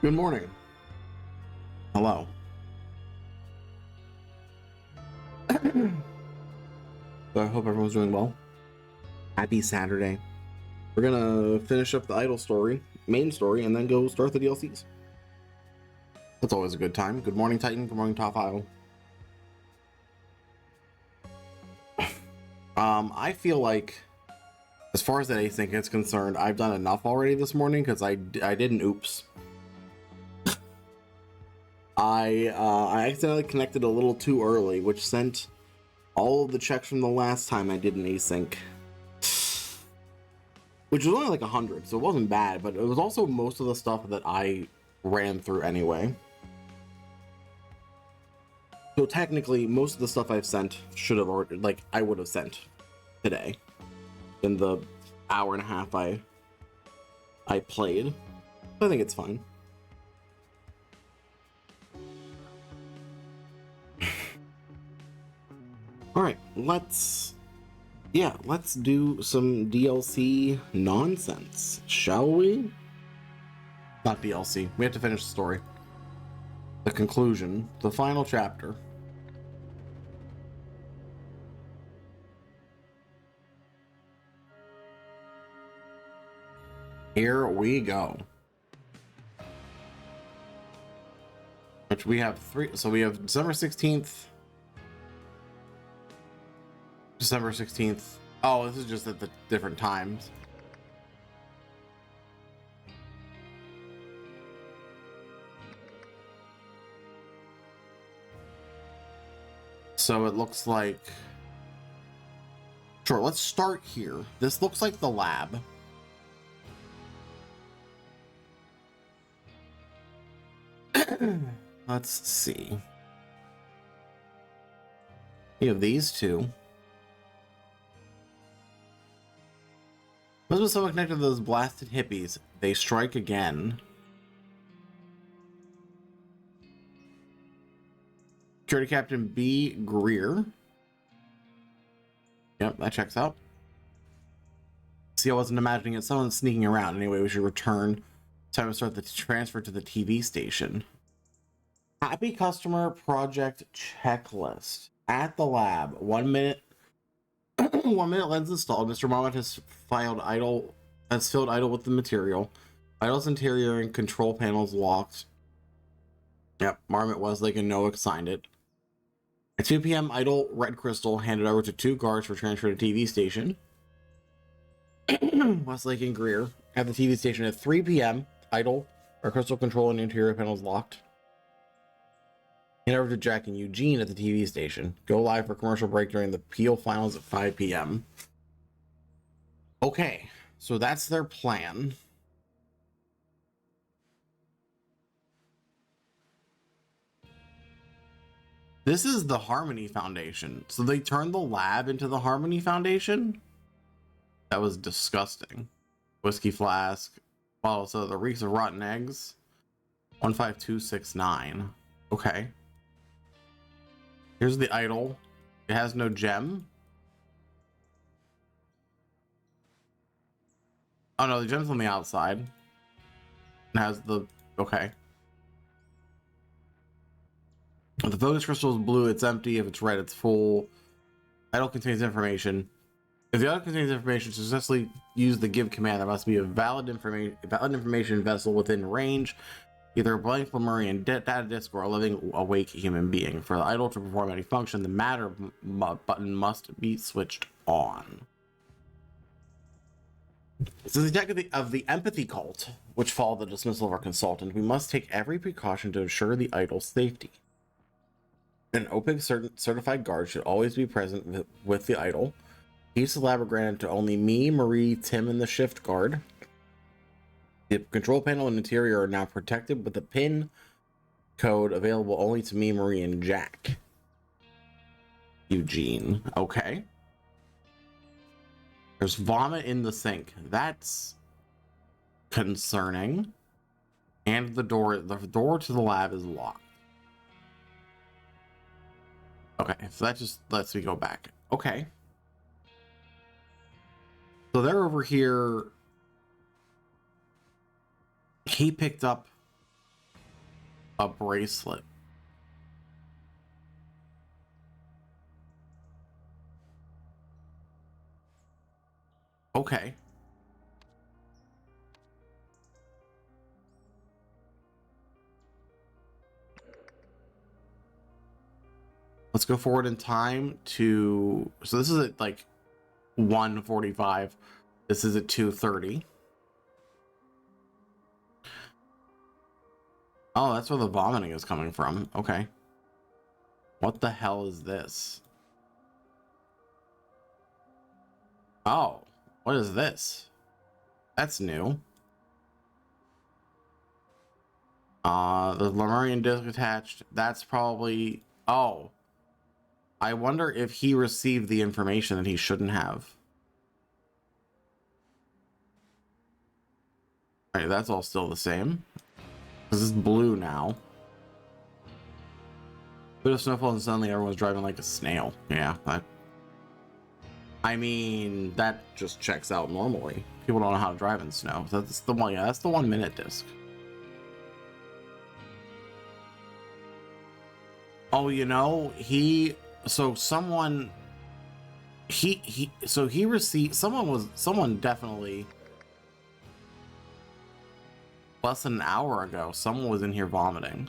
Good morning. Hello. So I hope everyone's doing well. Happy Saturday. We're gonna finish up the Idle story, main story, and then go start the DLCs. That's always a good time. Good morning, Titan. Good morning, Top Idle. I feel like, as far as that async is concerned, I've done enough already this morning because I did an oops. I accidentally connected a little too early, which sent all of the checks from the last time I did an async, which was only like 100, so it wasn't bad, but it was also most of the stuff that I ran through anyway. So technically, most of the stuff I've sent should have already, like, I would have sent today in the hour and a half I played. I think it's fine. All right, let's do some DLC nonsense, shall we? Not DLC. We have to finish the story. The conclusion, the final chapter. Here we go. Which we have three, so we have December 16th. December 16th. Oh, this is just at the different times. So it looks like, sure, let's start here. This looks like the lab. Let's see. You have these two. Must be someone connected to those blasted hippies. They strike again. Security Captain B. Greer. Yep, that checks out. See, I wasn't imagining it. Someone's sneaking around. Anyway, we should return. Time to start the transfer to the TV station. Happy customer project checklist. At the lab. 1 minute. 1 minute lens installed. Mr. Marmot has filled idle with the material. Idle's interior and control panels locked. Yep, Marmot, Westlake, and Noah signed it. At 2 p.m., Idle Red Crystal handed over to 2 guards for transfer to TV station. Westlake and Greer at the TV station at 3 p.m. Idle Red Crystal control and interior panels locked. Hand over to Jack and Eugene at the TV station. Go live for commercial break during the Peel finals at 5 p.m. Okay, so that's their plan. This is the Harmony Foundation. So they turned the lab into the Harmony Foundation? That was disgusting. Whiskey flask. Wow, so the reeks of rotten eggs. 15269. Okay. Here's the idol. It has no gem. Oh no, the gem's on the outside. It has the... Okay. If the focus crystal is blue, it's empty. If it's red, it's full. Idle contains information. If the idle contains information, successfully use the give command. There must be a valid information vessel within range, either a blank Lemurian data disk or a living awake human being. For the idle to perform any function, the matter button must be switched on. This is the attack of the empathy cult, which followed the dismissal of our consultant. We must take every precaution to ensure the idle's safety. An OPIC certified guard should always be present with the idol. Keys to the lab are granted to only me, Marie, Tim, and the shift guard. The control panel and interior are now protected with a PIN code available only to me, Marie, and Jack. Eugene. Okay. There's vomit in the sink. That's concerning. And the door to the lab is locked. Okay, so that just lets me go back. Okay. So they're over here. He picked up A bracelet. Okay. Let's go forward in time to, so this is at like 1:45. This is at 2:30. Oh, that's where the vomiting is coming from. Okay. What the hell is this? Oh, what is this? That's new. The Lemurian disc attached. That's probably, oh. I wonder if he received the information that he shouldn't have. All right, that's all still the same. This is blue now. Bit of snowfall and suddenly everyone's driving like a snail. Yeah, I mean, that just checks out normally. People don't know how to drive in snow. That's the one, yeah, that's the 1 minute disc. Oh, you know, someone definitely less than an hour ago, someone was in here vomiting.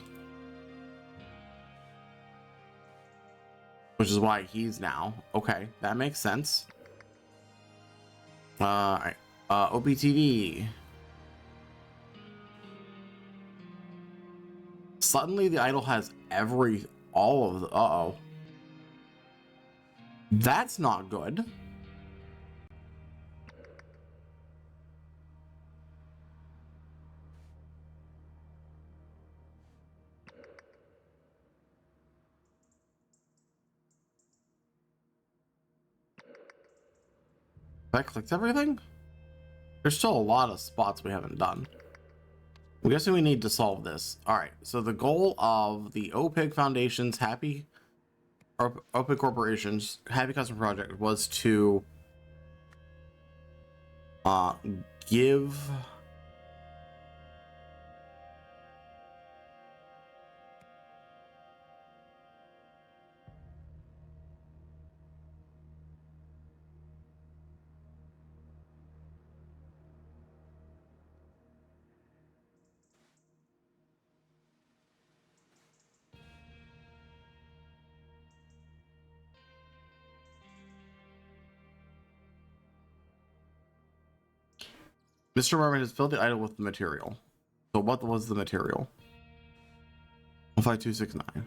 Which is why he's now. Okay, that makes sense. OPTV. Suddenly the idol has all of the, uh-oh. That's not good. Have I clicked everything? There's still a lot of spots we haven't done. I'm guessing we need to solve this. All right, so the goal of the OPIG Foundation's OPIG Corporation's Happy Customer Project was to give Mr. Mermaid has filled the idol with the material. So what was the material? 15269.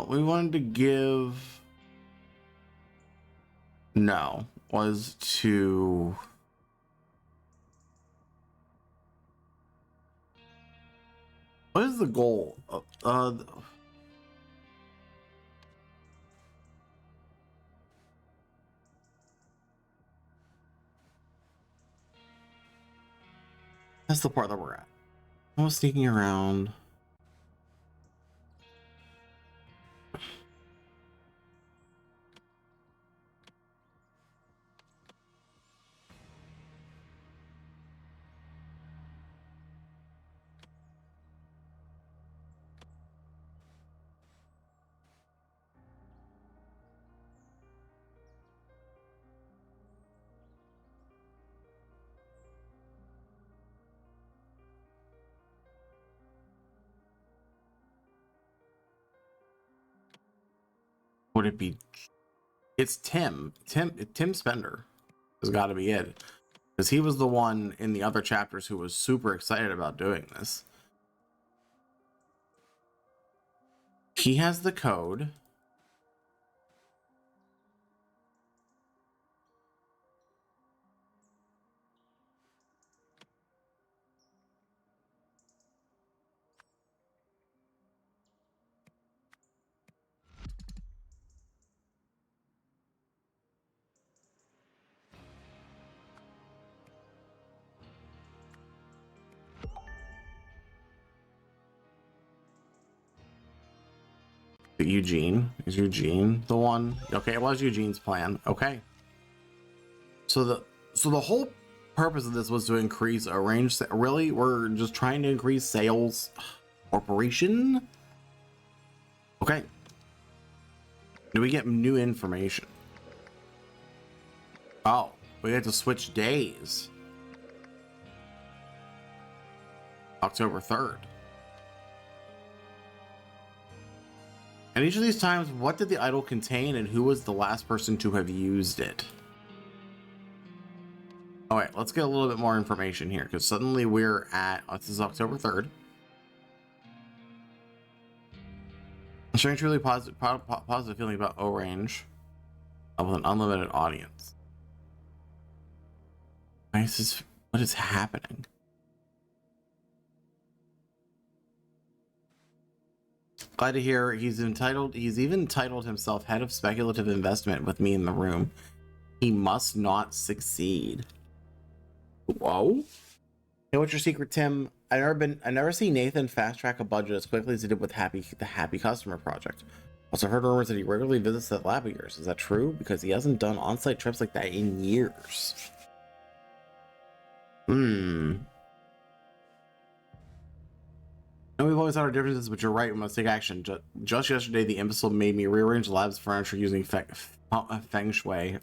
We wanted to give was to what is the goal? That's the part that we're at. I was sneaking around. Would it be? It's Tim Spender has got to be it. because he was the one in the other chapters who was super excited about doing this. He has the code. Eugene, is Eugene the one? Okay, it was Eugene's plan. Okay, so the whole purpose of this was to increase a range. Really, we're just trying to increase sales. Corporation. Okay, do we get new information? Oh, we had to switch days. October 3rd. And each of these times, what did the idol contain and who was the last person to have used it? All right, let's get a little bit more information here, because suddenly we're at, this is October 3rd. I'm showing truly positive feeling about O-Range with an unlimited audience. What is happening? Glad to hear he's even titled himself head of speculative investment with me in the room. He must not succeed. Whoa. Hey, what's your secret, Tim? I've never seen Nathan fast track a budget as quickly as he did with the Happy Customer project. Also heard rumors that he regularly visits that lab of yours. Is that true? Because he hasn't done on-site trips like that in years. And we've always had our differences, but you're right, we must take action. Just yesterday, the imbecile made me rearrange the lab's furniture using feng shui.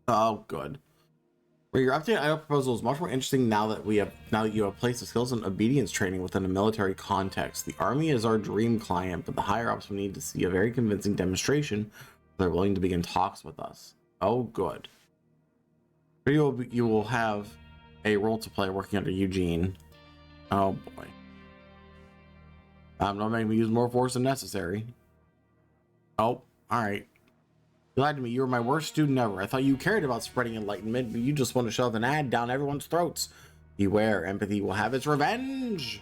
Oh, good. Well, your updated idol proposal is much more interesting now that you have placed the skills and obedience training within a military context. The army is our dream client, but the higher ups will need to see a very convincing demonstration if they're willing to begin talks with us. Oh, good. You will have a role to play working under Eugene. Oh boy. Don't make me use more force than necessary. Oh, all right. You lied to me. You were my worst student ever. I thought you cared about spreading enlightenment, but you just want to shove an ad down everyone's throats. Beware, empathy will have its revenge.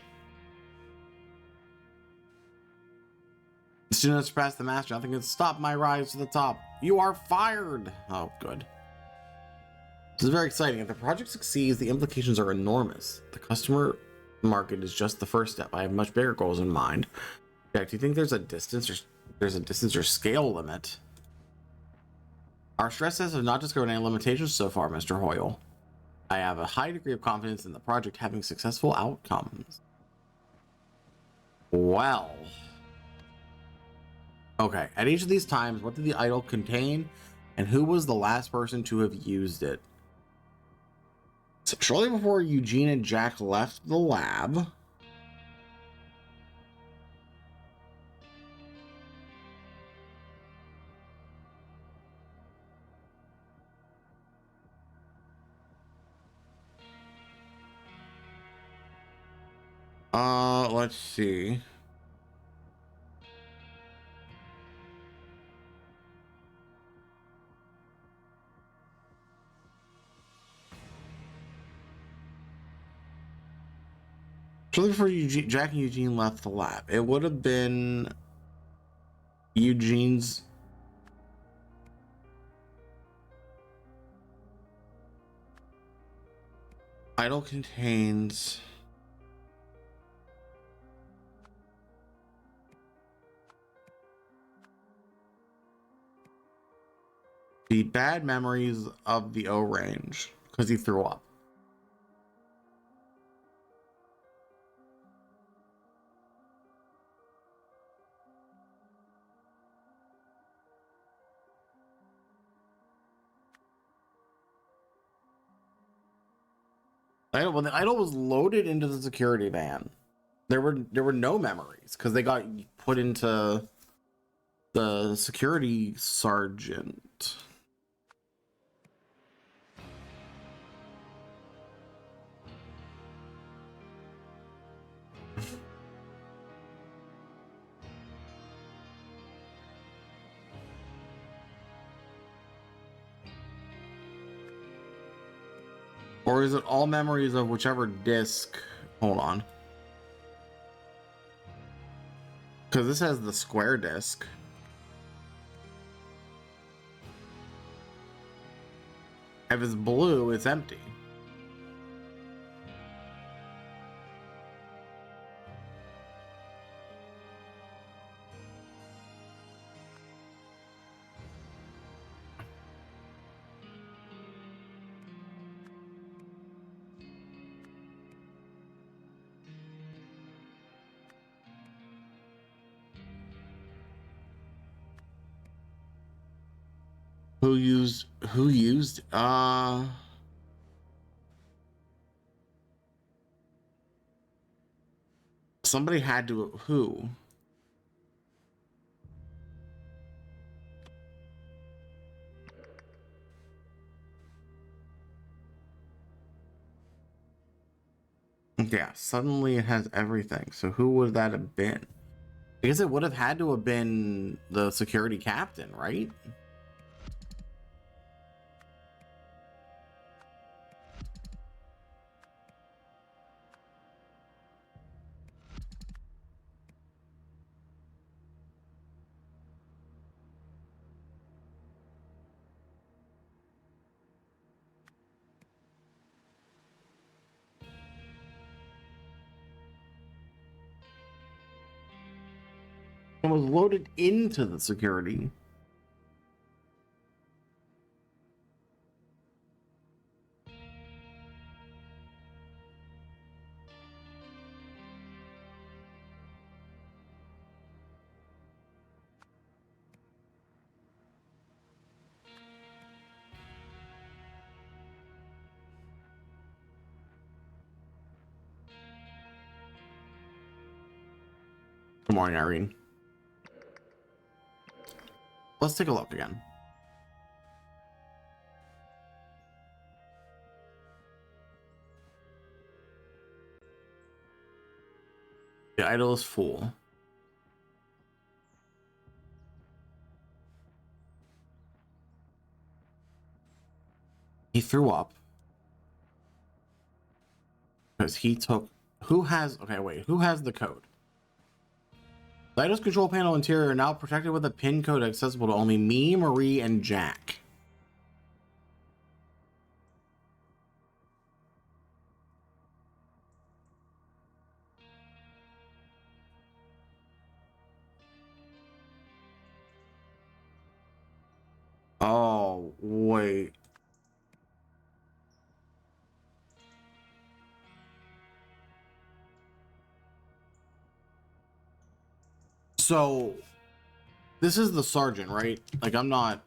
The student has surpassed the master. Nothing can stop my rise to the top. You are fired. Oh, good. This is very exciting. If the project succeeds, the implications are enormous. The customer market is just the first step. I have much bigger goals in mind. Jack, do you think there's a distance or scale limit? Our stress tests have not discovered any limitations so far, Mr. Hoyle. I have a high degree of confidence in the project having successful outcomes. Well. Okay, at each of these times, what did the idol contain and who was the last person to have used it? So shortly before Eugene and Jack left the lab, let's see. Shortly before Jack and Eugene left the lab, it would have been Eugene's idol contains the bad memories of the O-Range because he threw up. When the idol was loaded into the security van, there were no memories because they got put into the security sergeant. Or is it all memories of whichever disc? Hold on. Because this has the square disc. If it's blue, it's empty. Who used somebody had to who? Yeah, suddenly it has everything. So who would that have been? I guess it would have had to have been the security captain, right? It was loaded into the security. Good morning, Irene. Let's take a look again. The idol is full. He threw up because he took. Who has? Okay, wait. Who has the code? The idol's control panel interior are now protected with a pin code accessible to only me, Marie, and Jack. Oh, wait. So, this is the sergeant, right? Like, I'm not.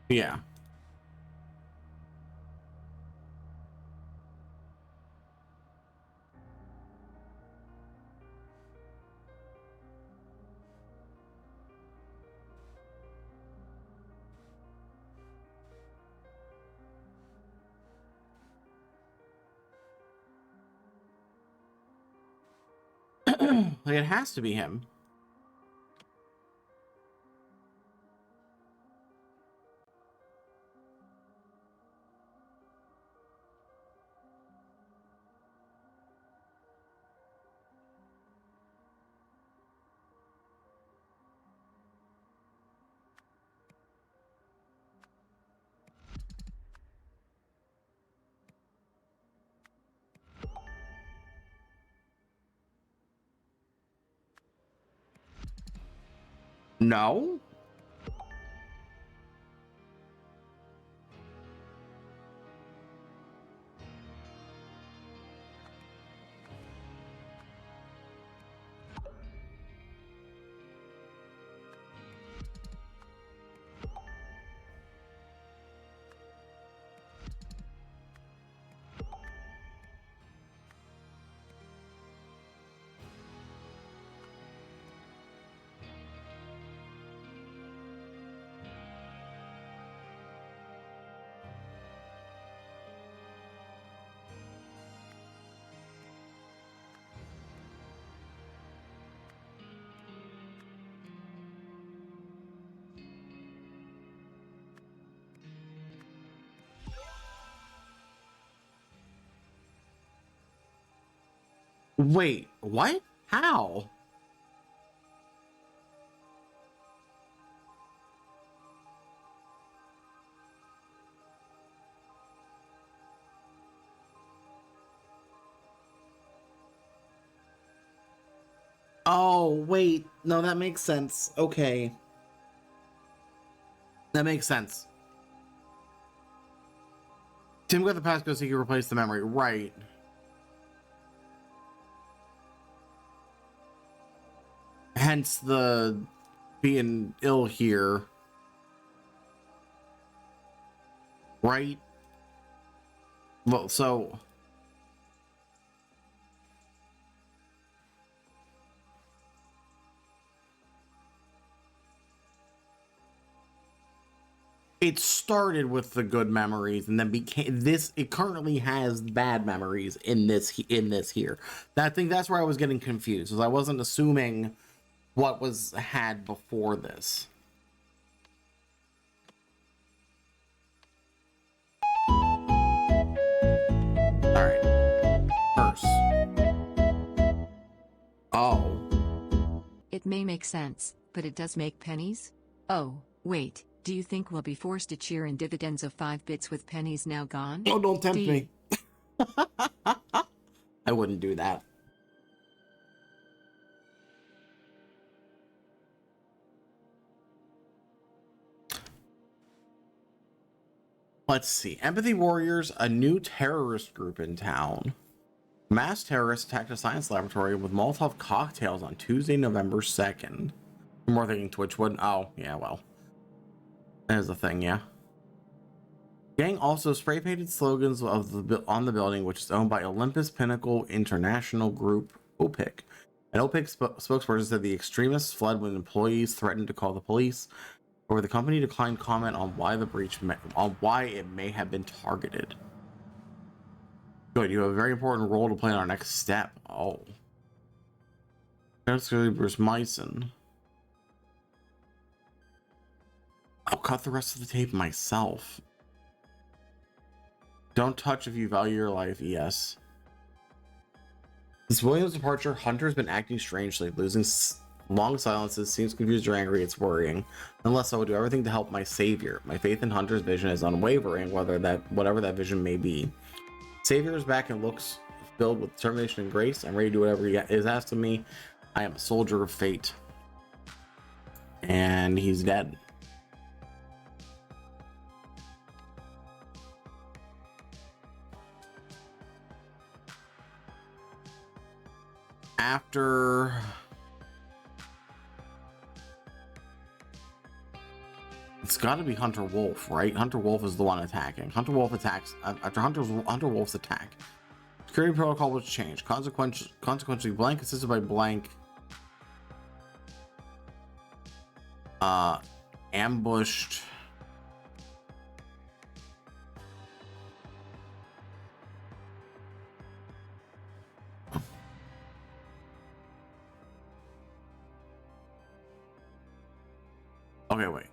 Yeah. Like, it has to be him. No? Wait, what? How? Oh, wait. No, that makes sense. Okay. That makes sense. Tim got the passcode so he could replace the memory. Right. Hence the being ill here. Right? Well, so... it started with the good memories and then became this. It currently has bad memories in this here. I think that's where I was getting confused, because I wasn't assuming what was had before this. All right, first. Oh, It may make sense, but it does make pennies? Oh, wait, do you think we'll be forced to cheer in dividends of 5 bits with pennies now gone? oh, don't tempt D. me. I wouldn't do that. Let's see. Empathy Warriors, a new terrorist group in town. Mass terrorists attacked a science laboratory with Molotov cocktails on Tuesday, November 2nd. I'm more thinking Twitch would. Oh, yeah, well. There's the thing, yeah. Gang also spray painted slogans on the building, which is owned by Olympus Pinnacle International Group, OPIC. An OPIC spokesperson said the extremists fled when employees threatened to call the police, or the company declined comment on why it may have been targeted. Good, you have a very important role to play in our next step. Oh. That's really Bruce Myson. I'll cut the rest of the tape myself. Don't touch if you value your life, ES. Since William's departure, Hunter's been acting strangely, losing long silences, seems confused or angry. It's worrying. Unless I will do everything to help my savior. My faith in Hunter's vision is unwavering, whatever that vision may be. Savior is back and looks filled with determination and grace. I'm ready to do whatever he is asked of me. I am a soldier of fate. And he's dead. After it's got to be Hunter Wolf, right? Hunter Wolf is the one attacking. Hunter Wolf attacks after Hunter Wolf's attack. Security protocol was changed. Consequently, blank assisted by blank ambushed okay, wait.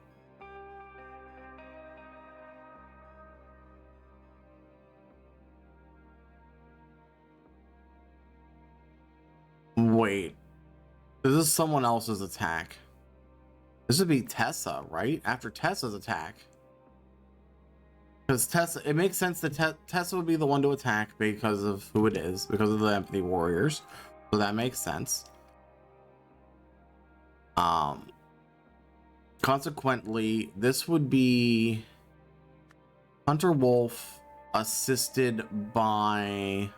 Wait. This is someone else's attack. This would be Tessa, right? After Tessa's attack. Because Tessa, it makes sense that Tessa would be the one to attack because of who it is, because of the Empathy Warriors. So that makes sense. Consequently, this would be Hunter Wolf assisted by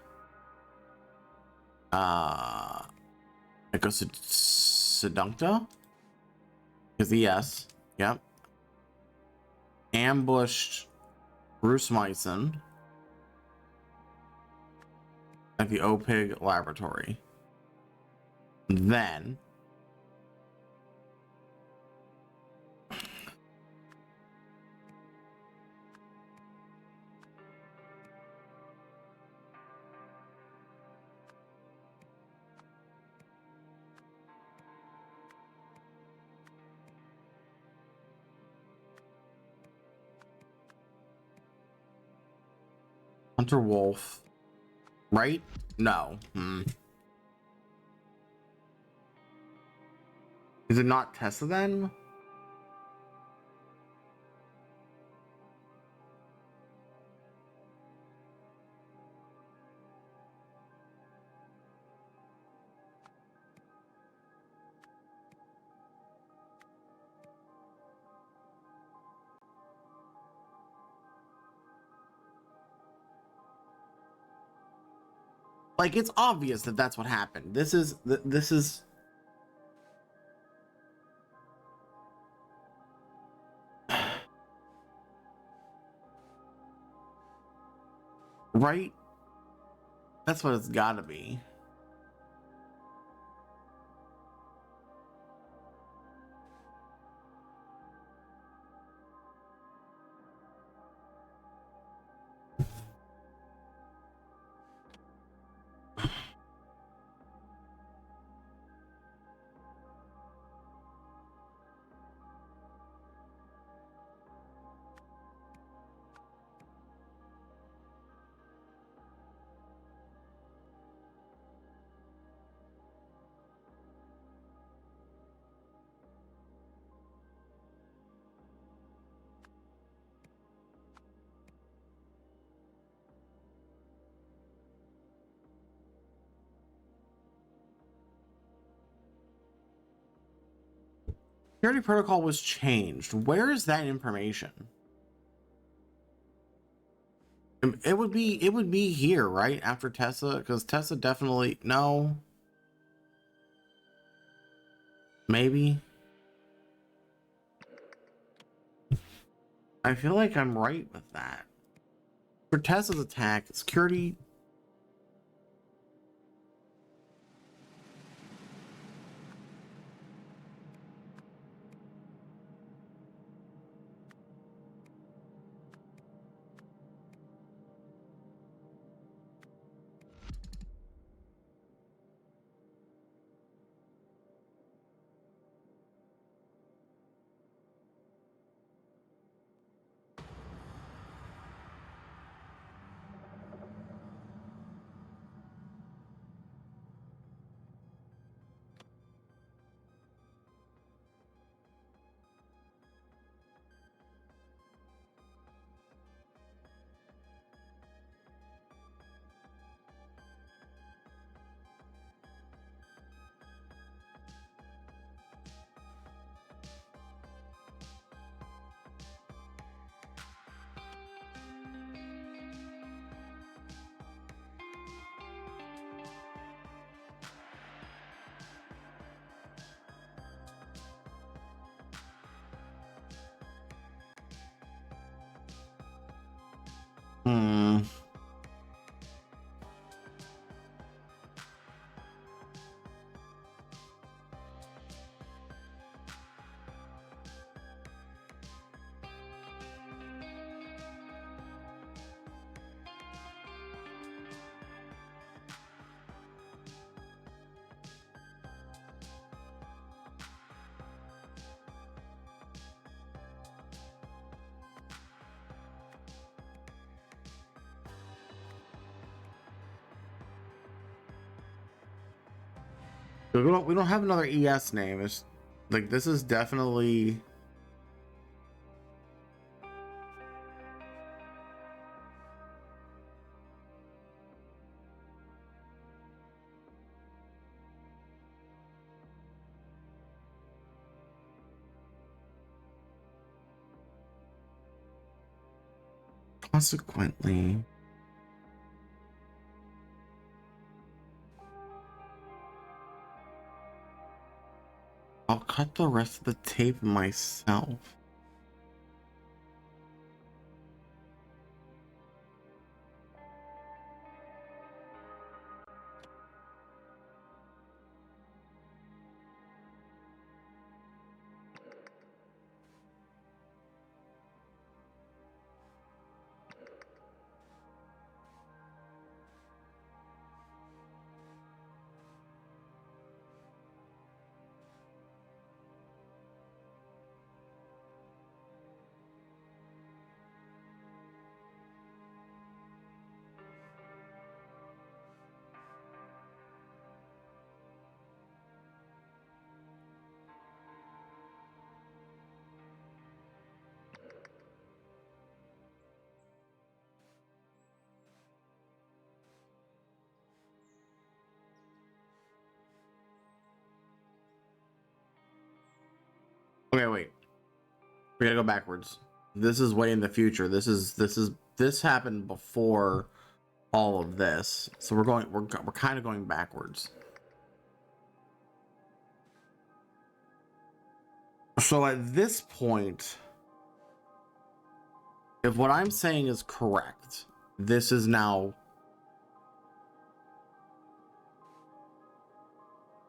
it goes to Seduncta? Is the yes. Yep. Ambushed Bruce Myson at the OPIG laboratory. Then Hunter Wolf, right? No. Is it not Tesla then? Like, it's obvious that that's what happened. This is right. That's what it's got to be. Security protocol was changed. Where is that information? It would be here, right? After Tesla, because Tesla definitely no. Maybe. I feel like I'm right with that. For Tesla's attack, security. Hmm. We don't have another ES name. It's like this is definitely. Consequently, I'll cut the rest of the tape myself. Okay, wait. We gotta go backwards. This is way in the future. This happened before all of this. So we're kind of going backwards. So at this point, if what I'm saying is correct, this is now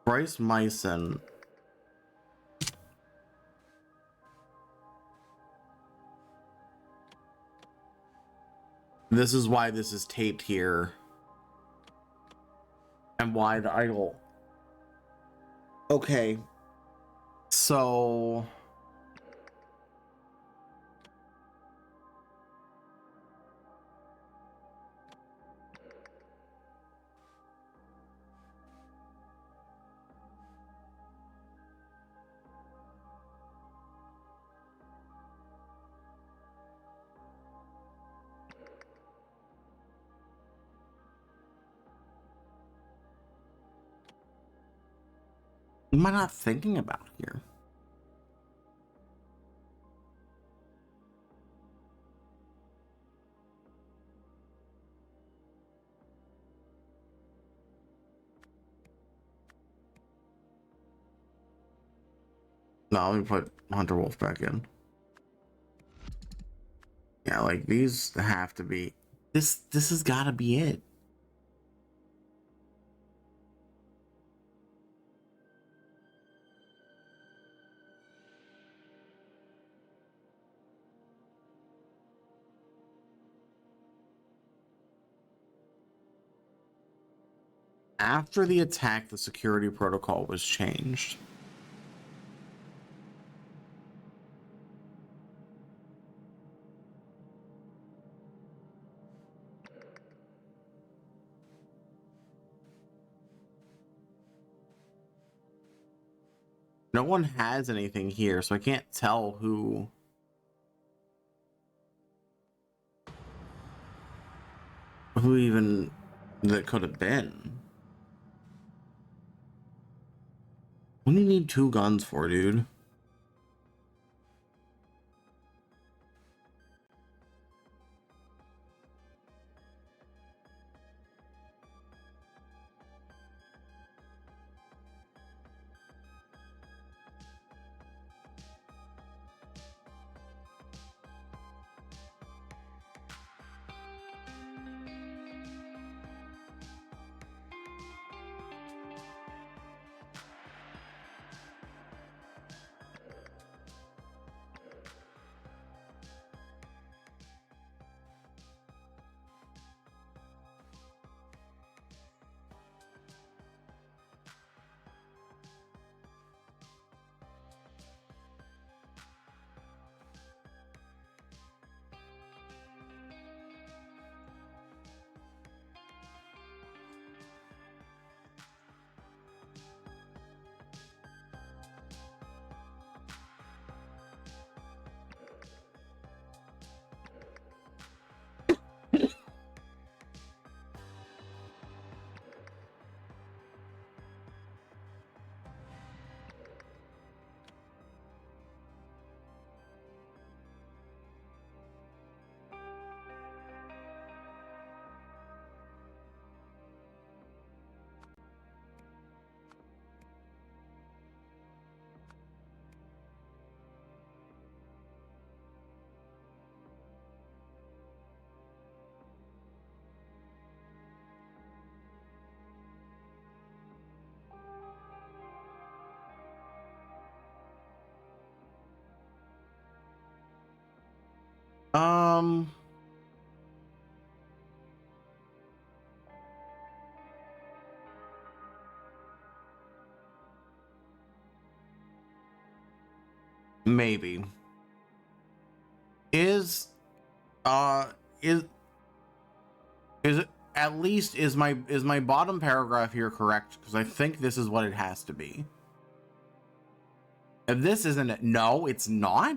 Bryce Myson. This is why this is taped here. And why the idol. Okay. So what am I not thinking about here? No, let me put Hunter Wolf back in. Yeah, like these have to be this has gotta be it. After the attack, the security protocol was changed. No one has anything here, so I can't tell who even that could have been. What do you need 2 guns for, dude? Um, maybe. Is uh is it at least is my bottom paragraph here correct? Because I think this is what it has to be. If this isn't it, no, it's not.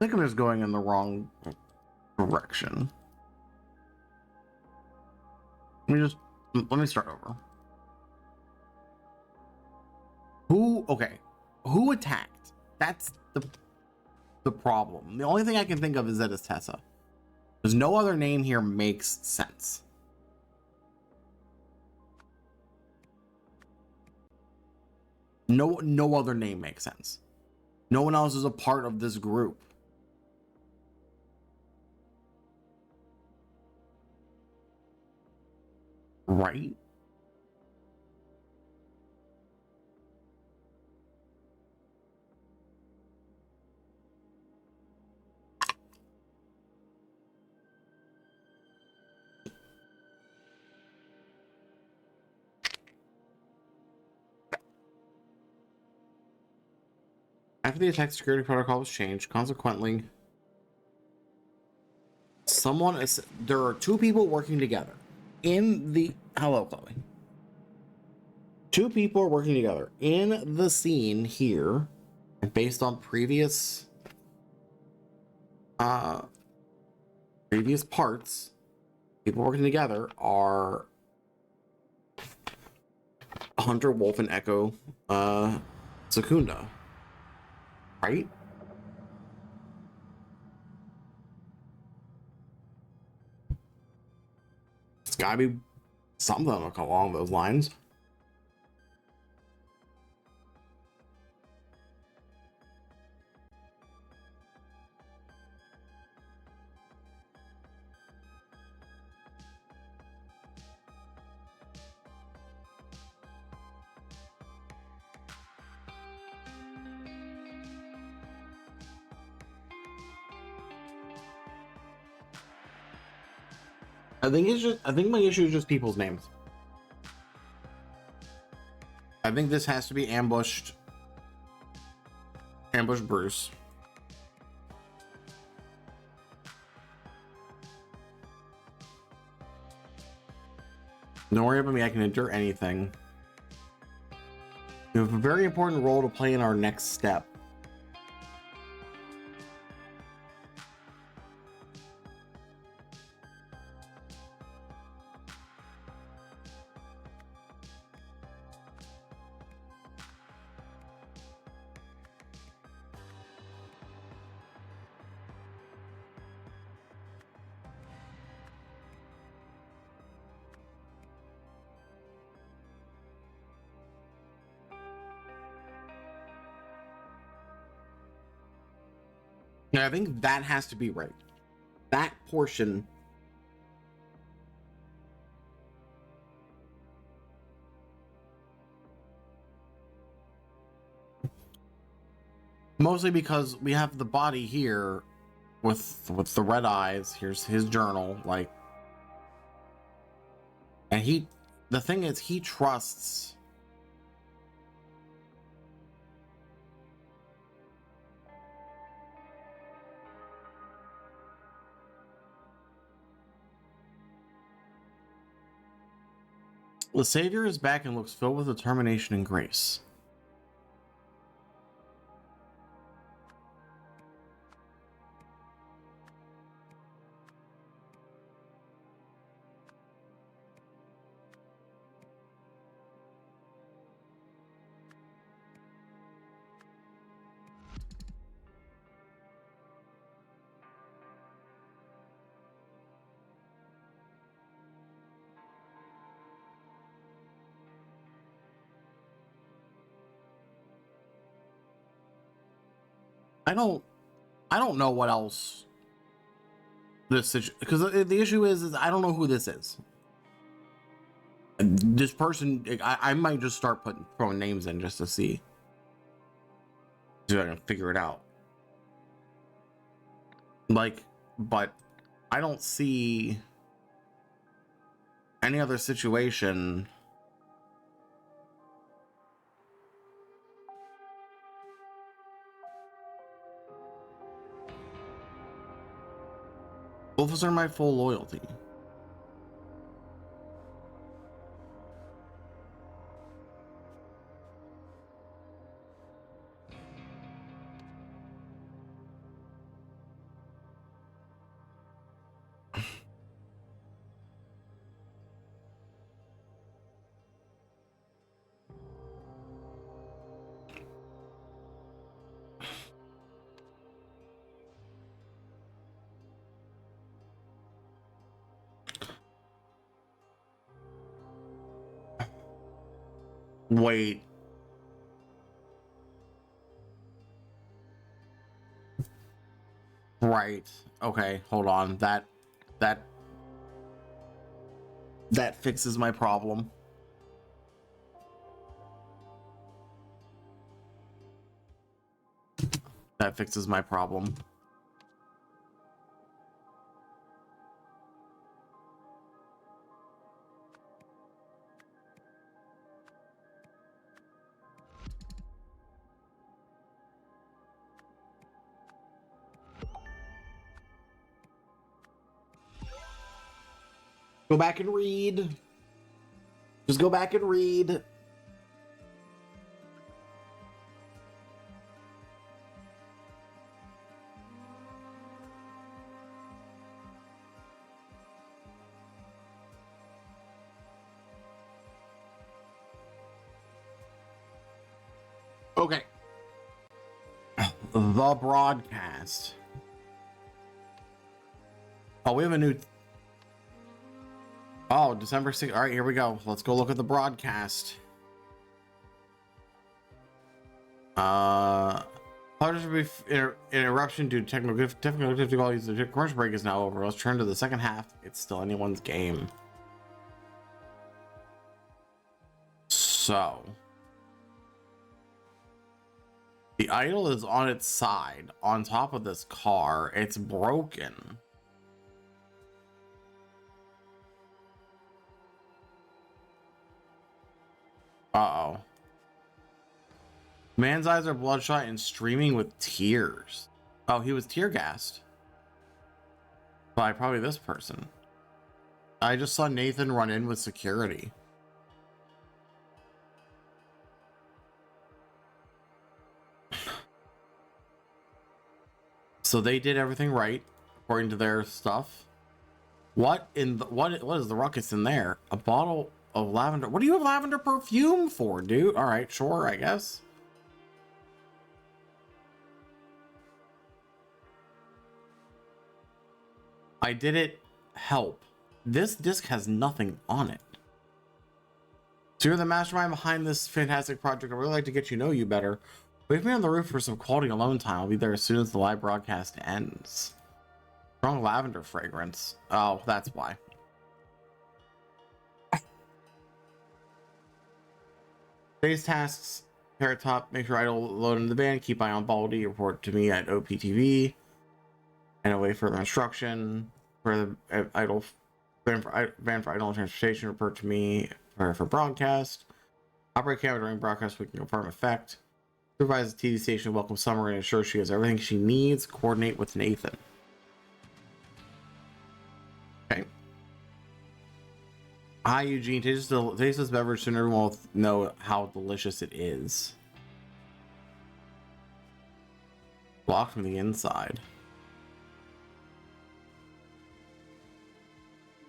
think I'm just going in the wrong direction. Let me start over. Who attacked? That's the problem. The only thing I can think of is that it's Tessa. There's no other name here makes sense. No other name makes sense. No one else is a part of this group. Right? After the attack, security protocol was changed. Consequently, there are two people working together in the hello, Chloe. Two people are working together in the scene here, and based on previous parts, people working together are Hunter, Wolf, and Echo Secunda. Right? It's gotta be something along those lines. I think my issue is just people's names. I think this has to be ambushed Bruce. Don't worry about me, I can endure anything. You have a very important role to play in our next step. Now, I think that has to be right. That portion. Mostly because we have the body here with the red eyes. Here's his journal, like, and the thing is, he trusts. The Savior is back and looks filled with determination and grace. I don't know what else because the issue is I don't know who this is. This person, I might just start throwing names in just to see if I can figure it out. Like, but I don't see any other situation. Both of us are my full loyalty. Wait. Right. Okay, hold on. That fixes my problem. That fixes my problem. Go back and read. Just go back and read. Okay. The broadcast. Oh, we have a new... Oh, December 6th. All right, here we go. Let's go look at the broadcast. Apologies for the interruption due to technical difficulties. The commercial break is now over. Let's turn to the second half. It's still anyone's game. So... the idol is on its side, on top of this car. It's broken. Uh-oh. Man's eyes are bloodshot and streaming with tears. Oh, he was tear gassed. By probably this person. I just saw Nathan run in with security. So they did everything right, according to their stuff. What in the, what is the ruckus in there? A bottle of lavender. What do you have lavender perfume for, dude? All right, sure, I guess. I did it. Help. This disc has nothing on it. So you're the mastermind behind this fantastic project. I'd really like to get to know you better. Wait for me on the roof for some quality alone time. I'll be there as soon as the live broadcast ends. Strong lavender fragrance. Oh, that's why. Base tasks. Carrot Top. Make sure idle load into the band. Keep eye on Baldy. Report to me at OPTV. And await further instruction. For the idle van for idle transportation. Report to me for broadcast. Operate camera during broadcast. We can confirm effect. Supervise the TV station, welcome Summer, and ensure she has everything she needs. Coordinate with Nathan. Okay. Hi, Eugene. Taste this beverage so everyone will know how delicious it is. Blocked from the inside.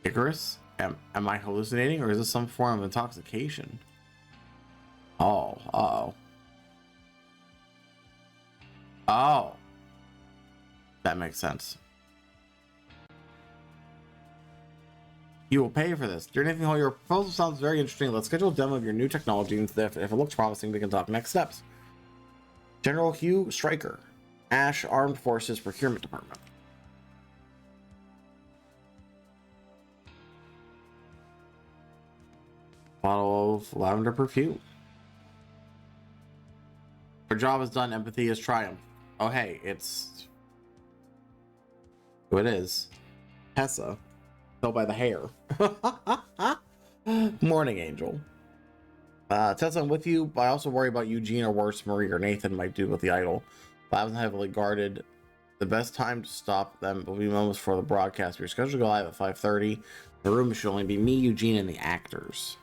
Icarus? Am I hallucinating, or is this some form of intoxication? Oh, uh-oh. Oh, that makes sense. You will pay for this. During anything, your proposal sounds very interesting. Let's schedule a demo of your new technology, and if it looks promising, we can talk next steps. General Hugh Stryker, Ash Armed Forces Procurement Department. Bottle of lavender perfume. Our job is done. Empathy is triumph. Oh, hey, it's who it is. Tessa. Fell by the hair. Morning, Angel. Tessa, I'm with you, but I also worry about Eugene, or worse, Marie or Nathan might do with the idol. Labs heavily guarded. The best time to stop them will be moments before the broadcast. We're scheduled to go live at 5:30. The room should only be me, Eugene, and the actors.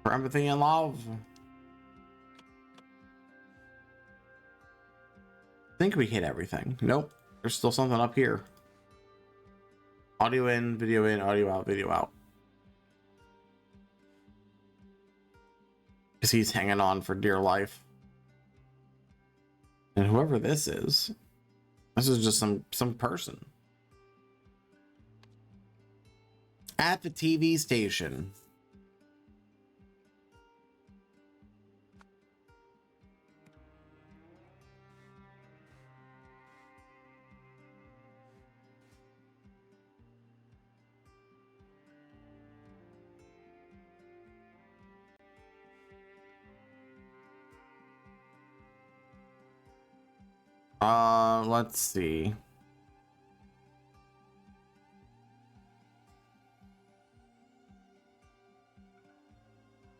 For empathy and love. I think we hit everything. Nope. There's still something up here. Audio in, audio out, video out. Because he's hanging on for dear life. And whoever this is just some person. At the TV station. Let's see.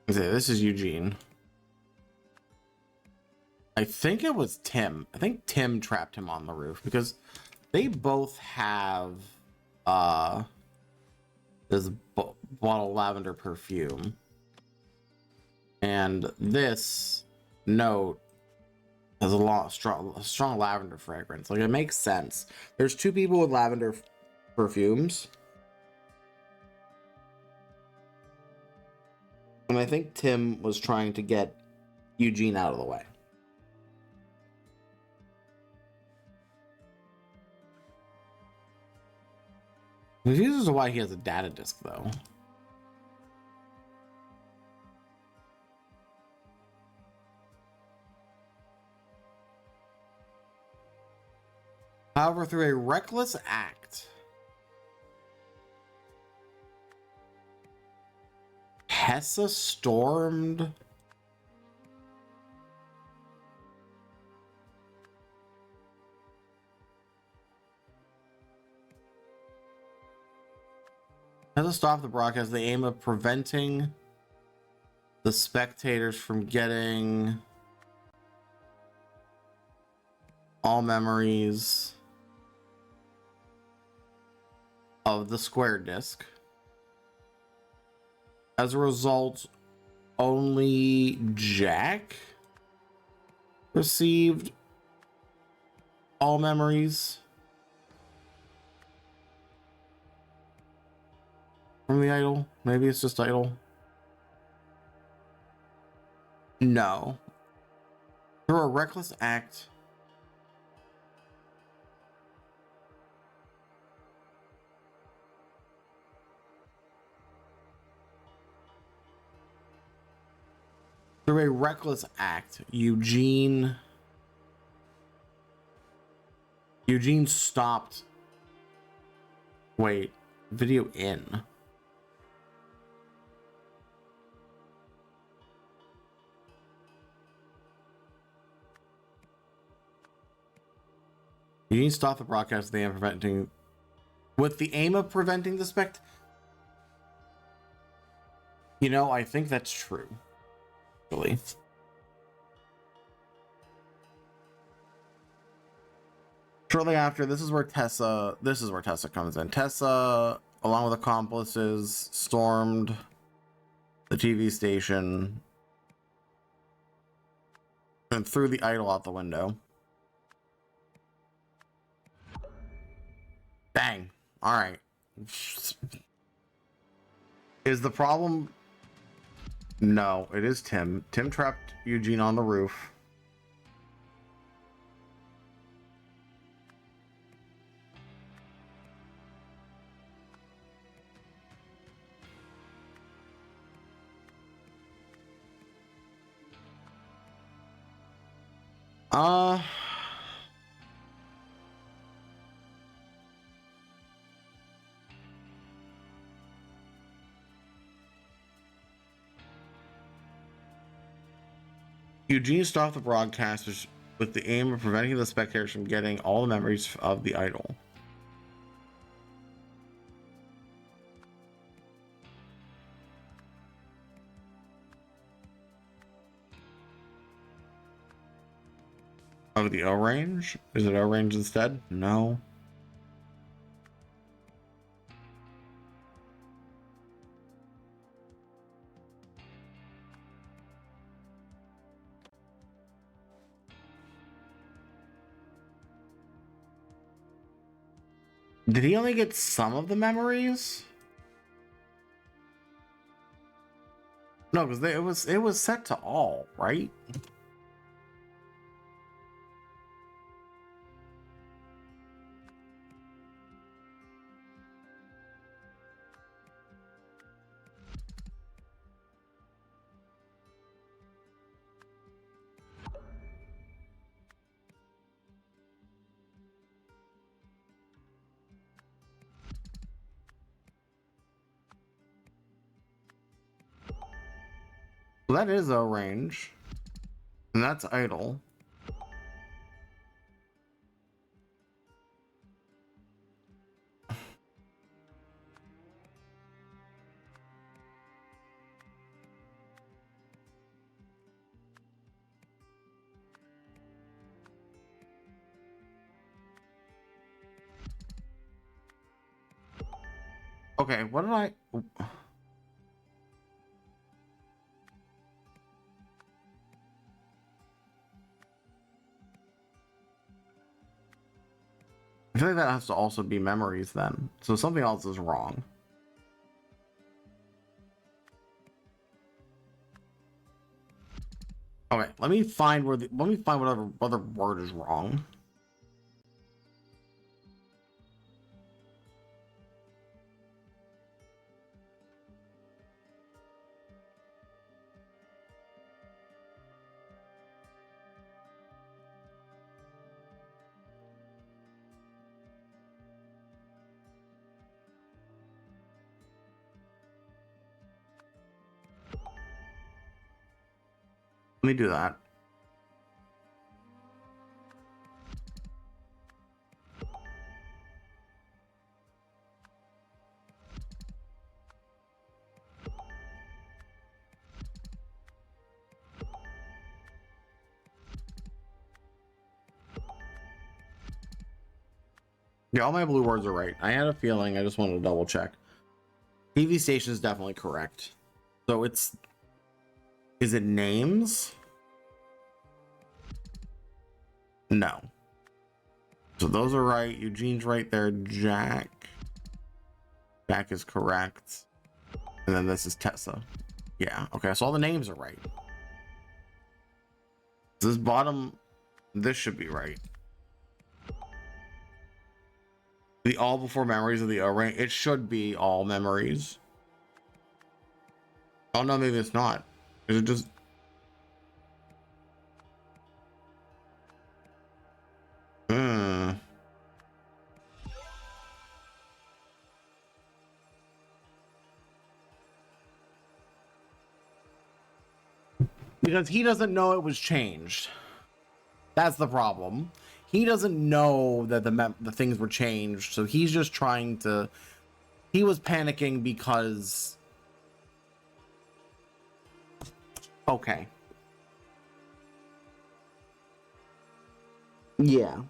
This is Eugene. I think it was Tim. I think Tim trapped him on the roof because they both have this bottle of lavender perfume. And this note has a strong lavender fragrance. Like, it makes sense. There's two people with lavender perfumes. And I think Tim was trying to get Eugene out of the way. Confused as to why he has a data disk, though. However, through a reckless act, Tessa stormed to stop the broadcast. The aim of preventing the spectators from getting all memories of the square disc. As a result, only Jack received all memories from the idol. Maybe it's just idol. No. Through a reckless act, Eugene stopped. Wait, video in. Eugene stopped the broadcast with the aim of preventing the spect. You know, I think that's true. Really. Shortly after, this is where Tessa comes in. Tessa, along with accomplices, stormed the TV station and threw the idol out the window. Dang. All right. Is the problem? No, it is Tim. Tim trapped Eugene on the roof. Eugene stopped the broadcasters with the aim of preventing the spectators from getting all the memories of the idol. Of the O-range? Is it O-range instead? No. Did he only get some of the memories? No, because it was set to all, right? Well, that is O-range. And that's idle. Okay, what did I feel like that has to also be memories then. So something else is wrong. Okay, let me find whatever other word is wrong. Let me do that. Yeah, all my blue words are right. I had a feeling. I just wanted to double check. TV station is definitely correct. So is it names? No. So those are right. Eugene's right there. Jack is correct. And then this is Tessa. Yeah. Okay. So all the names are right. This bottom, this should be right. The all before memories of the O-ring. It should be all memories. Oh no, maybe it's not. Is it just? Because he doesn't know it was changed. That's the problem. He doesn't know that the things were changed, so he's just trying to. He was panicking because. Okay. Yeah.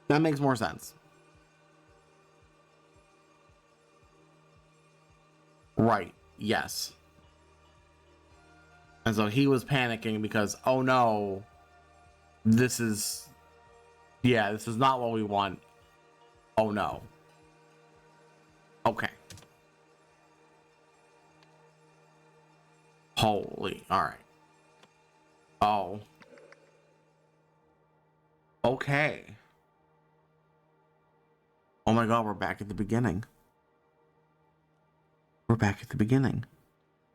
That makes more sense. Right. Yes. And so he was panicking because, oh no, this is not what we want. Oh no. Okay. Holy. All right. Oh. Okay. Oh my God, we're back at the beginning. We're back at the beginning.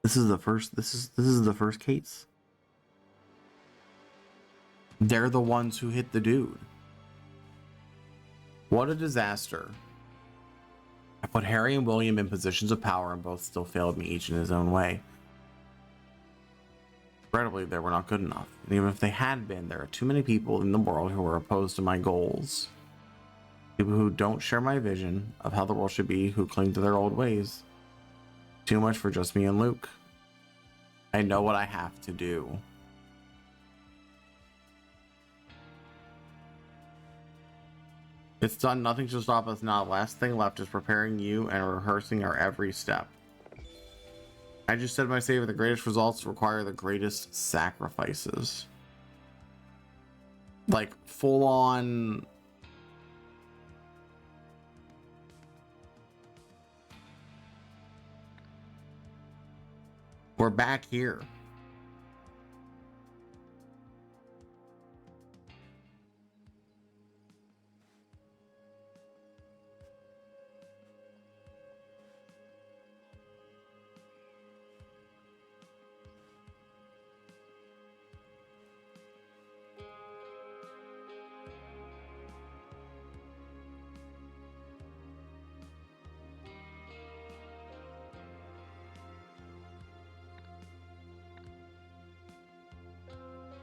This is the first case. They're the ones who hit the dude. What a disaster. I put Harry and William in positions of power and both still failed me, each in his own way. Incredibly, they were not good enough. And even if they had been, there are too many people in the world who are opposed to my goals. People who don't share my vision of how the world should be, who cling to their old ways. Too much for just me and Luke. I know what I have to do. It's done. Nothing should stop us now. Last thing left is preparing you and rehearsing our every step. I just said my savor, the greatest results require the greatest sacrifices. Like full on. We're back here.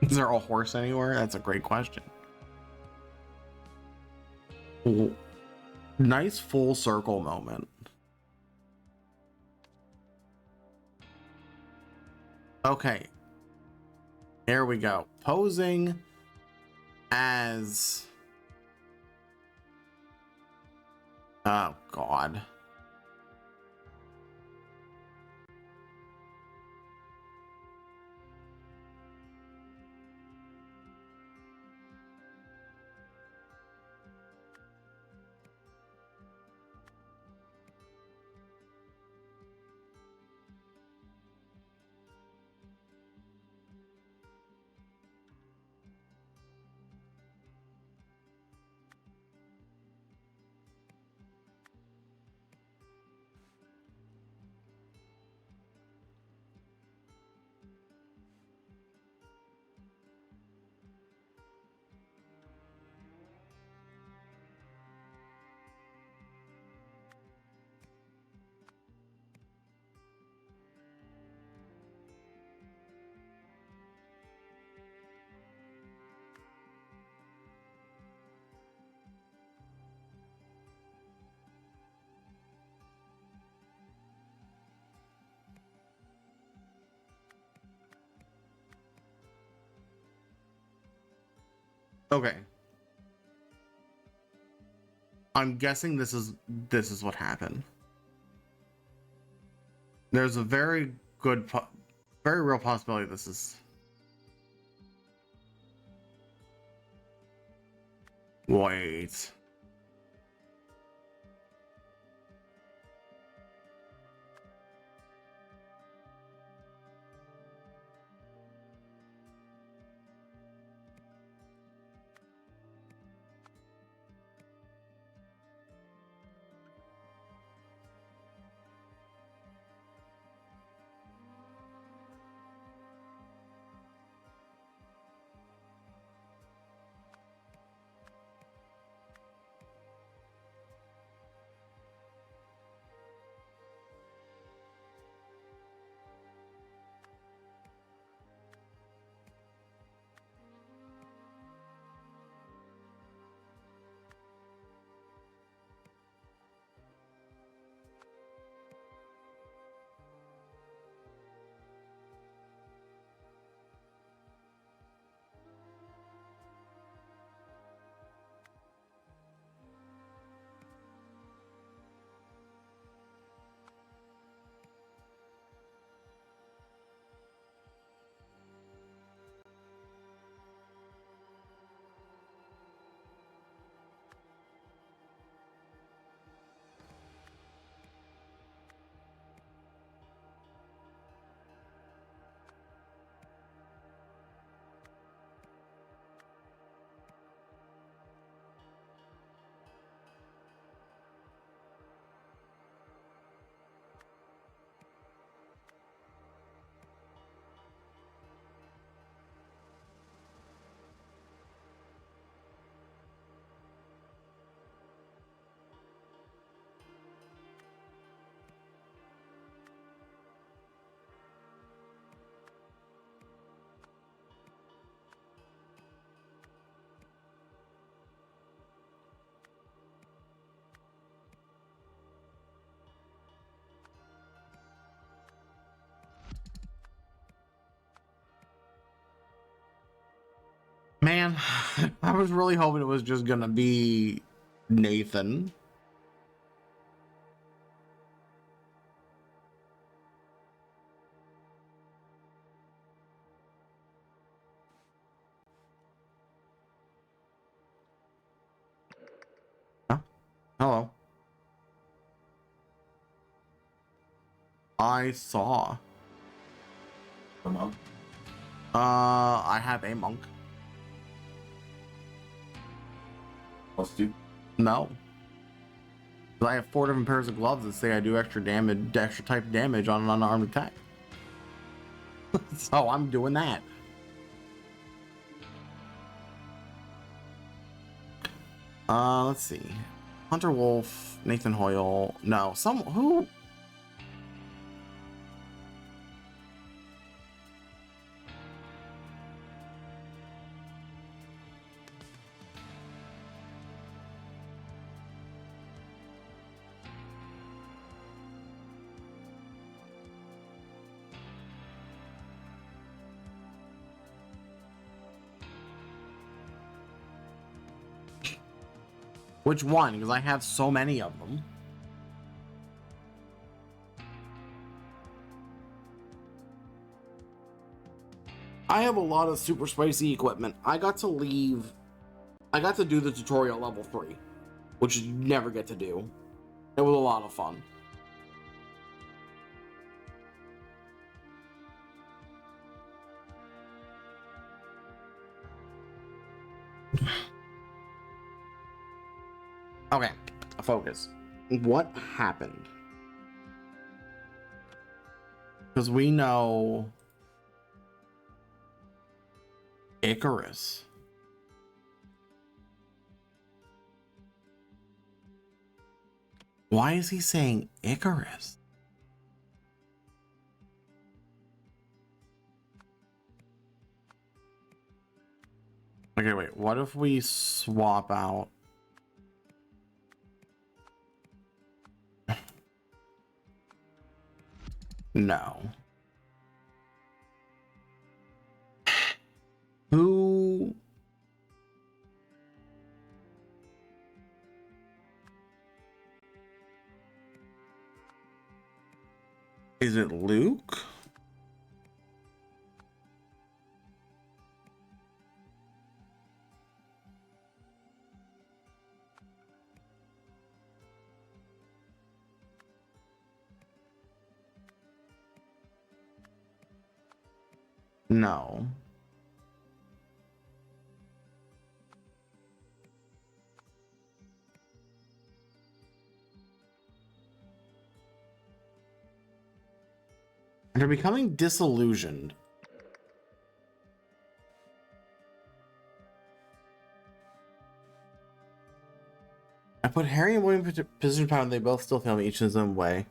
Is there a horse anywhere? That's a great question. Ooh, nice full circle moment. Okay. There we go. Posing as Oh, God. Okay. I'm guessing this is what happened. There's a very good, very real possibility this is. Wait. Man, I was really hoping it was just gonna be Nathan. Huh? Hello. I saw. A monk? I have a monk. Plus 2? No. I have 4 different pairs of gloves that say I do extra damage, extra type damage on an unarmed attack. So I'm doing that. Let's see. Hunter Wolf, Nathan Hoyle. No, who? Which one? Because I have so many of them. I have a lot of super spicy equipment. I got to do the tutorial level 3, which you never get to do. It was a lot of fun. Okay, focus. What happened? Because we know Icarus. Why is he saying Icarus? Okay, wait. What if we swap out? No. Who? Is it Luke? No. They're becoming disillusioned. I put Harry and William in position power, and they both still fail me each in his own way.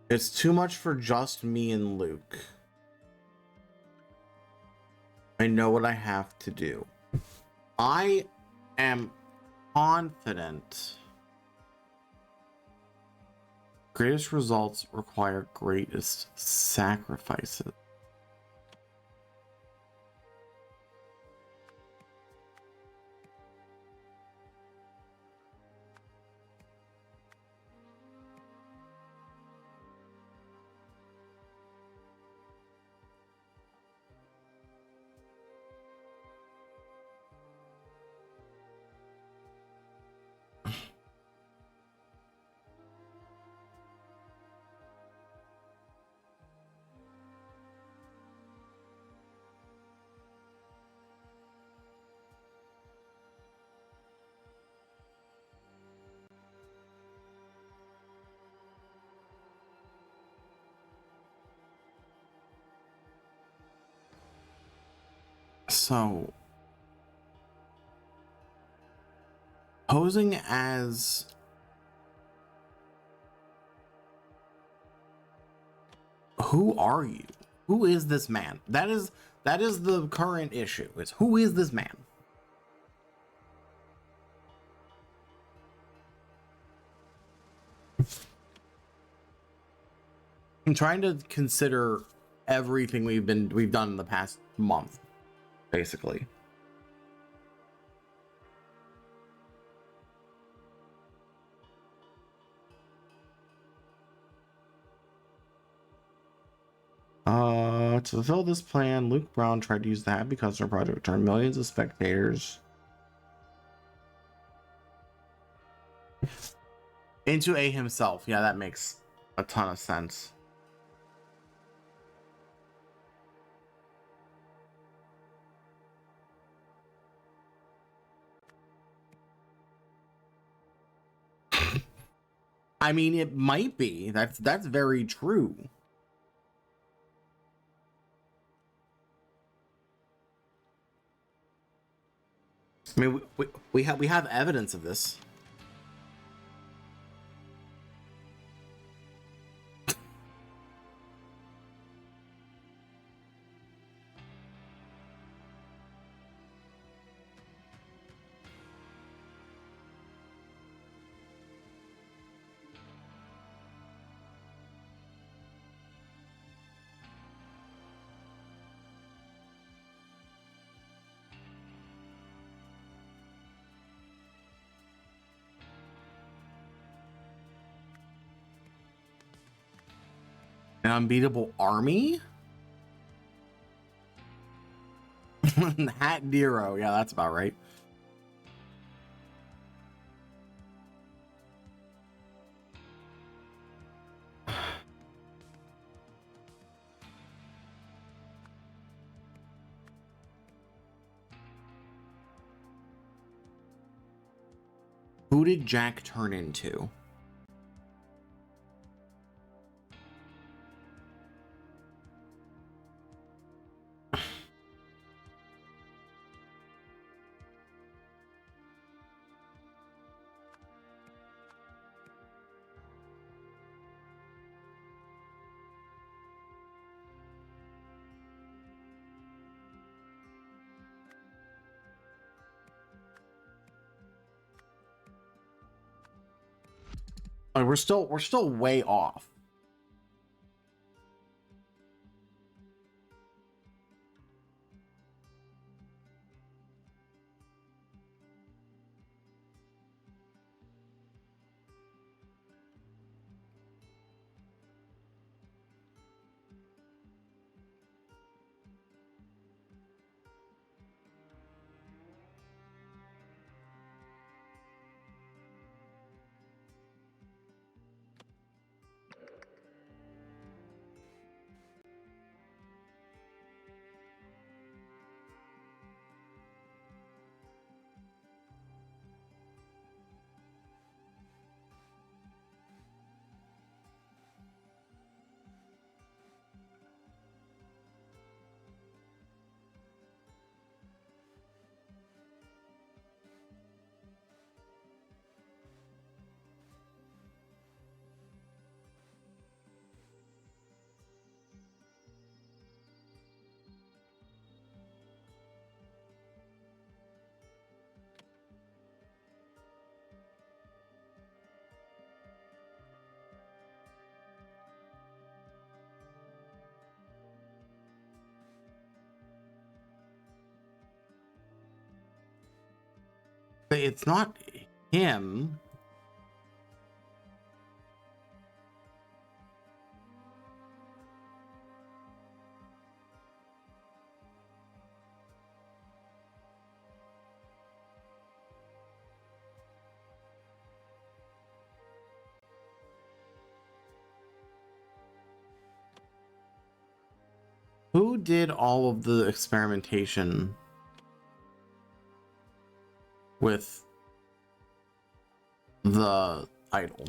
It's too much for just me and Luke. I know what I have to do. I am confident. Greatest results require greatest sacrifices. So, posing as who are you? Who is this man? That is the current issue. Is who is this man? I'm trying to consider everything we've done in the past month, basically. To fulfill this plan, Luke Brown tried to use the Happy Customer Project to turn millions of spectators into A himself. Yeah, that makes a ton of sense. I mean, it might be. That's very true. I mean, we have evidence of this. An unbeatable army? Hat Dero. Yeah, that's about right. Who did Jack turn into? Oh, we're still way off. But it's not him. Who did all of the experimentation with the idol?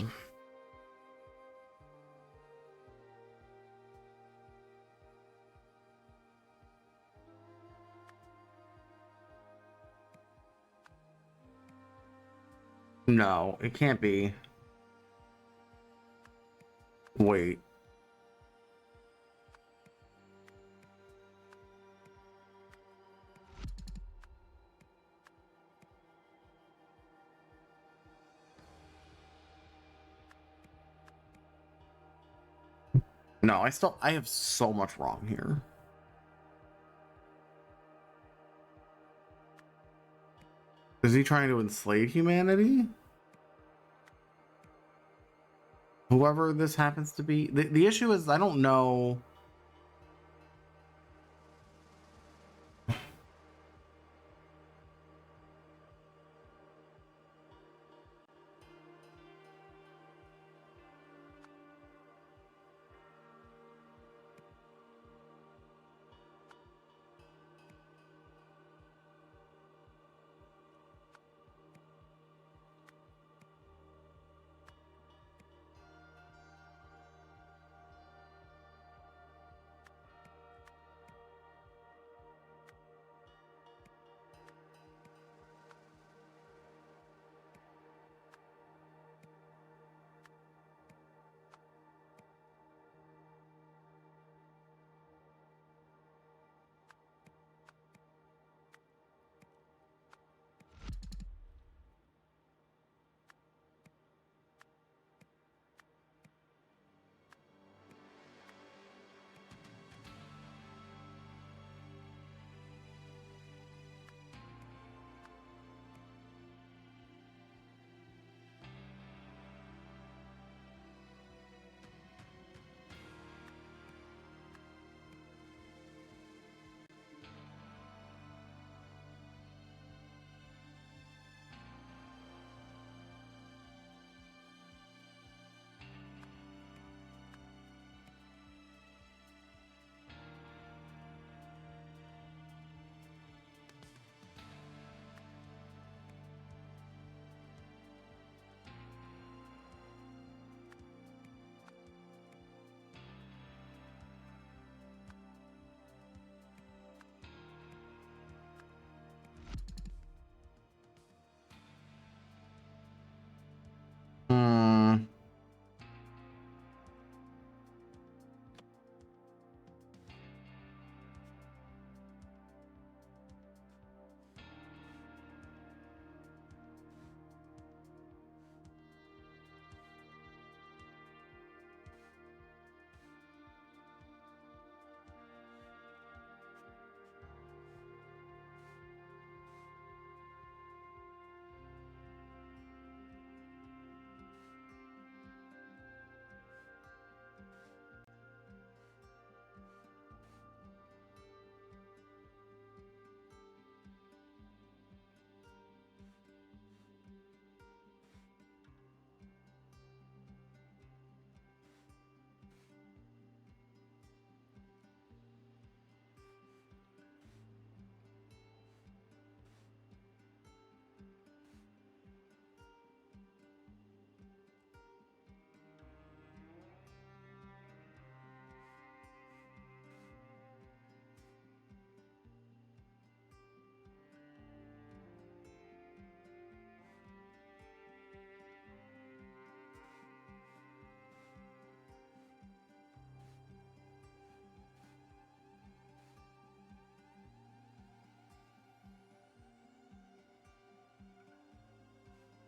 No, it can't be. Wait. No, I have so much wrong here. Is he trying to enslave humanity? Whoever this happens to be. The issue is I don't know.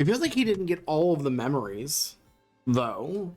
It feels like he didn't get all of the memories, though.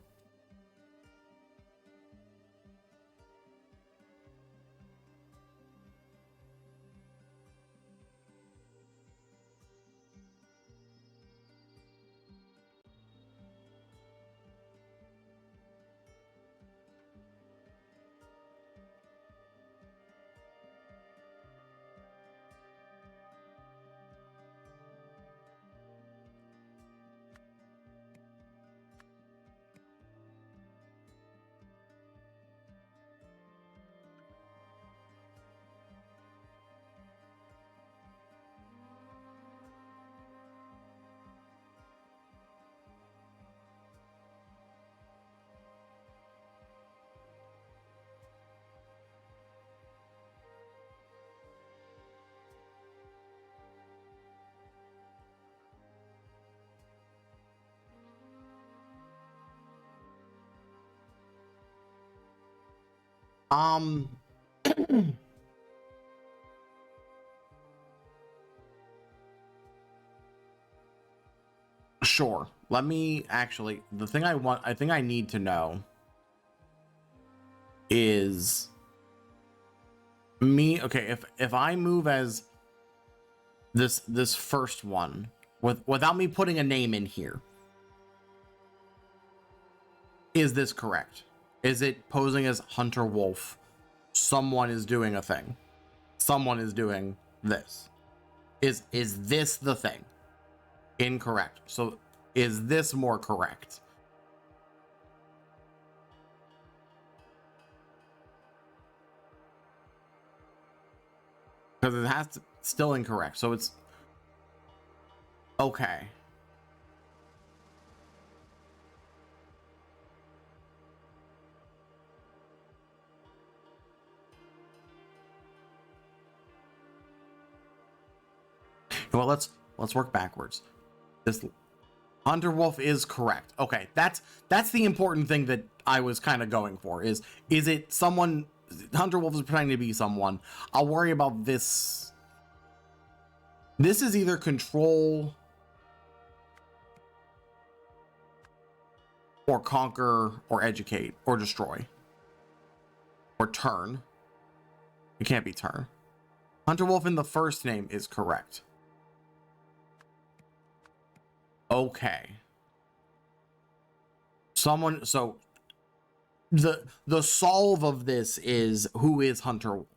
Um, sure. Let me actually, the thing I think I need to know is me. Okay, if I move as this first one without me putting a name in here, is this correct? Is it posing as Hunter Wolf? Someone is doing a thing. Someone is doing this. Is this the thing? Incorrect. So is this more correct? Because it has to still incorrect. So it's okay. Well, let's work backwards. This Hunter Wolf is correct. Okay, that's the important thing that I was kind of going for. Is it someone? Hunter Wolf is pretending to be someone. I'll worry about this. This is either control or conquer or educate or destroy or turn. It can't be turn. Hunter Wolf in the first name is correct. Okay. Someone, so the solve of this is who is Hunter Wolf?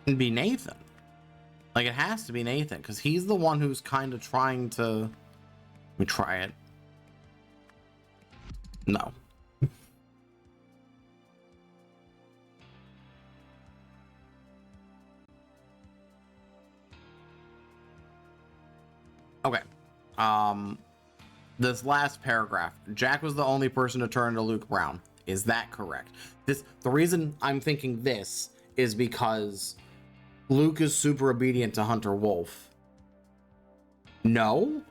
It'd be Nathan. Like, it has to be Nathan, because he's the one who's kind of trying to... Let me try it. No. Okay. This last paragraph. Jack was the only person to turn to Luke Brown. Is that correct? The reason I'm thinking this is because Luke is super obedient to Hunter Wolf. No?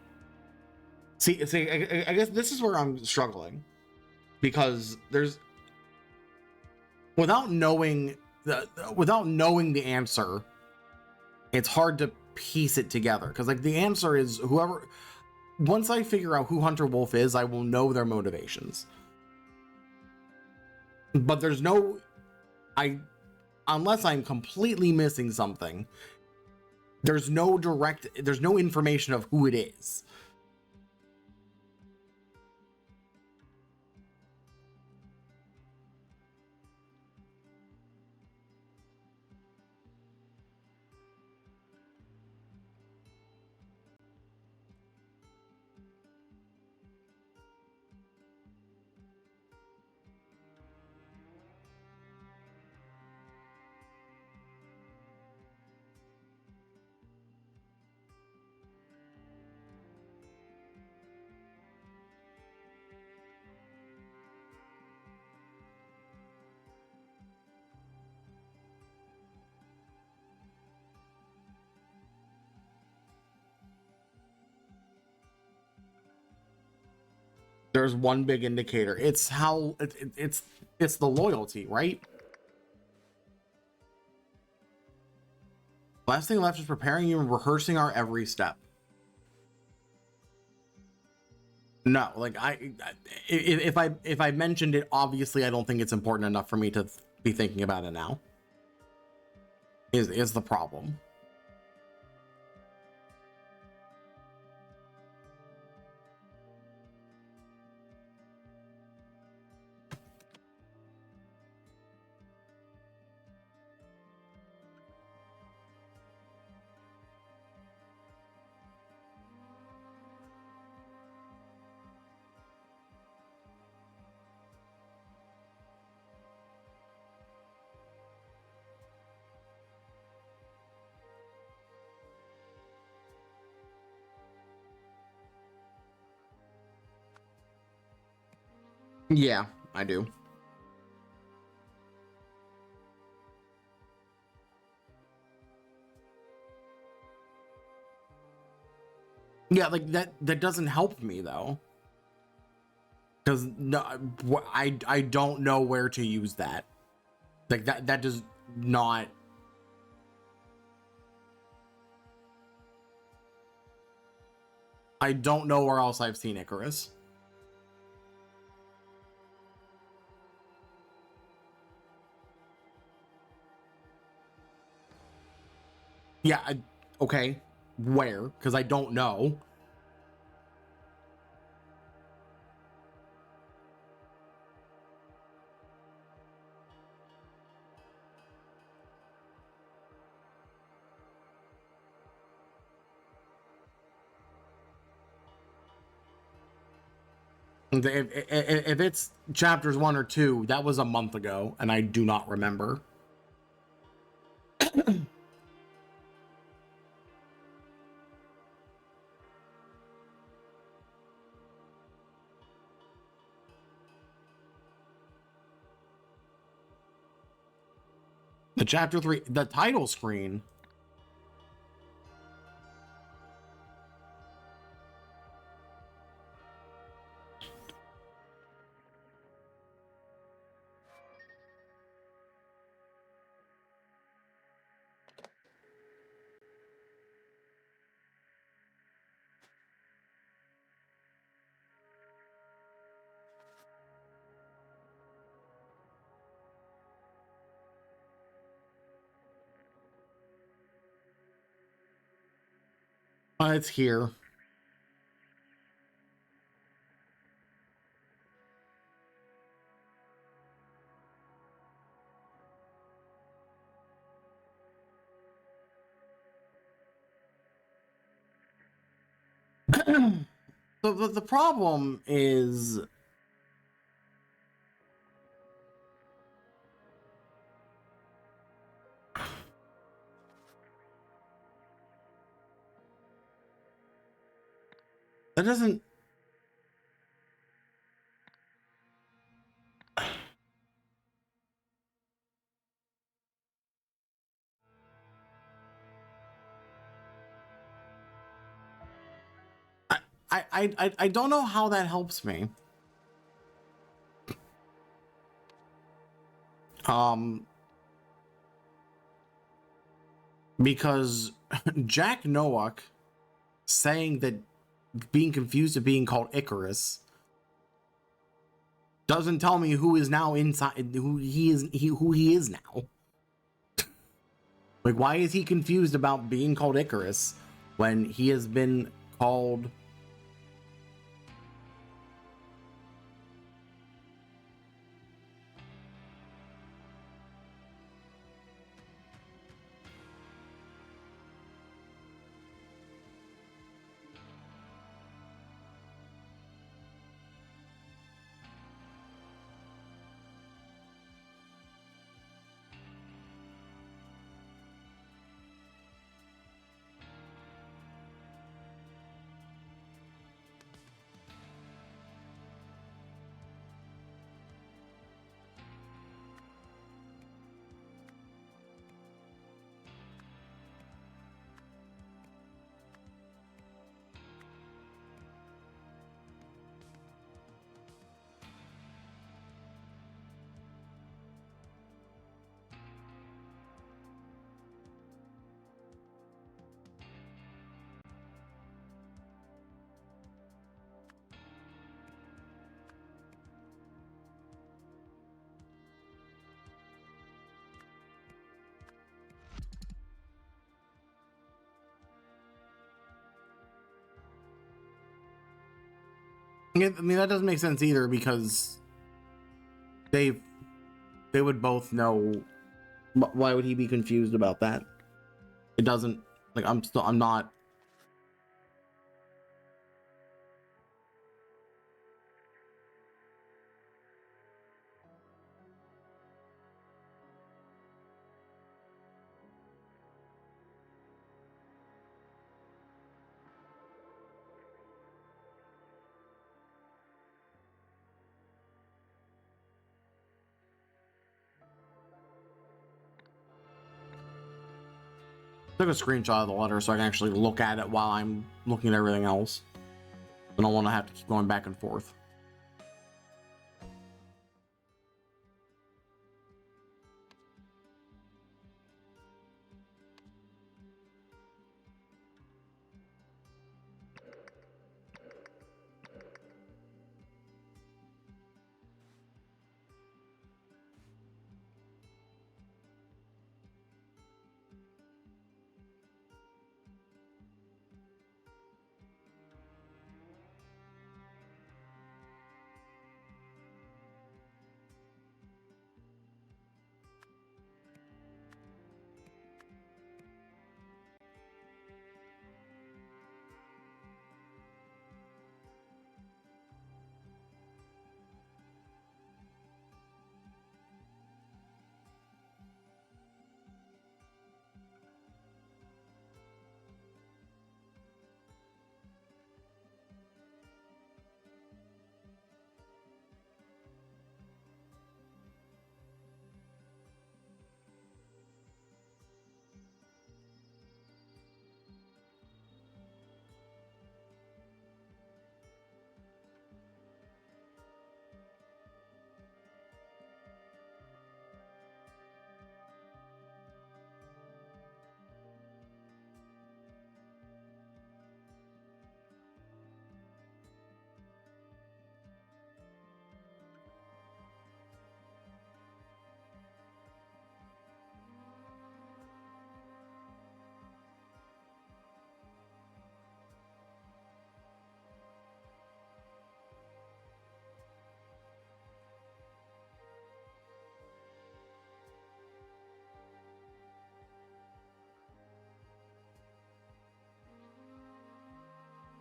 See, I guess this is where I'm struggling. Because there's... Without knowing the answer, it's hard to piece it together. Because, like, the answer is whoever... Once I figure out who Hunter Wolf is, I will know their motivations. But there's no... Unless I'm completely missing something, there's no information of who it is. There's one big indicator. It's how it's the loyalty, right? Last thing left is preparing you and rehearsing our every step. No, like if I mentioned it, obviously I don't think it's important enough for me to be thinking about it now. Is the problem. Yeah, I do. Yeah, like that doesn't help me though. Because no, I don't know where to use that. Like that does not. I don't know where else I've seen Icarus. Yeah, okay. Where? Because I don't know. If it's chapters 1 or 2, that was a month ago, and I do not remember. The chapter 3, the title screen. It's here. The problem is that doesn't. I don't know how that helps me. Because Jack Nowak saying that being confused of being called Icarus doesn't tell me who is now inside, who he is now. Like, why is he confused about being called Icarus when he has been called? Yeah, I mean, that doesn't make sense either because they would both know. Why would he be confused about that? It doesn't, like, I'm not. Took a screenshot of the letter so I can actually look at it while I'm looking at everything else. I don't want to have to keep going back and forth.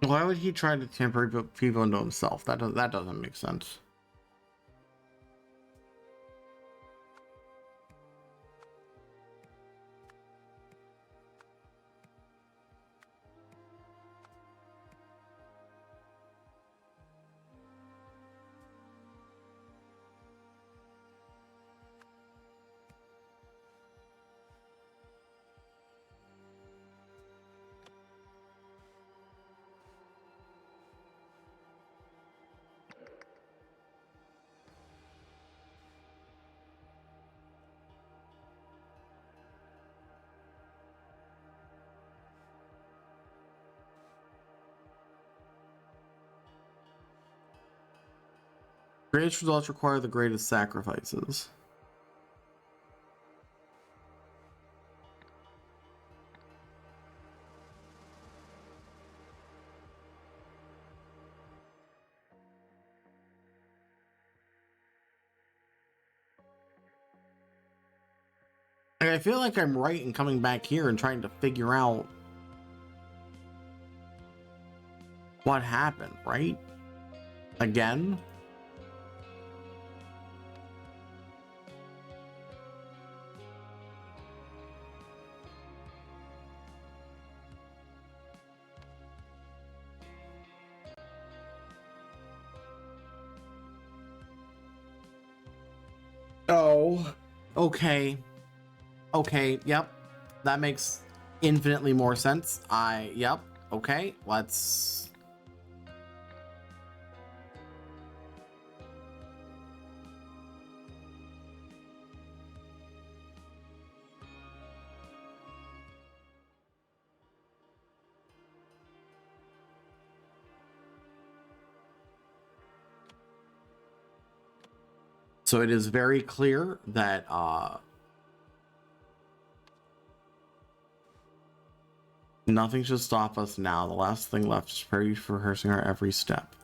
Why would he try to temper people into himself? That doesn't make sense. Greatest results require the greatest sacrifices. Like, I feel like I'm right in coming back here and trying to figure out what happened, right? Again? Oh, okay. Okay, yep. That makes infinitely more sense. Yep. Okay, let's... So it is very clear that, nothing should stop us now. The last thing left is rehearsing our every step.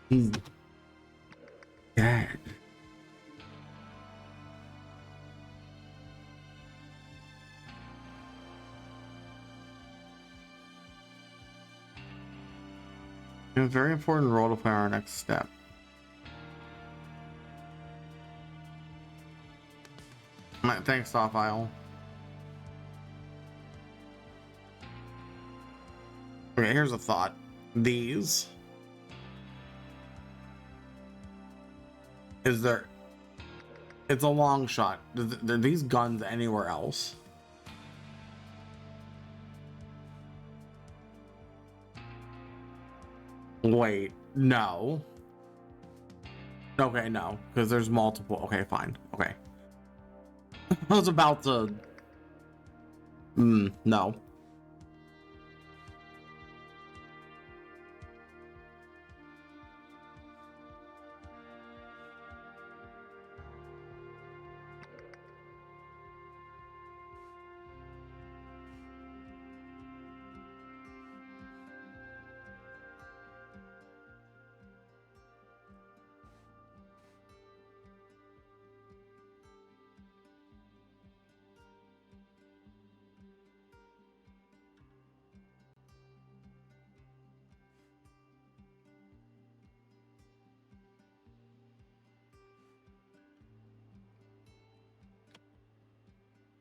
He's dead. A very important role to play our next step. Thanks, Sophial. Okay, here's a thought. These. Is there... It's a long shot. Are these guns anywhere else? Wait, no. Okay, no, because there's multiple. Okay, fine. Okay. I was about to... no.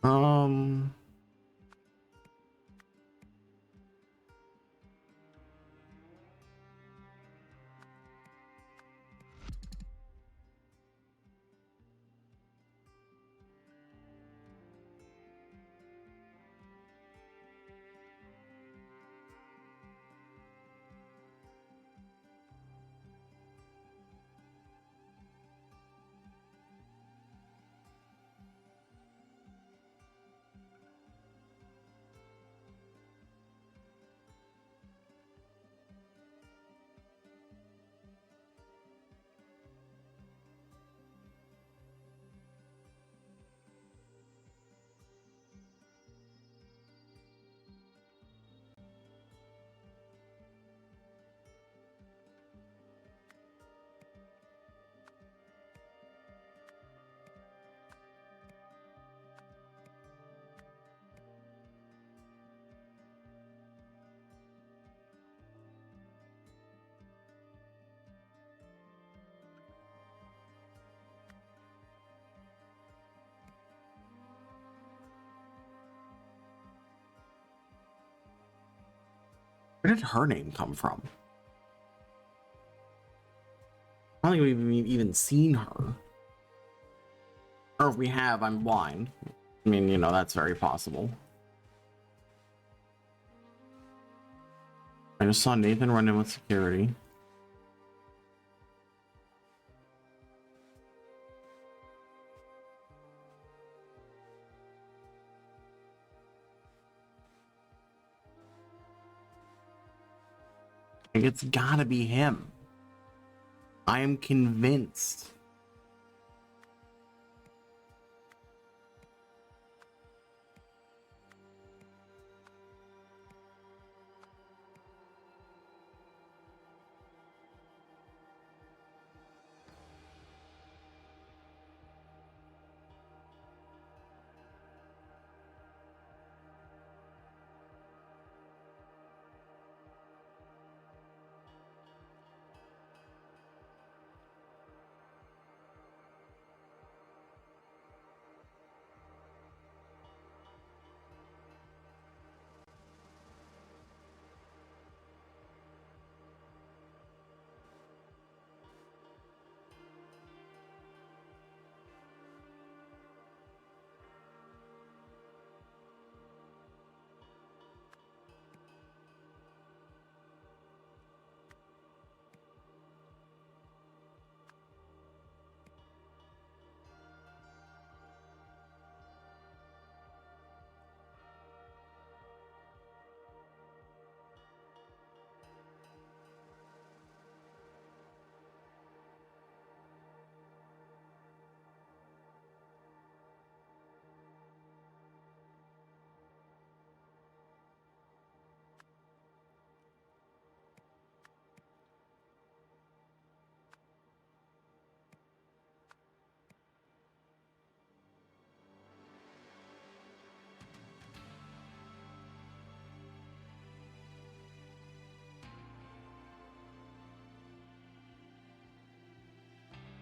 Um... Where did her name come from? I don't think we've even seen her. Or if we have, I'm blind. I mean, you know, that's very possible. I just saw Nathan run in with security. Like, it's gotta be him. I am convinced.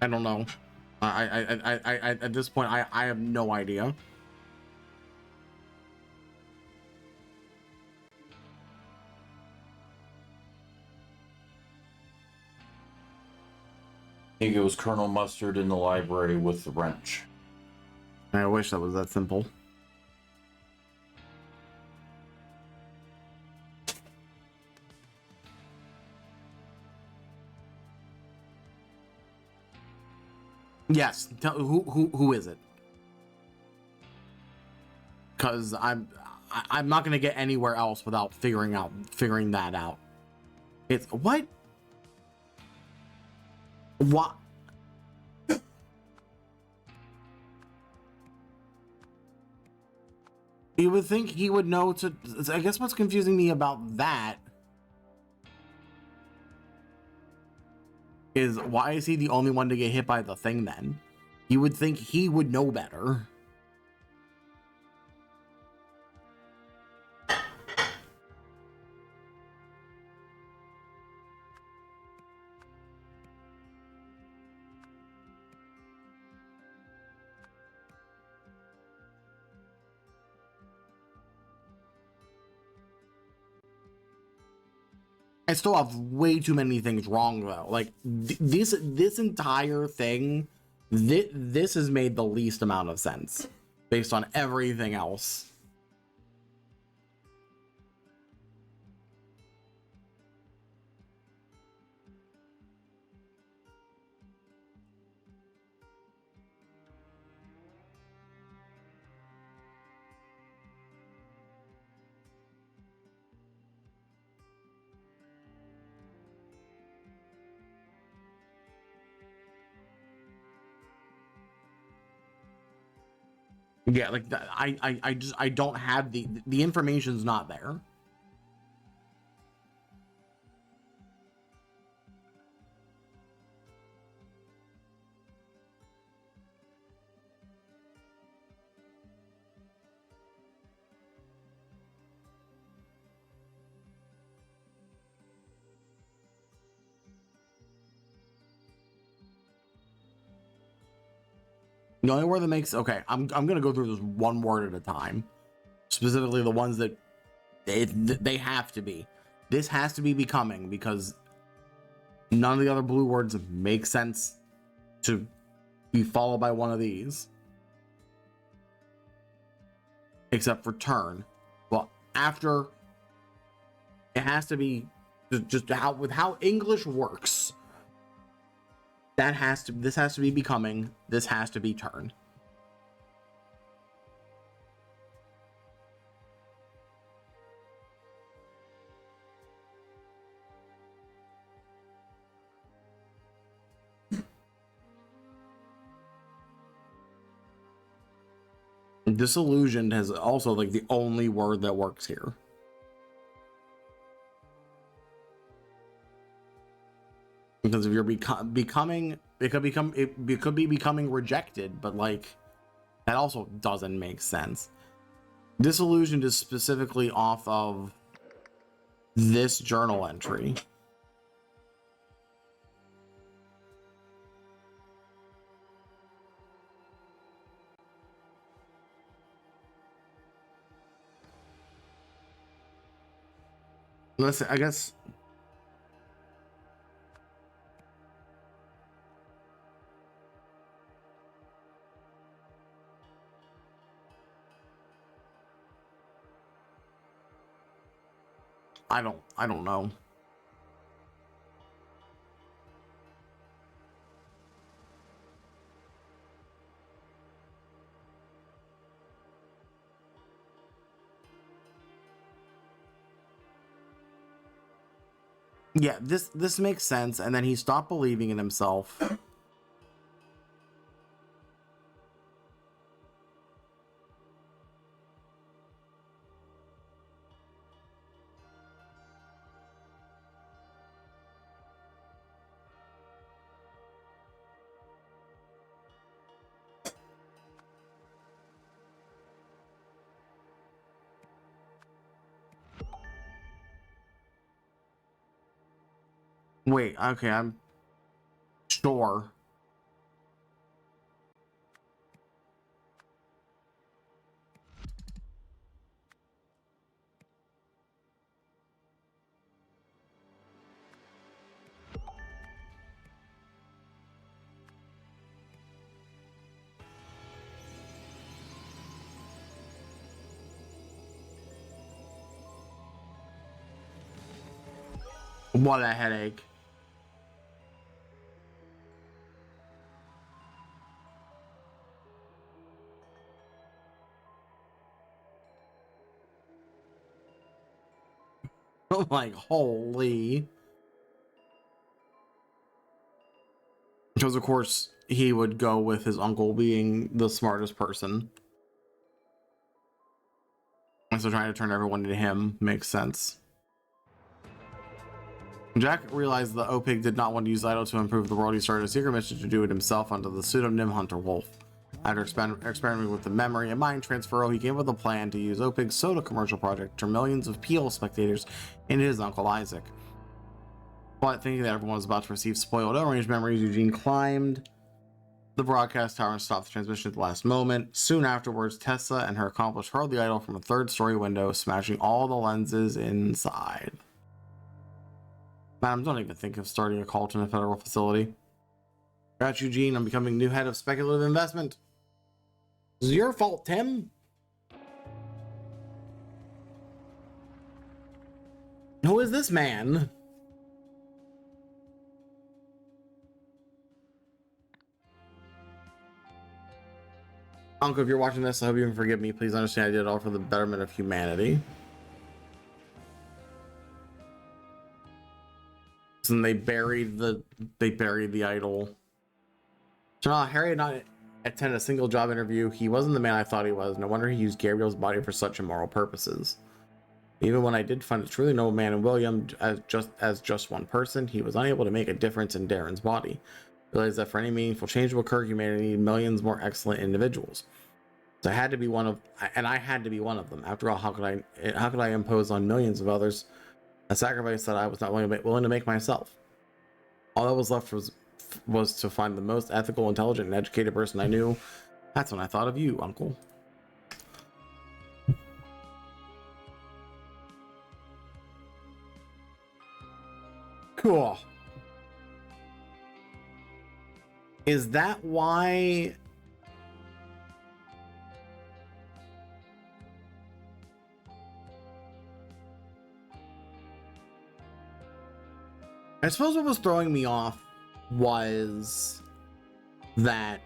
I don't know. I at this point, I have no idea. I think it was Colonel Mustard in the library with the wrench. I wish that was that simple. Yes. Who is it? Because I'm not gonna get anywhere else without figuring that out. It's what? What? You would think he would know to. I guess what's confusing me about that is why is he the only one to get hit by the thing then? You would think he would know better. I still have way too many things wrong though. Like this entire thing, this has made the least amount of sense based on everything else. Yeah, like I don't have the information's not there. The only word that makes okay, I'm gonna go through this one word at a time, specifically the ones that they have to be. This has to be becoming because none of the other blue words make sense to be followed by one of these, except for turn. Well, after it has to be just how English works. This has to be becoming. This has to be turn. Disillusioned has also like the only word that works here. Because if you're becoming, it could be becoming rejected, but like that also doesn't make sense. Disillusioned is specifically off of this journal entry. Listen, I guess I don't know. Yeah, this makes sense, and then he stopped believing in himself. Wait, okay, I'm sure. What a headache. I'm like, holy. Because, of course, he would go with his uncle being the smartest person. And so trying to turn everyone into him makes sense. Jack realized that Opig did not want to use Idol to improve the world. He started a secret mission to do it himself under the pseudonym Hunter Wolf. After experimenting with the memory and mind transfer, he came up with a plan to use Opig's soda commercial project to turn millions of Peel spectators into his Uncle Isaac. But thinking that everyone was about to receive spoiled Orange memories, Eugene climbed the broadcast tower and stopped the transmission at the last moment. Soon afterwards, Tessa and her accomplice hurled the idol from a third-story window, smashing all the lenses inside. Madam, don't even think of starting a cult in a federal facility. Got Eugene, I'm becoming new head of speculative investment. This is your fault, Tim. Who is this man? Uncle, if you're watching this, I hope you can forgive me. Please understand I did it all for the betterment of humanity. And they buried the idol. So Harry had not attended a single job interview. He wasn't the man I thought he was. No wonder he used Gabriel's body for such immoral purposes. Even when I did find a truly noble man in William as just one person, he was unable to make a difference in Darren's body. Realized that for any meaningful change to occur, humanity needed millions more excellent individuals. So I had to be one of them. After all, how could I impose on millions of others a sacrifice that I was not willing to make myself? All that was left was to find the most ethical, intelligent, and educated person I knew. That's when I thought of you, Uncle. Cool. Is that why? I suppose what was throwing me off was that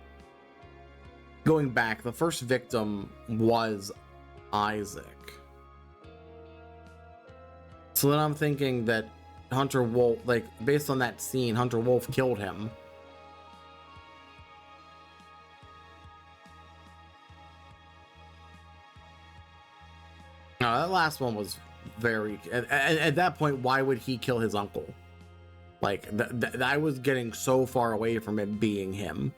going back, the first victim was Isaac. So then I'm thinking that Hunter Wolf, like based on that scene, Hunter Wolf killed him. No, that last one was very. At that point, why would he kill his uncle? Like, I was getting so far away from it being him.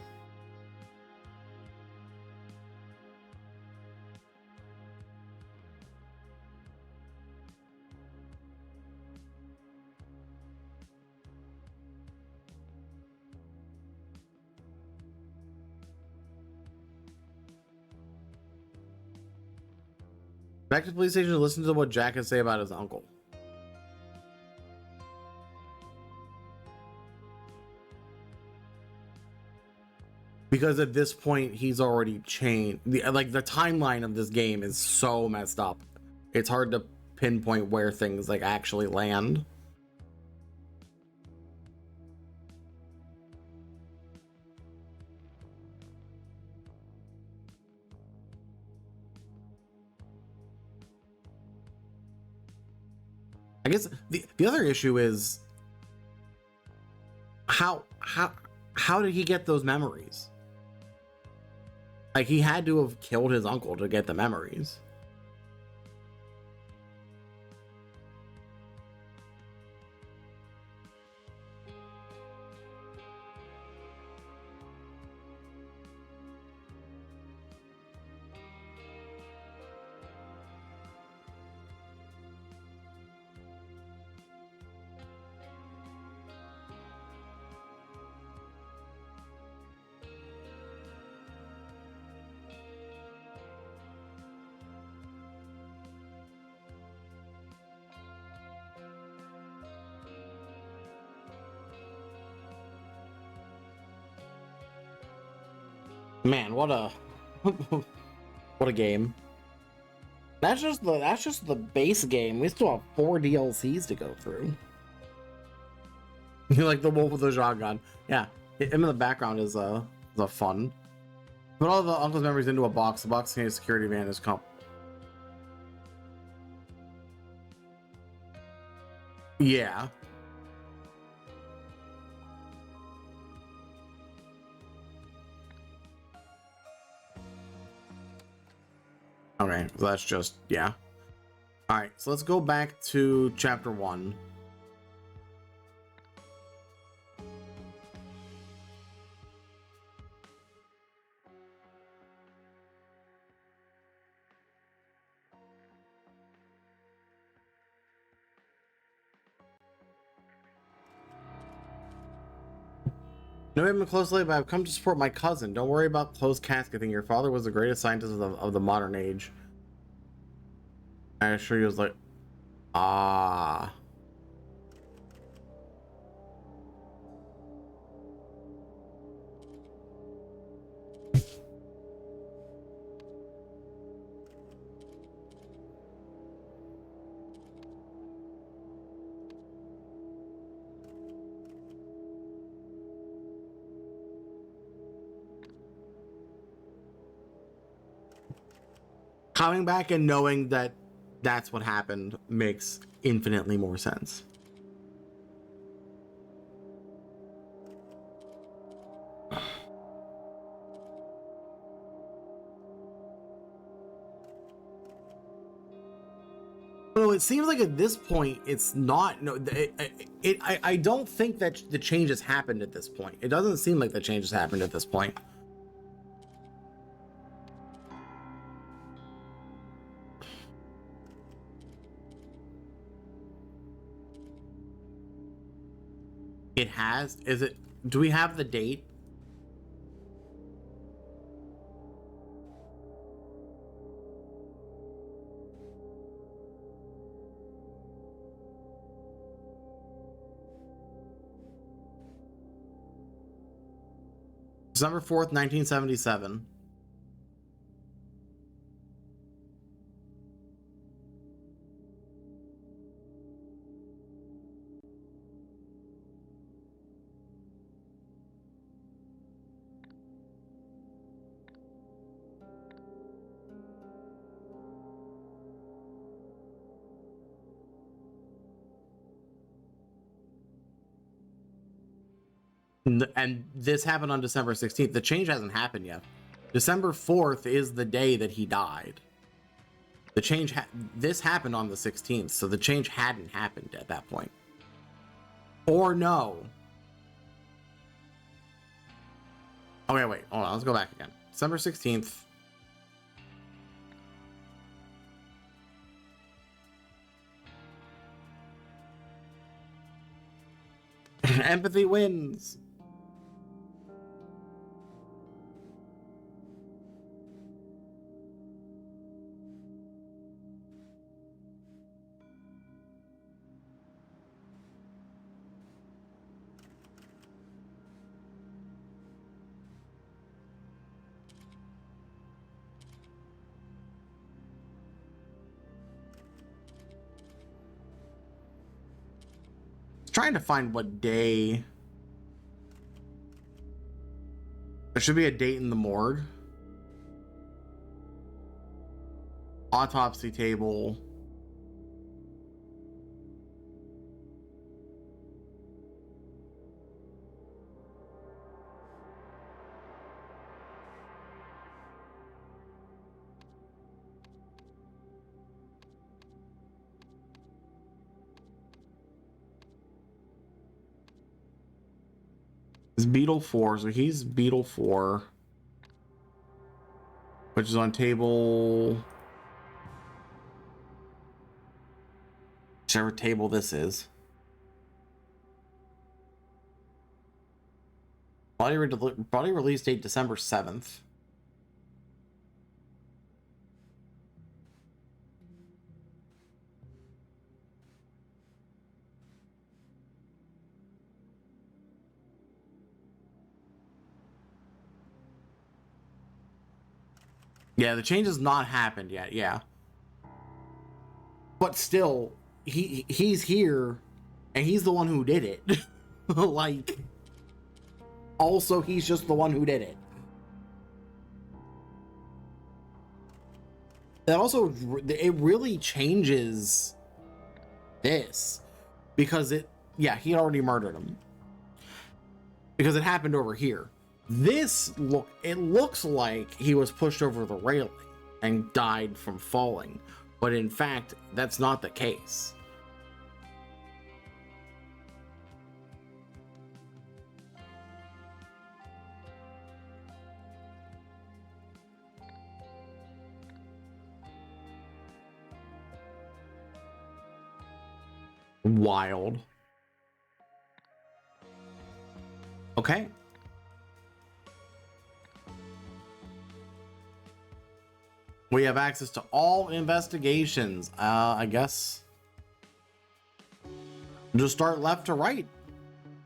Back to the police station to listen to what Jack has to say about his uncle. Because at this point, he's already changed. The timeline of this game is so messed up. It's hard to pinpoint where things like actually land. I guess the other issue is how did he get those memories? Like, he had to have killed his uncle to get the memories. Man, what a what a game. That's just the base game. We still have 4 DLCs to go through. You like the wolf with the shotgun. Yeah, him in the background is a fun. Put all the uncle's memories into a box. The box contains security van is comp. Yeah. Okay, so that's just, yeah. All right, so let's go back to chapter 1. No, we haven't been close lately, but I've come to support my cousin. Don't worry about closed casket thing. Your father was the greatest scientist of the modern age. I assure you, was like, ah. Coming back and knowing that that's what happened makes infinitely more sense. Well, it seems like at this point it's not. No, I don't think that the changes happened at this point. It doesn't seem like the changes happened at this point. It has. Is it? Do we have the date? December 4th, 1977. And this happened on December 16th. The change hasn't happened yet. December 4th is the day that he died. The change, this happened on the 16th, so the change hadn't happened at that point. Or no. Okay, wait, hold on, let's go back again. December 16th. Empathy wins. Trying to find what day. There should be a date in the morgue. Autopsy table. It's Beetle 4, so he's Beetle 4, which is on table, whichever table this is. Body release date December 7th. Yeah, the change has not happened yet, yeah. But still, he's here, and he's the one who did it. Like, also, he's just the one who did it. That also, it really changes this, because yeah, he had already murdered him. Because it happened over here. It looks like he was pushed over the railing and died from falling. But in fact, that's not the case. Wild. Okay. We have access to all investigations. I guess just start left to right,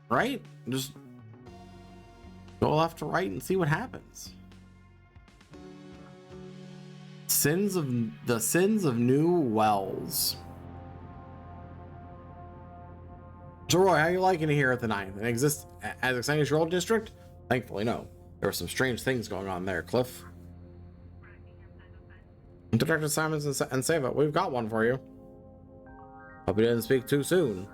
right? Just go left to right and see what happens. The sins of New Wells. So Roy, how are you liking it here at the 9th? It exists as exciting as your old district? Thankfully, no. There were some strange things going on there, Cliff. Detective Simons and Seva, we've got one for you. Hope you didn't speak too soon.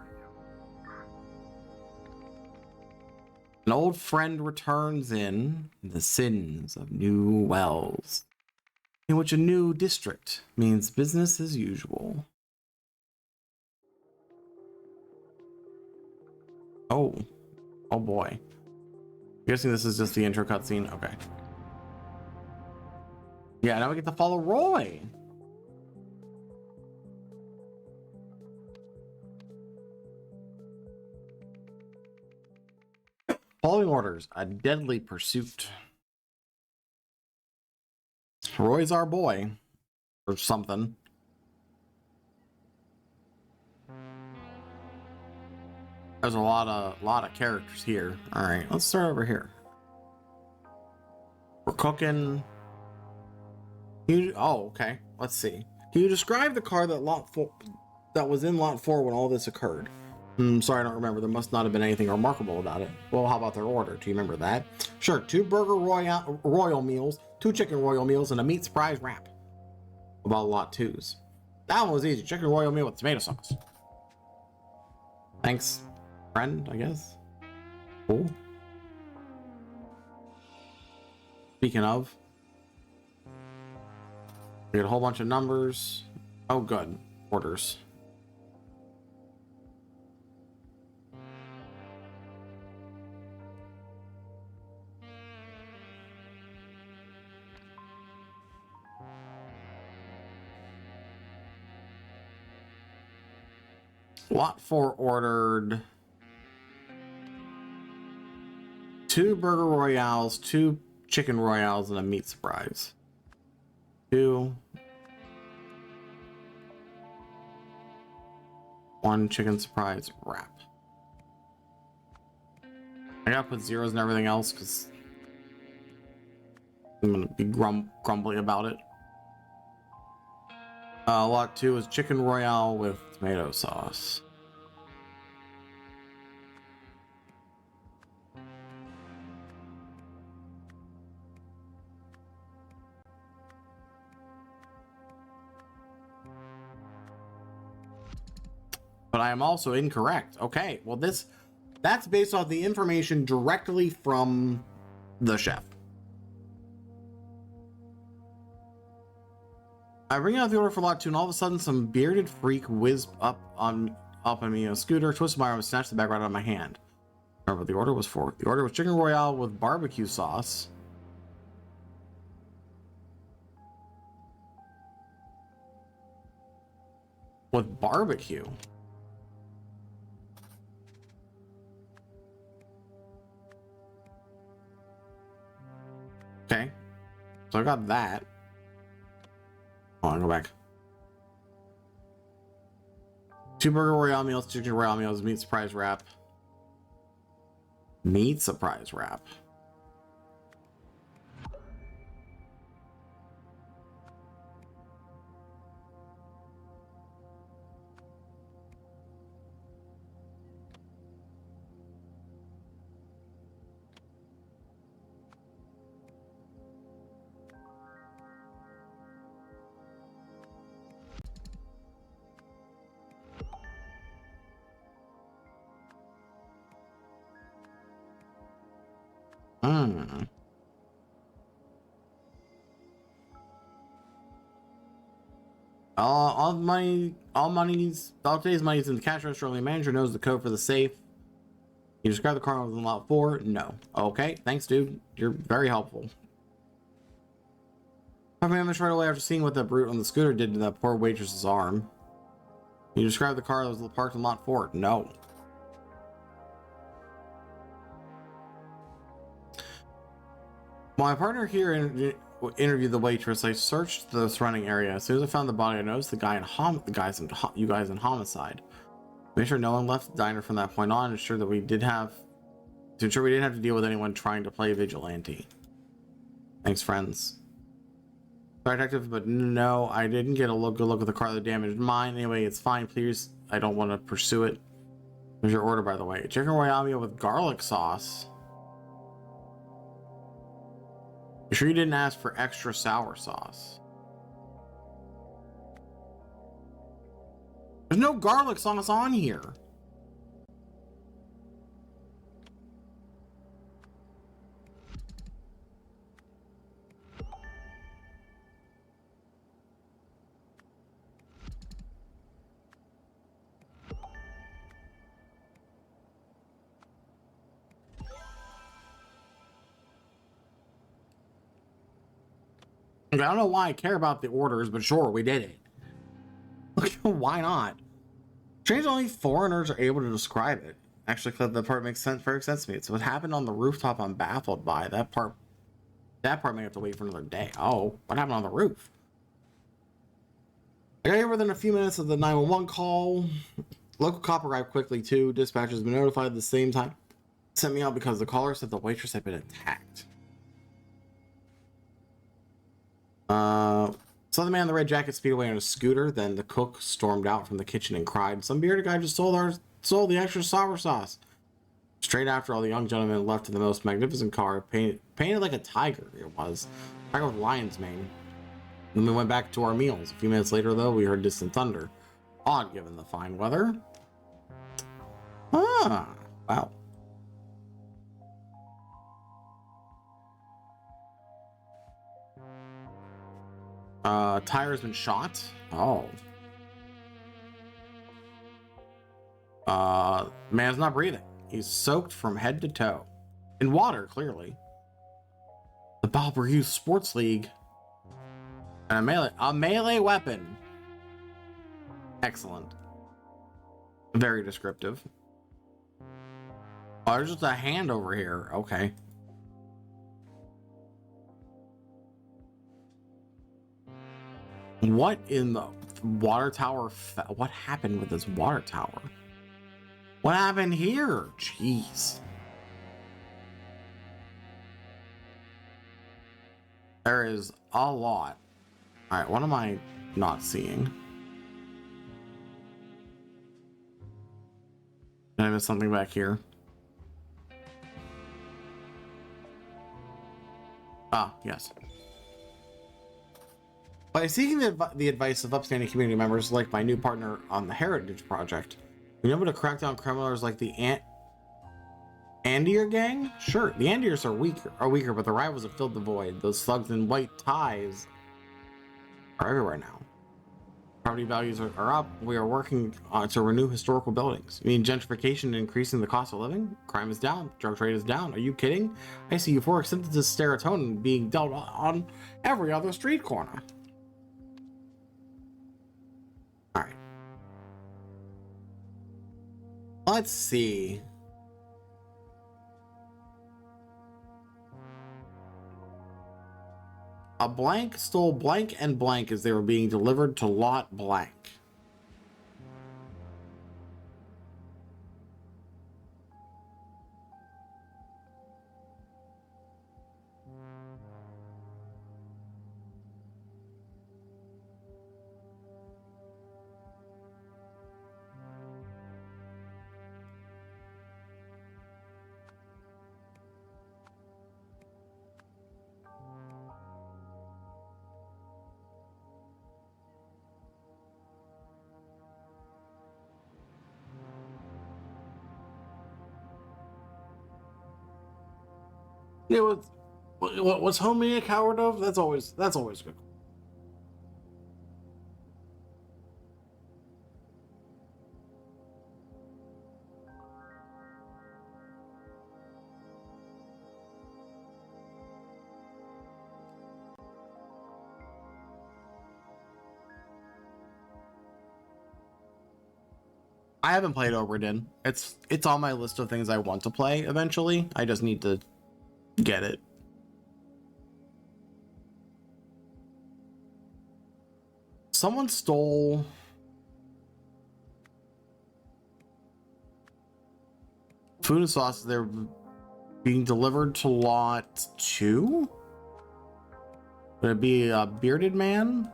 An old friend returns in the sins of New Wells, in which a new district means business as usual. Oh boy. I'm guessing this is just the intro cutscene. Okay. Yeah, now we get to follow Roy. Following orders, a deadly pursuit. Roy's our boy. Or something. There's a lot of characters here. Alright, let's start over here. We're cooking. Oh, okay. Let's see. Can you describe the car that was in lot 4 when all this occurred? Sorry, I don't remember. There must not have been anything remarkable about it. Well, how about their order? Do you remember that? Sure. 2 burger royal meals, 2 chicken royal meals, and a meat surprise wrap. About lot 2's. That one was easy. Chicken royal meal with tomato sauce. Thanks, friend, I guess. Cool. Speaking of, we got a whole bunch of numbers. Oh, good. Orders. Lot 4 ordered 2 burger royales, 2 chicken royales, and a meat surprise. 2. 1 chicken surprise wrap. I gotta put zeros and everything else because I'm gonna be grumbly about it. Lot 2 is chicken royale with tomato sauce. But I am also incorrect. Okay, well that's based off the information directly from the chef. I bring out the order for lot 2, and all of a sudden some bearded freak whizzed up on me on a scooter, twisted my arm, and snatched the bag right out of my hand. Remember what the order was for. The order was chicken royale with barbecue sauce. With barbecue. Okay, so I got that. Hold on, go back. 2 burger royale meals, 2 chicken royale meals, meat surprise wrap. Meat surprise wrap. All today's money is in the cash register. Only the manager knows the code for the safe. You describe the car with lot 4? No. Okay, thanks, dude. You're very helpful. I managed right away after seeing what that brute on the scooter did to that poor waitress's arm. You describe the car that was parked in lot 4? No. My partner here interviewed the waitress. I searched the surrounding area. As soon as I found the body, I noticed you guys in homicide. Made sure no one left the diner from that point on. Ensure we didn't have to deal with anyone trying to play vigilante. Thanks, friends. Sorry, detective, but no, I didn't get a good look at the car that damaged mine. Anyway, it's fine. Please, I don't want to pursue it. Here's your order, by the way. Chicken royale meal with garlic sauce. You sure you didn't ask for extra sour sauce? There's no garlic sauce on here. I don't know why I care about the orders, but sure, we did it. Why not? Strange, only foreigners are able to describe it. Actually, that part makes perfect sense to me. It's what happened on the rooftop. I'm baffled by that part. That part may have to wait for another day. Oh, what happened on the roof? I got here within a few minutes of the 911 call. Local cop arrived quickly too. Dispatcher has been notified at the same time. Sent me out because the caller said the waitress had been attacked. Saw the man in the red jacket speed away on a scooter. Then the cook stormed out from the kitchen and cried, "Some bearded guy just stole the extra sour sauce." Straight after, all the young gentlemen left in the most magnificent car, painted like a tiger. It was tiger with lion's mane. Then we went back to our meals. A few minutes later, though, we heard distant thunder. Odd, given the fine weather. Ah, wow. Tire's been shot. Oh. Man's not breathing. He's soaked from head to toe. In water, clearly. The Balber Hughes Sports League. And a melee weapon. Excellent. Very descriptive. Oh, there's just a hand over here. Okay. What in the water tower? What happened with this water tower? What happened here? Jeez. There is a lot. All right, what am I not seeing? Did I miss something back here? Ah, yes. By seeking the advice of upstanding community members like my new partner on the Heritage Project, we know able to crack down criminals like the Andier gang? Sure, the Andiers are weaker, but the rivals have filled the void. Those thugs in white ties are everywhere now. Property values are up. We are working to renew historical buildings. You mean gentrification and increasing the cost of living? Crime is down. Drug trade is down. Are you kidding? I see euphoric synthesis serotonin being dealt on every other street corner. All right. Let's see. A blank stole blank and blank as they were being delivered to lot blank. Yeah, what's homie a coward of? That's always good. I haven't played Oberdin. It's on my list of things I want to play eventually. I just need to get it. Someone stole food and sauce. They're being delivered to lot 2. Would it be a bearded man?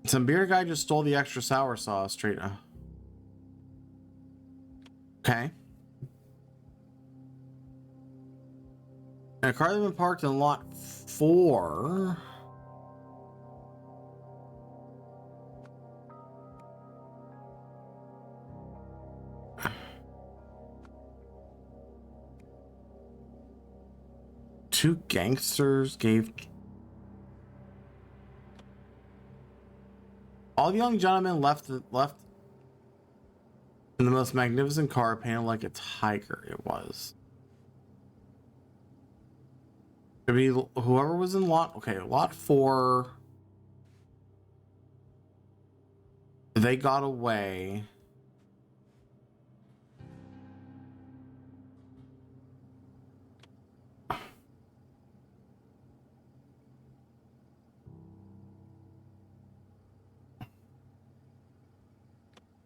Some bearded guy just stole the extra sour sauce straight. Okay. And a car that been parked in lot 4. Two gangsters gave all the young gentlemen left in the most magnificent car painted like a tiger. It was. Could be whoever was in lot. Okay, lot 4. They got away.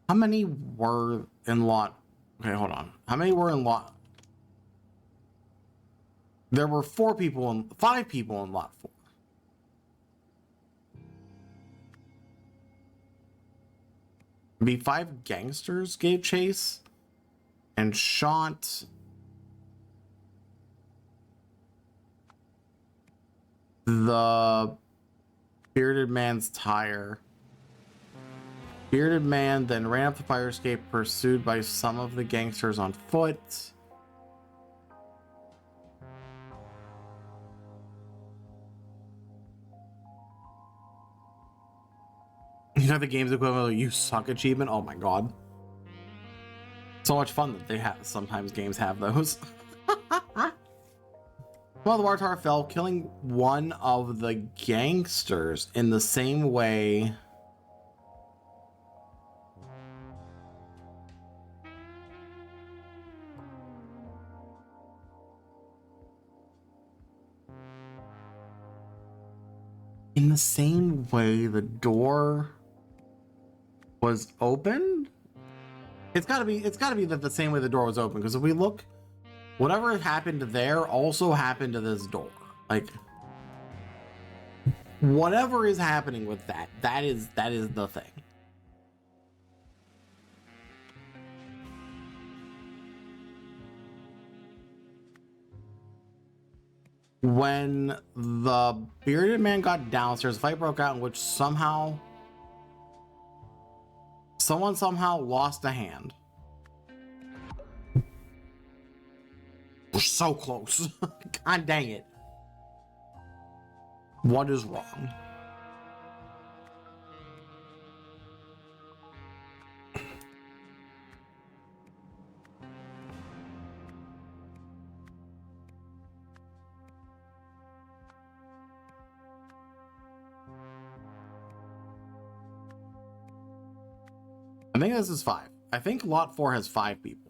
How many were in lot? Okay, hold on. How many were in lot? There were 5 people in lot 4. Be 5 gangsters gave chase and shot the bearded man's tire. Bearded man then ran up the fire escape, pursued by some of the gangsters on foot. You know the game's equivalent of "you suck" achievement. Oh my god, so much fun that they have. Sometimes games have those. Well, the Wartar fell, killing one of the gangsters in the same way. In the same way the door was open. It's gotta be that the same way the door was open, because if we look, whatever happened there also happened to this door. Like, whatever is happening with that is the thing. When the bearded man got downstairs, a fight broke out in which someone somehow lost a hand. We're so close. God dang it. What is wrong? I think this is 5. I think lot 4 has 5 people.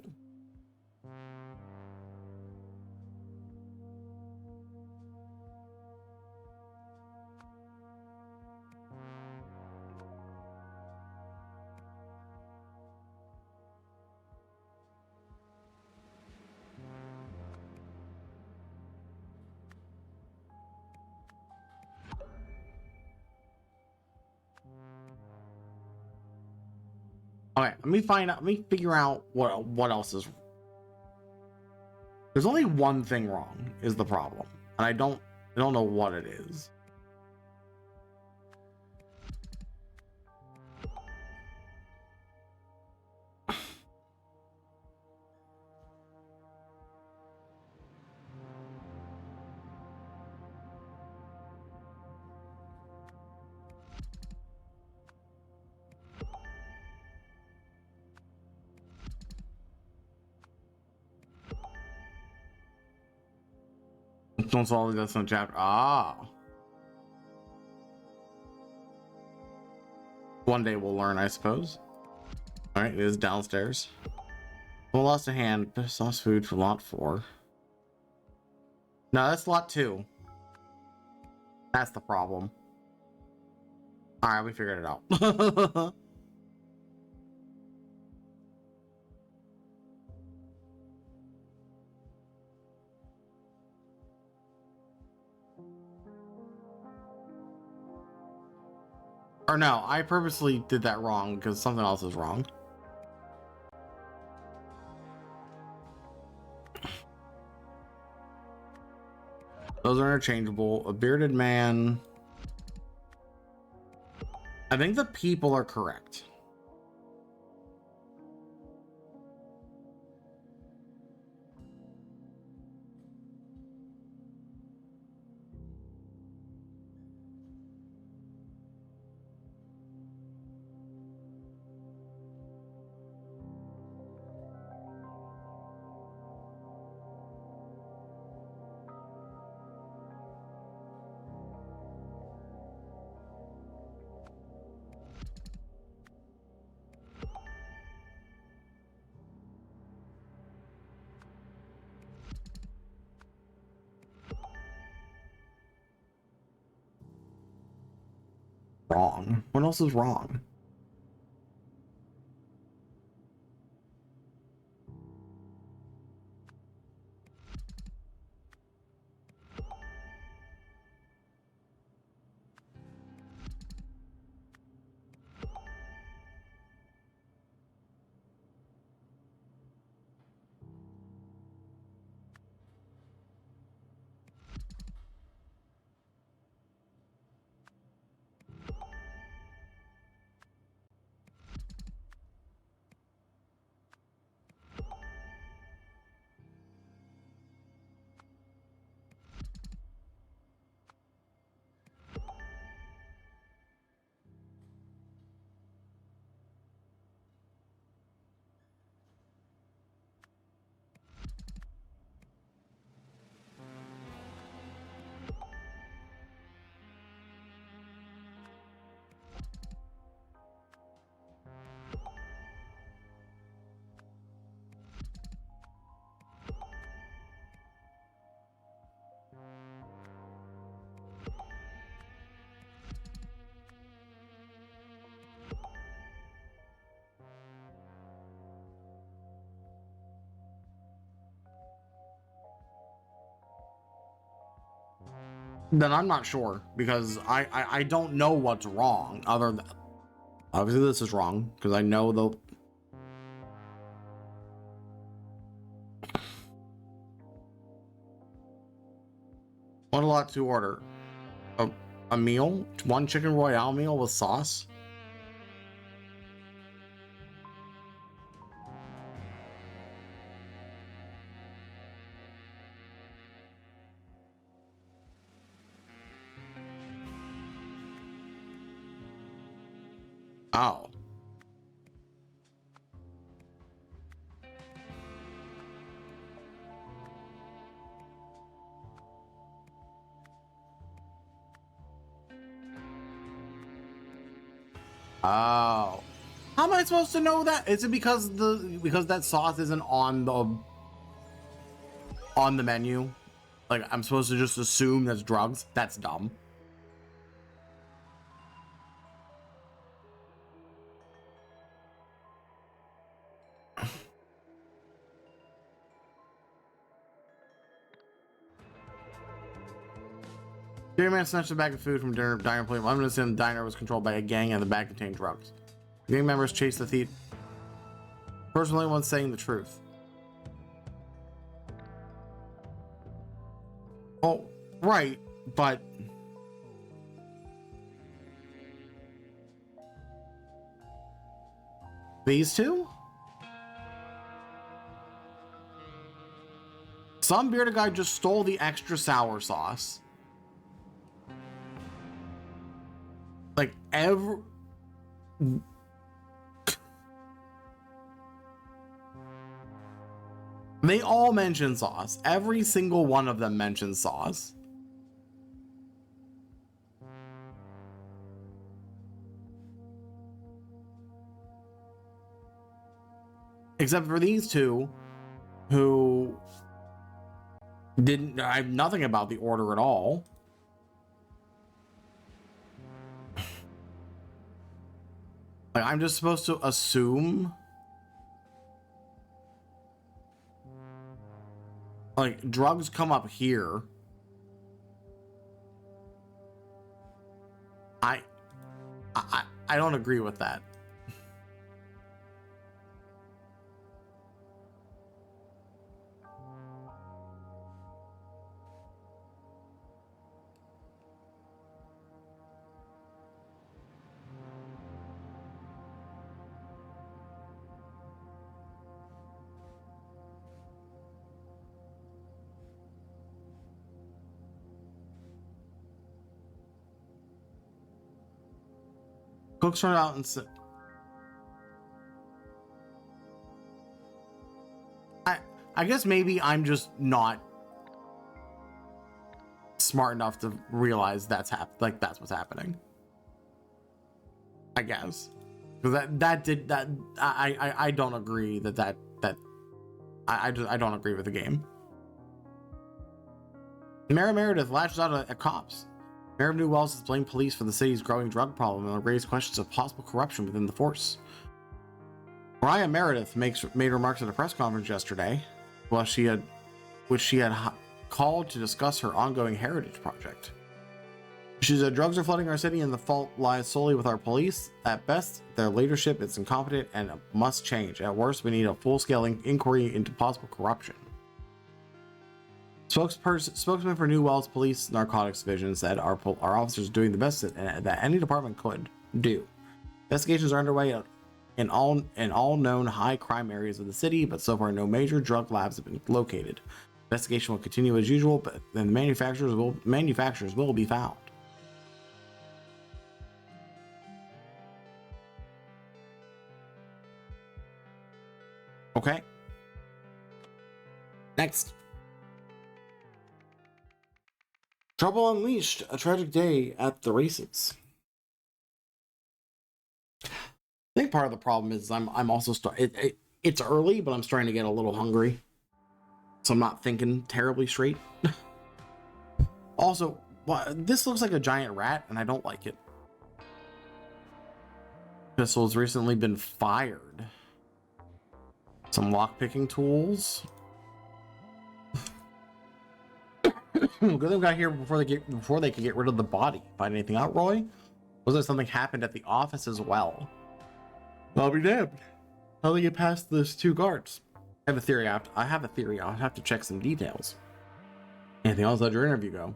Okay, let me figure out what else is There's only one thing wrong is the problem, and I don't know what it is. Don't solve this in chapter. Ah. One day we'll learn, I suppose. All right, it is downstairs. We lost a hand. Sauce food for lot 4. No, that's lot 2. That's the problem. All right, we figured it out. Or no, I purposely did that wrong because something else is wrong. Those are interchangeable. A bearded man. I think the people are correct. Wrong. What else is wrong? Then I'm not sure because I don't know what's wrong other than obviously this is wrong because I know the what a lot to order a meal, 1 chicken royale meal with sauce. Oh. Oh. How am I supposed to know that? Is it because that sauce isn't on the menu? Like I'm supposed to just assume that's drugs? That's dumb. Beer man snatched a bag of food from diner plate. I'm gonna assume the diner was controlled by a gang and the bag contained drugs. The gang members chased the thief. Personally, one saying the truth. Oh, right, but these two? Some bearded guy just stole the extra sour sauce. Like they all mention sauce. Every single one of them mentions sauce. Except for these two, who didn't have nothing about the order at all. Like, I'm just supposed to assume, like, drugs come up here. I don't agree with that. Cooks run out and said, I guess maybe I'm just not smart enough to realize that's that's what's happening. I guess, because I don't agree I don't agree with the game. Mayor Meredith lashes out at cops. Mayor of New Wells has blamed police for the city's growing drug problem and raised questions of possible corruption within the force. Mariah Meredith made remarks at a press conference yesterday, which she had called to discuss her ongoing heritage project. She said drugs are flooding our city and the fault lies solely with our police. At best, their leadership is incompetent and must change. At worst, we need a full-scale inquiry into possible corruption. Spokesman for New Wells Police Narcotics Division said our officers are doing the best that any department could do. Investigations are underway in all known high crime areas of the city, but so far no major drug labs have been located. Investigation will continue as usual, but then manufacturers will be found. Okay. Next. Trouble Unleashed, a tragic day at the races. I think part of the problem is I'm also it's early, but I'm starting to get a little hungry. So I'm not thinking terribly straight. Also, this looks like a giant rat and I don't like it. Pistol has recently been fired. Some lockpicking tools. Good thing we got here before they could get rid of the body. Find anything out, Roy? Was there something happened at the office as well? I'll be damned. How do they get past those two guards? I have a theory. I'll have to check some details. Anything else? How'd your interview go?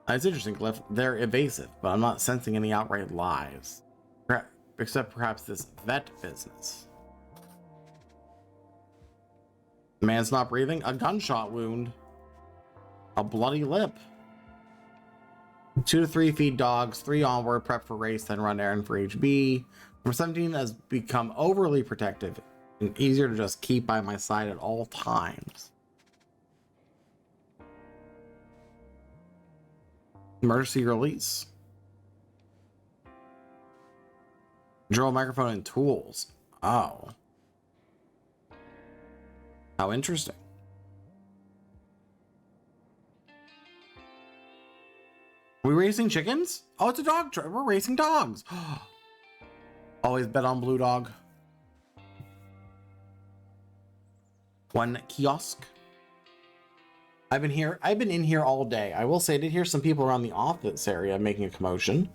It's interesting, Cliff. They're evasive, but I'm not sensing any outright lies. Except perhaps this vet business. The man's not breathing. A gunshot wound. A bloody lip. 2 to 3 feed dogs, 3 onward, prep for race, then run errand for HB. Number 17 has become overly protective and easier to just keep by my side at all times. Emergency release. Drill microphone and tools. Oh. How interesting. Are we racing chickens? Oh, it's a dog track. We're racing dogs. Always bet on Blue Dog. One kiosk. I've been in here all day. I will say I did hear some people around the office area making a commotion.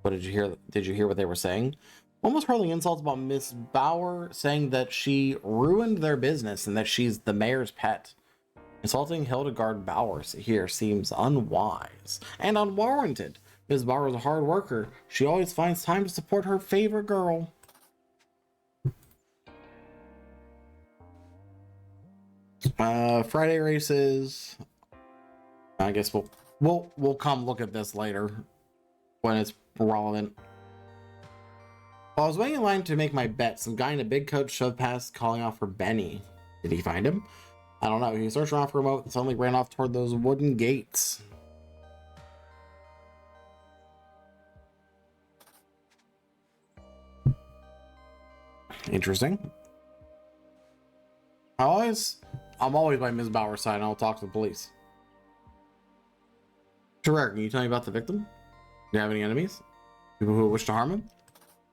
What did you hear? Did you hear what they were saying? Almost hurling insults about Miss Bauer, saying that she ruined their business and that she's the mayor's pet. Insulting Hildegard Bowers here seems unwise and unwarranted. Ms. Bauer is a hard worker. She always finds time to support her favorite girl. Friday races. I guess we'll come look at this later when it's relevant. While I was waiting in line to make my bet, some guy in a big coat shoved past calling out for Benny. Did he find him? I don't know. He searched around for a moment and suddenly ran off toward those wooden gates. Interesting. I'm always by Ms. Bauer's side and I'll talk to the police. Terrell, can you tell me about the victim? Do you have any enemies? People who wish to harm him?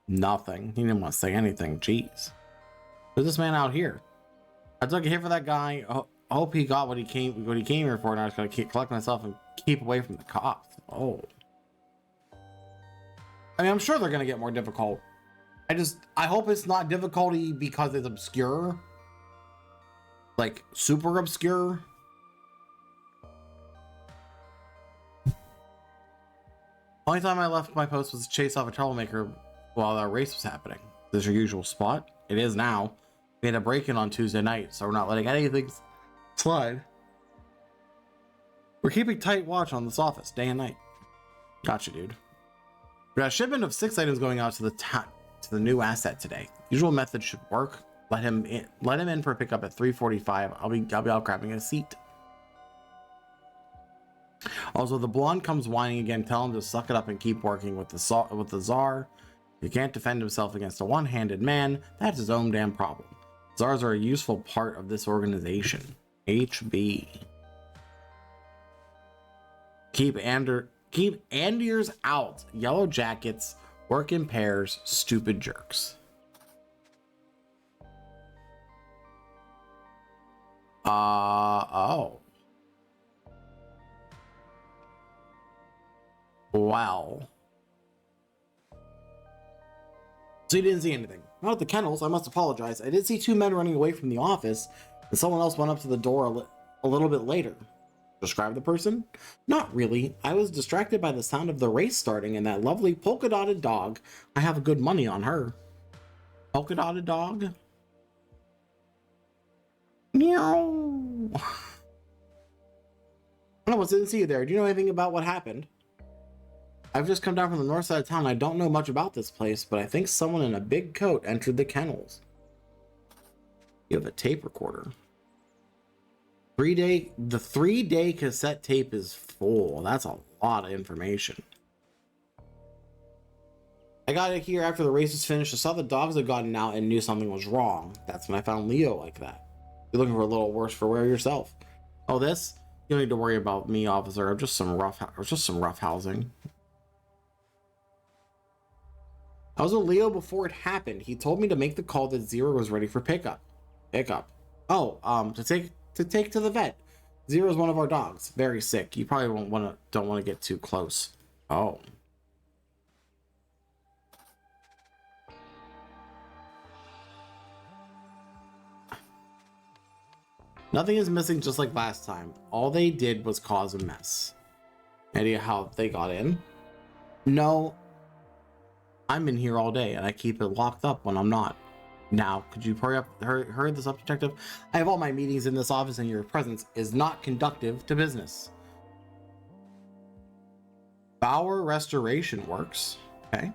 Nothing. He didn't want to say anything. Jeez. Who's this man out here? I took a hit for that guy. I hope he got what he came here for, and I was gonna collect myself and keep away from the cops. Oh. I mean, I'm sure they're gonna get more difficult. I hope it's not difficulty because it's obscure. Like, super obscure. Only time I left my post was to chase off a troublemaker while our race was happening. This is your usual spot? It is now. We had a break-in on Tuesday night, so we're not letting anything slide. We're keeping tight watch on this office, day and night. Gotcha, dude. We got a shipment of 6 items going out to the new asset today. Usual method should work. Let him in for a pickup at 3:45. I'll be out grabbing a seat. Also, the blonde comes whining again. Tell him to suck it up and keep working with the czar. If he can't defend himself against a one-handed man, that's his own damn problem. Czars are a useful part of this organization. HB. Keep Andiers out. Yellow jackets. Work in pairs. Stupid jerks. Oh. Wow. So you didn't see anything? Not at the kennels. I must apologize. I did see 2 men running away from the office, and someone else went up to the door a little bit later. Describe the person? Not really. I was distracted by the sound of the race starting and that lovely polka-dotted dog. I have good money on her. Polka-dotted dog? Meow. I almost didn't see you there. Do you know anything about what happened? I've just come down from the north side of town. I don't know much about this place, but I think someone in a big coat entered the kennels. You have a tape recorder. The 3-day cassette tape is full. That's a lot of information. I got it here after the race was finished. I saw the dogs had gotten out and knew something was wrong. That's when I found Leo like that. You're looking for a little worse for wear yourself. Oh, this? You don't need to worry about me, officer. I'm just some rough housing. I was with Leo before it happened. He told me to make the call that Zero was ready for pickup. Oh, to take to the vet. Zero's one of our dogs. Very sick. You probably don't want to get too close. Oh. Nothing is missing, just like last time. All they did was cause a mess. Idea how they got in? No. I'm in here all day and I keep it locked up when I'm not. Now, could you hurry this up, detective? I have all my meetings in this office and your presence is not conducive to business. Bauer restoration works. Okay.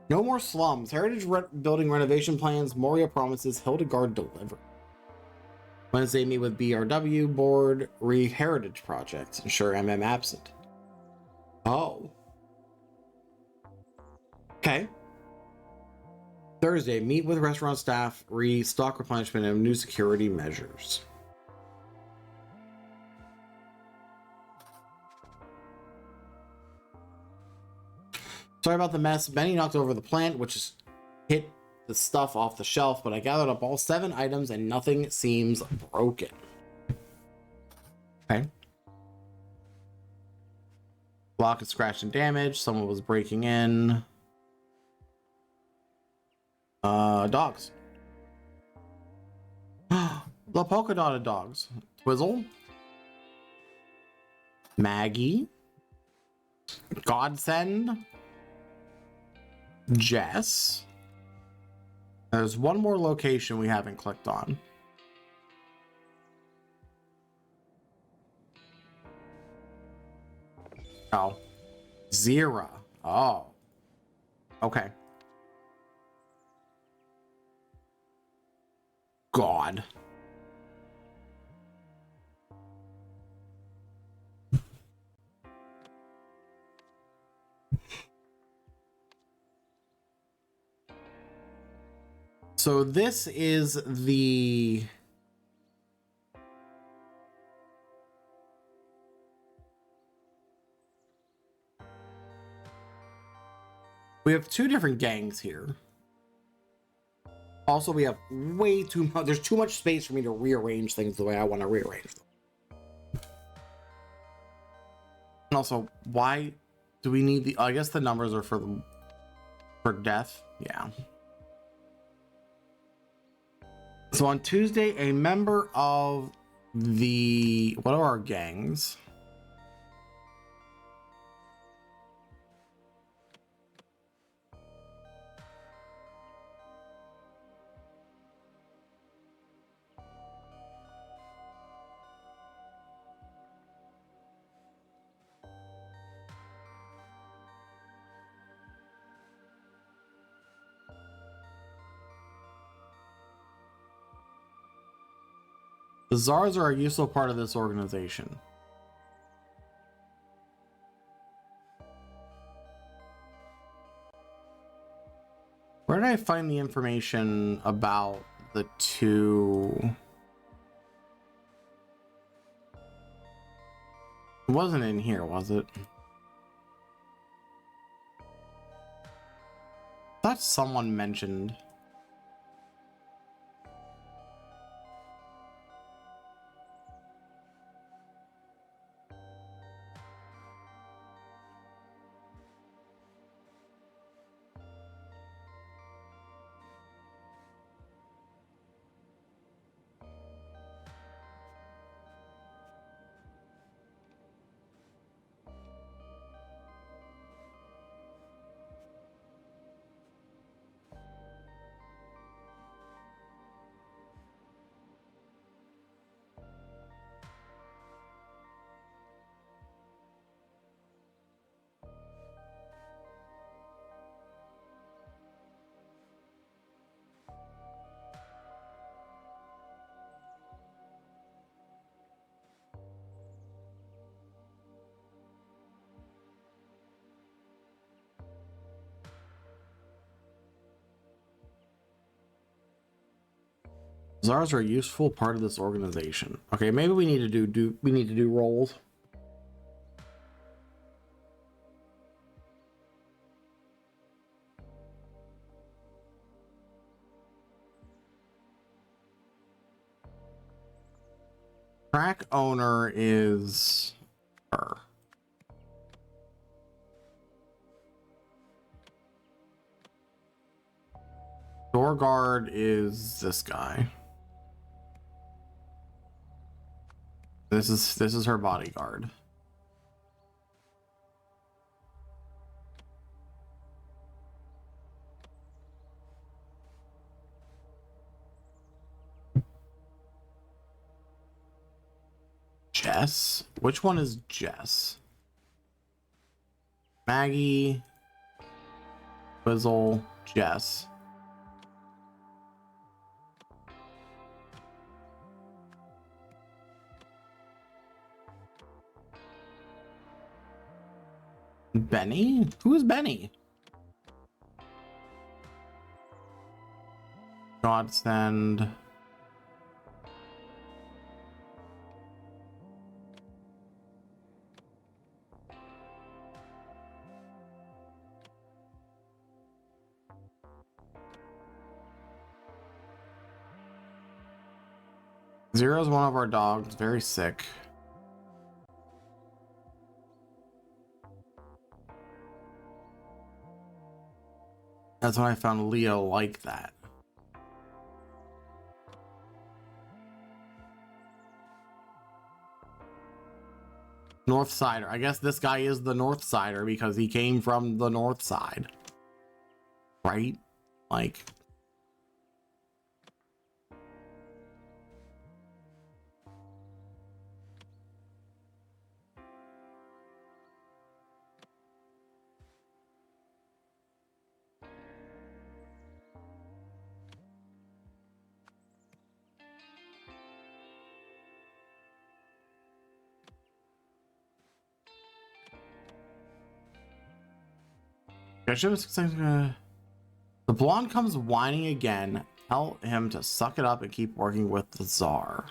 No more slums. Heritage building renovation plans. Moria promises. Hildegard deliver. Wednesday, meet with BRW board. Heritage projects. Ensure MM absent. Oh. Okay. Thursday, meet with restaurant staff, stock replenishment, and new security measures. Sorry about the mess. Benny knocked over the plant, which is hit the stuff off the shelf, but I gathered up all 7 items and nothing seems broken. Okay. Block is scratched and damaged. Someone was breaking in. Dogs. The polka dotted dogs. Twizzle? Maggie, Godsend, Jess. There's one more location we haven't clicked on. Oh, Zira. Oh, okay. God. So this is the... We have two different gangs here. Also, we have way too much. There's too much space for me to rearrange things the way I want to rearrange them. And also, why do we need the... I guess the numbers are for death. Yeah. So on Tuesday, a member of the... What are our gangs? The Czars are a useful part of this organization. Where did I find the information about the two? It wasn't in here, was it? I thought someone mentioned. Czars are a useful part of this organization. Okay, maybe we need to do roles. Track owner is her. Door guard is this guy. This is her bodyguard. Jess? Which one is Jess? Maggie, Twizzle, Jess. Benny? Who is Benny? Godsend. Zero's one of our dogs, very sick. That's when I found Leo like that. North Sider. I guess this guy is the North Sider because he came from the North Side. Right? Like... The blonde comes whining again. Tell him to suck it up and keep working with the Tsar.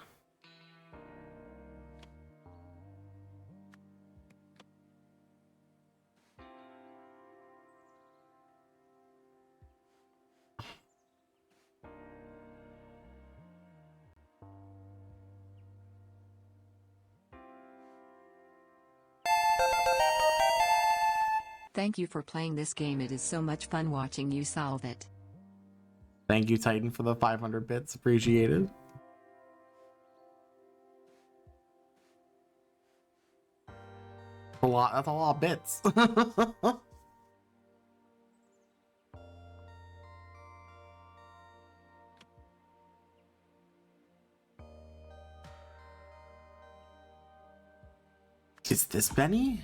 Thank you for playing this game. It is so much fun watching you solve it. Thank you, Titan, for the 500 bits. Appreciated. A lot. That's a lot of bits. Is this Benny?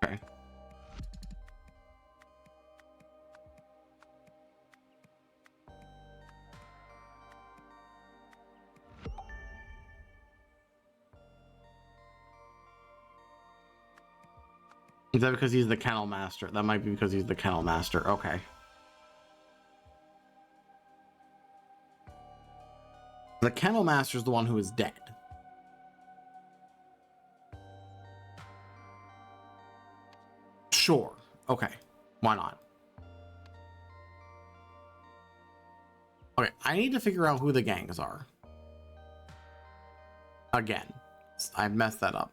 Okay. Is that because he's the kennel master? That might be because he's the kennel master. Okay. The kennel master is the one who is dead. Sure. Okay. Why not? Okay, I need to figure out who the gangs are. Again. I've messed that up.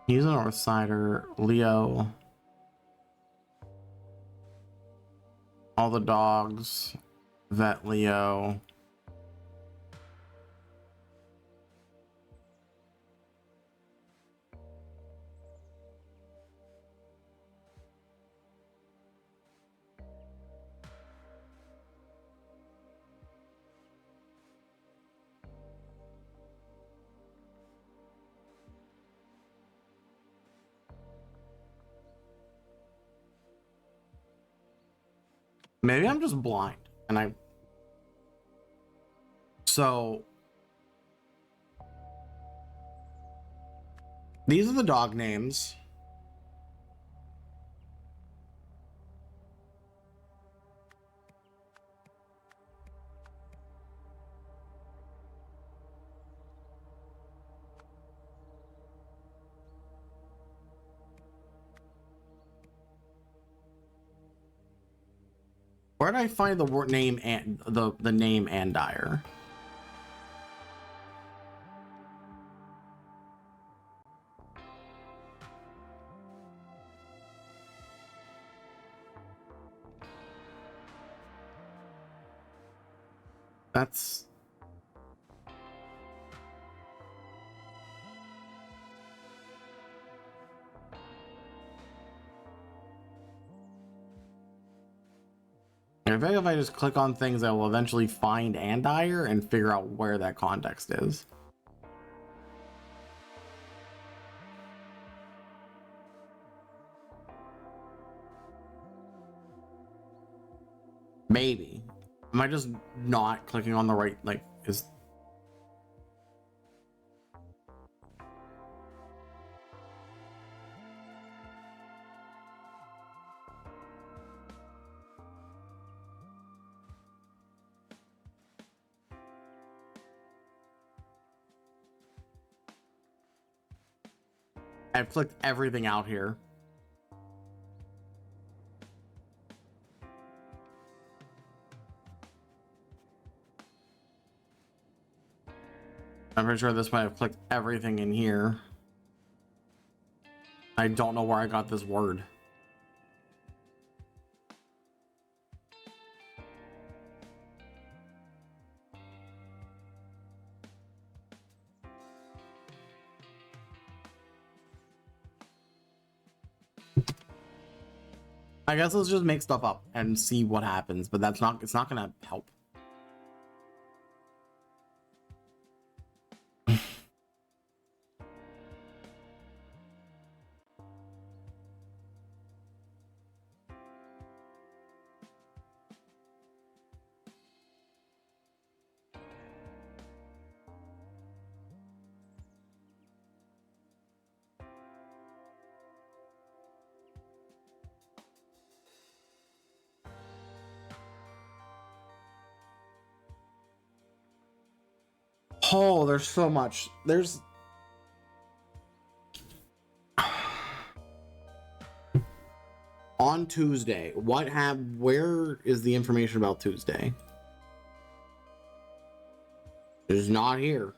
He's a North Sider. Leo. All the dogs. Vet Leo. Maybe I'm just blind and so these are the dog names. Where did I find the word name and the name Andire? That's I think if I just click on things, I will eventually find Andir and figure out where that context is. Maybe. Am I just not clicking on the right, like, is... I've clicked everything out here. I'm pretty sure this might have clicked everything in here. I don't know where I got this word. I guess let's just make stuff up and see what happens, but it's not gonna help. Oh, there's so much. There's... On Tuesday, where is the information about Tuesday? It's not here.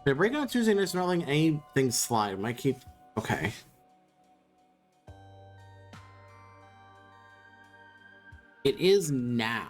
Okay, breaking on Tuesday, there's not letting anything slide. Might keep... Okay. It is now.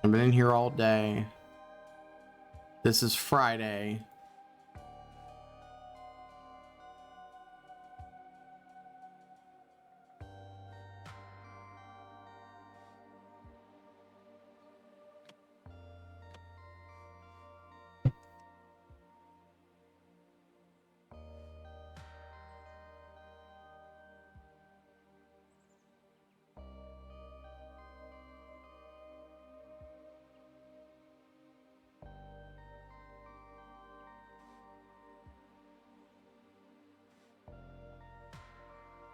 I've been in here all day. This is Friday.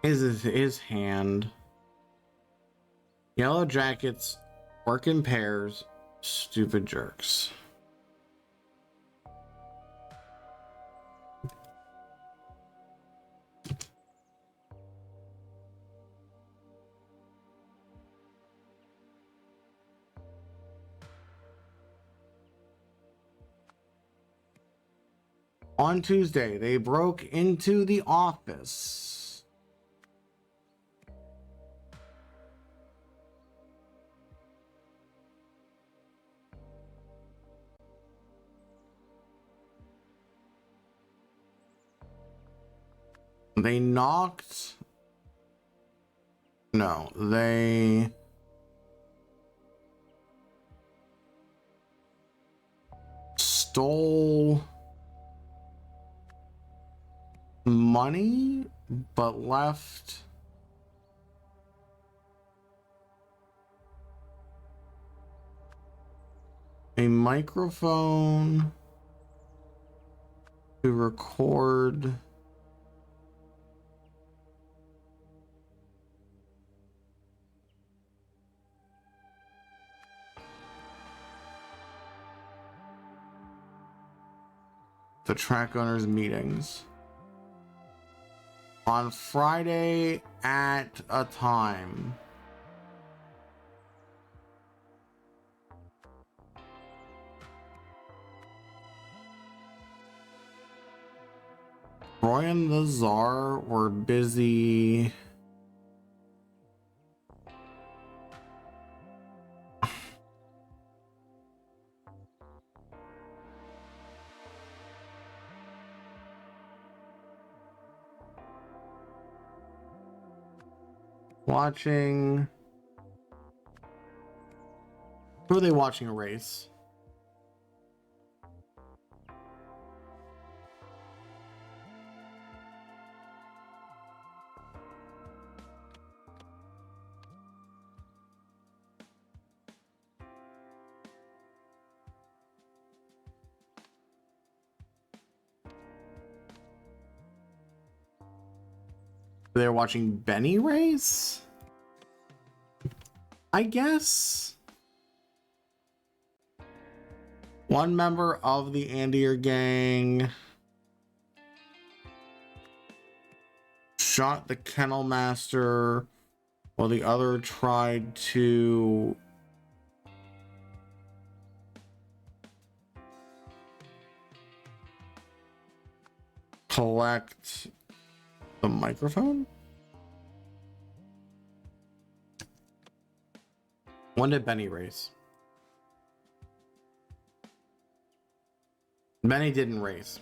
His hand. Yellow jackets work in pairs. Stupid jerks. On Tuesday, they broke into the office. They knocked... No, they... stole money, but left... a microphone to record... The track owners meetings. On Friday at a time. Roy and the Czar were busy. Watching. Who are they watching a race? They're watching Benny race? I guess. One member of the Andier gang shot the kennel master while the other tried to collect the microphone? When did Benny race? Benny didn't race.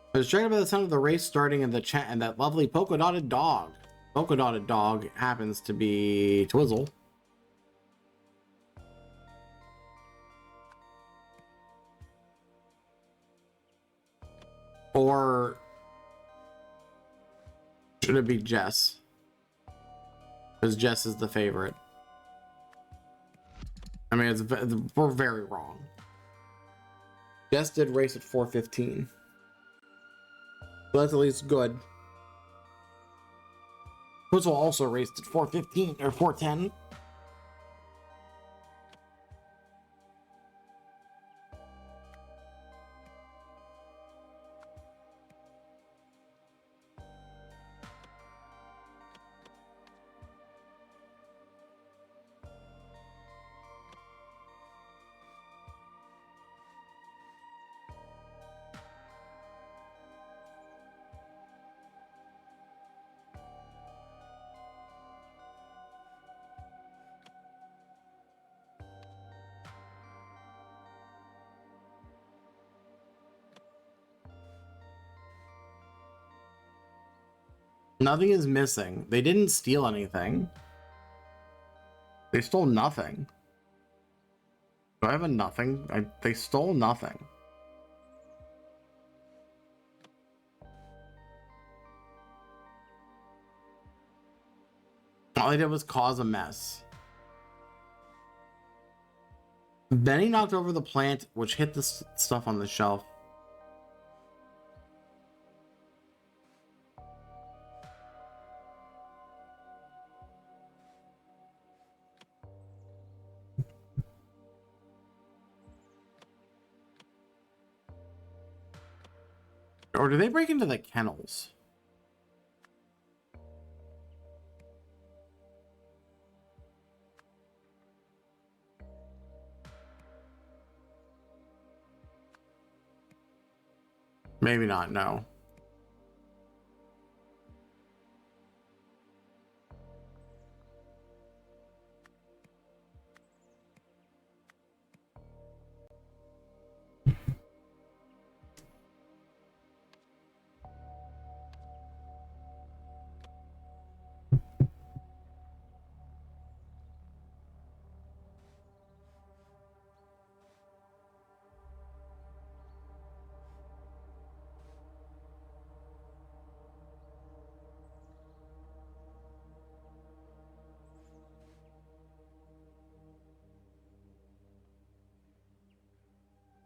I was distracted by the sound of the race starting in the chat and that lovely polka dotted dog. Polka dotted dog happens to be Twizzle. Or should it be Jess? Because Jess is the favorite. I mean, we're very wrong. Jess did race at 4:15. So that's at least good. Twizzle also raced at 4:15 or 4:10. Nothing is missing. They didn't steal anything. They stole nothing. Do I have a nothing? They stole nothing. All they did was cause a mess. Benny knocked over the plant, which hit the stuff on the shelf. Or do they break into the kennels? Maybe not, no.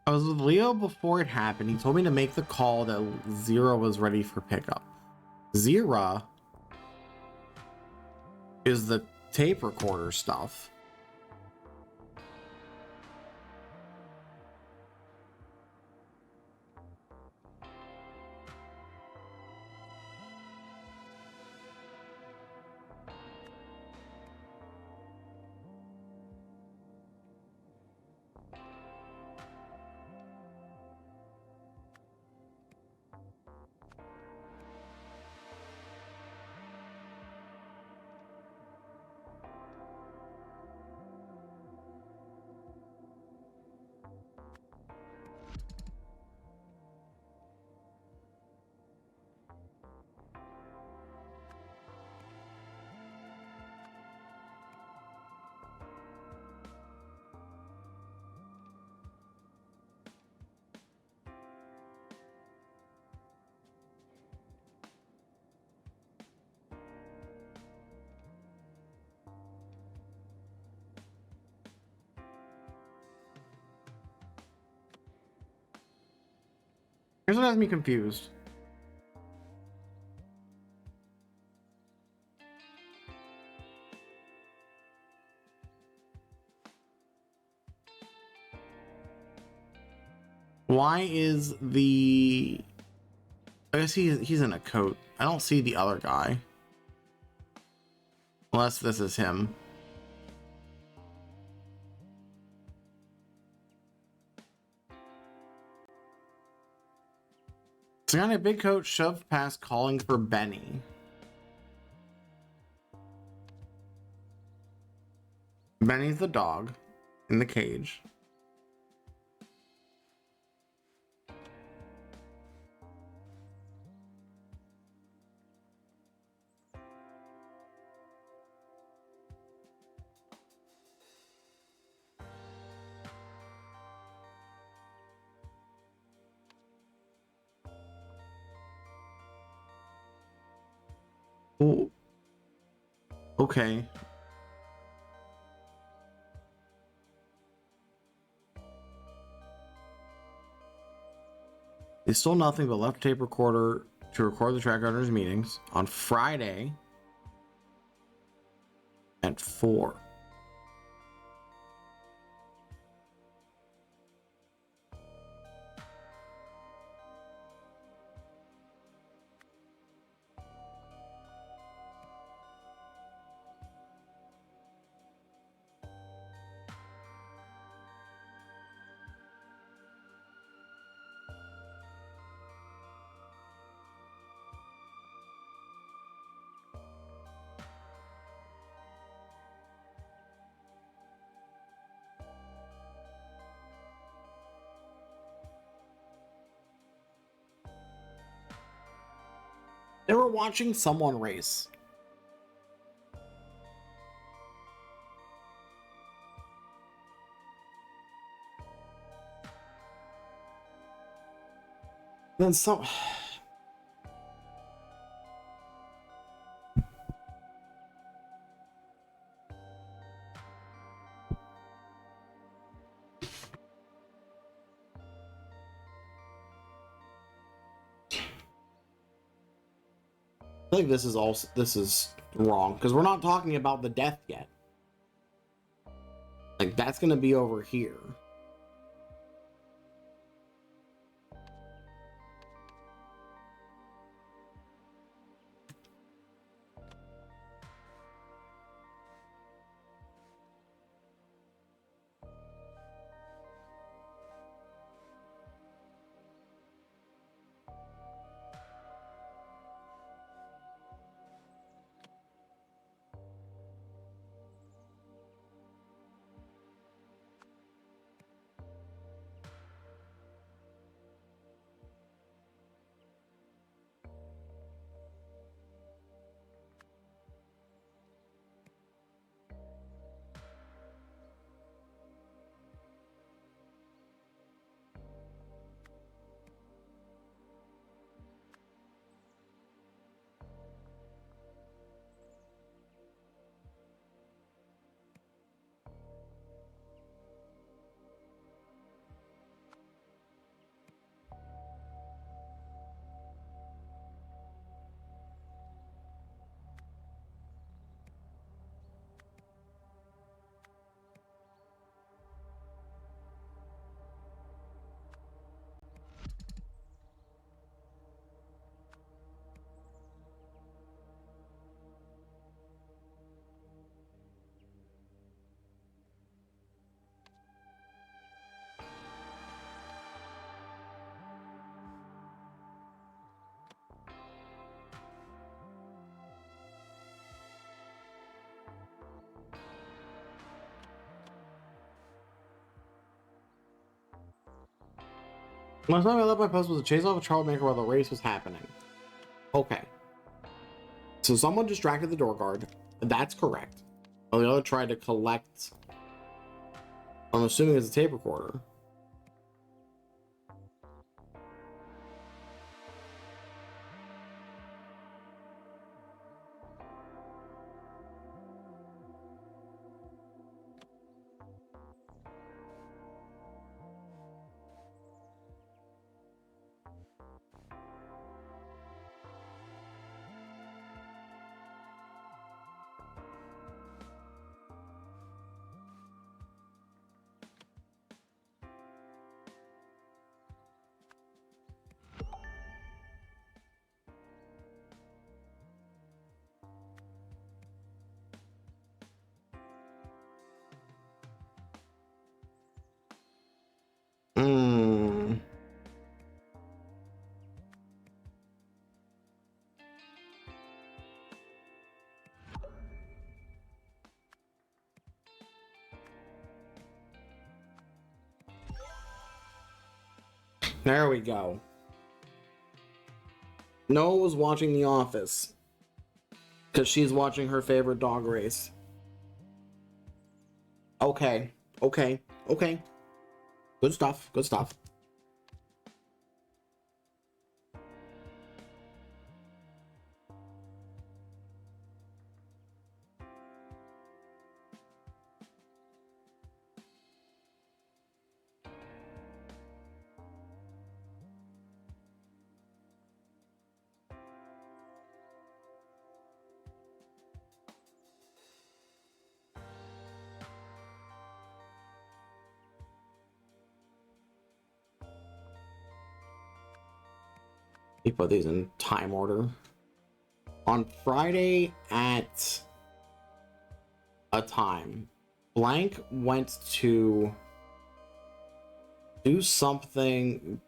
I was with Leo before it happened. He told me to make the call that Zira was ready for pickup. Zira is the tape recorder stuff. Here's what has me confused. Why is the... I guess he's in a coat. I don't see the other guy. Unless this is him. So got a big coat shoved past calling for Benny. Benny's the dog in the cage. Oh, okay. They stole nothing but left a tape recorder to record the track owners' meetings on Friday at 4. They were watching someone race. Then some... I think this is wrong because we're not talking about the death yet. Like that's gonna be over here. Last time I left my post was a chase off a troublemaker while the race was happening. Okay. So someone distracted the door guard. That's correct. Well, the other tried to collect. I'm assuming it's a tape recorder. Hmm. There we go. Noah was watching The Office because she's watching her favorite dog race. Okay, okay, okay. Good stuff, good stuff. We put these in time order. On Friday at a time, Blank went to do something.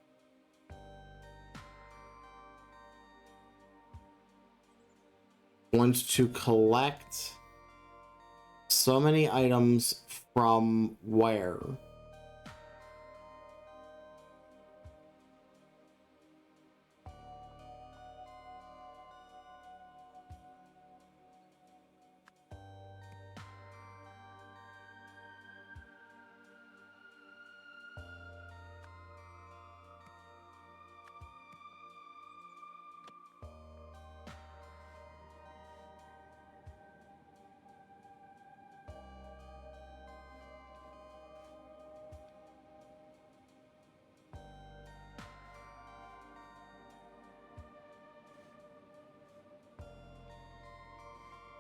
Went to collect so many items from where?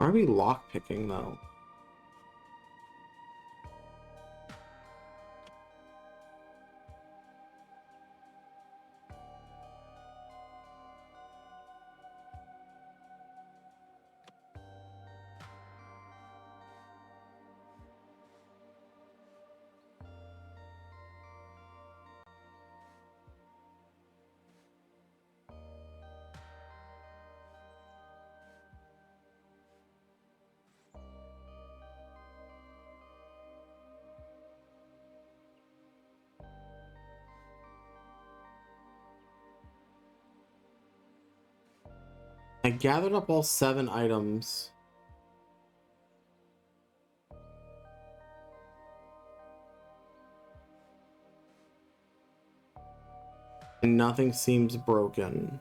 Are we lockpicking though? I gathered up all 7 items. And nothing seems broken.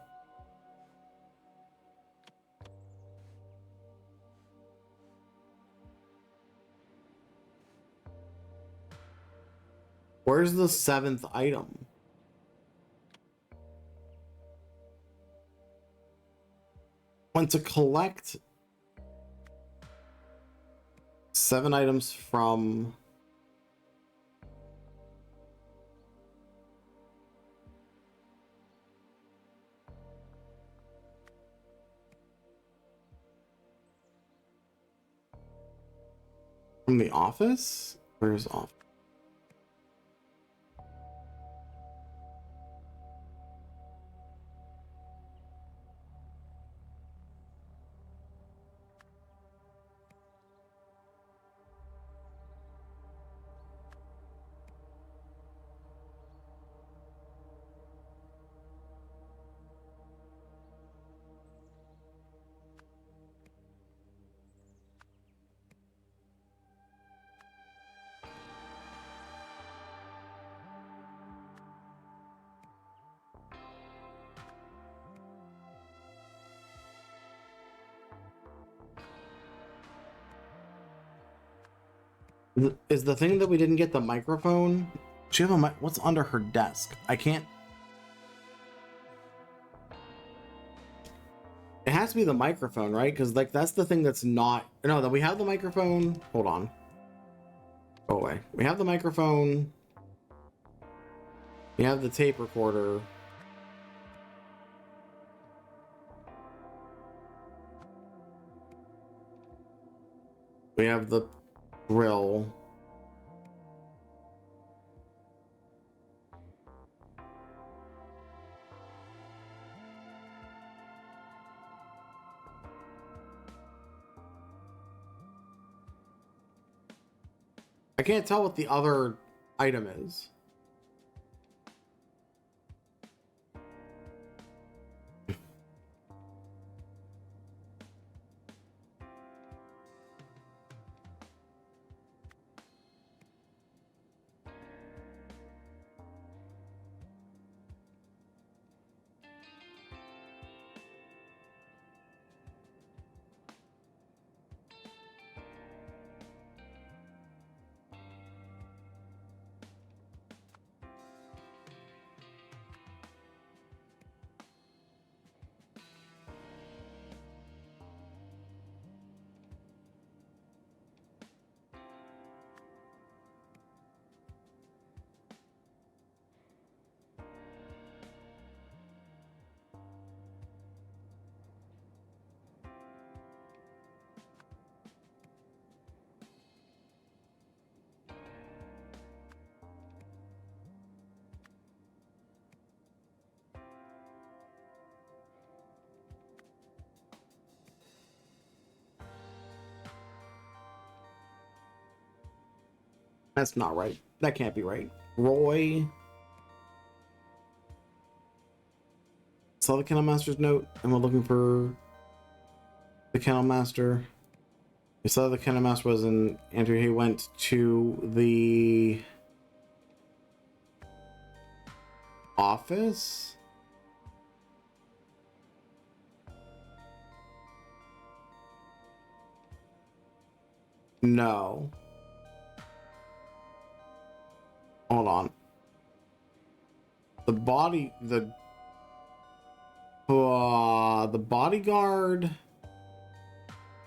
Where's the 7th item? Went to collect 7 items from the office? Where's office? Is the thing that we didn't get the microphone? She have a what's under her desk? I can't. It has to be the microphone, right? Because like that's the thing that's not. No, that we have the microphone. Hold on. Go away. We have the microphone. We have the tape recorder. We have the grill. I can't tell what the other item is. That's not right. That can't be right. Roy. Saw the Kennel Master's note, and we're looking for the Kennel Master. We saw the Kennel Master was in Andrew. He went to the office. No. Hold on. The bodyguard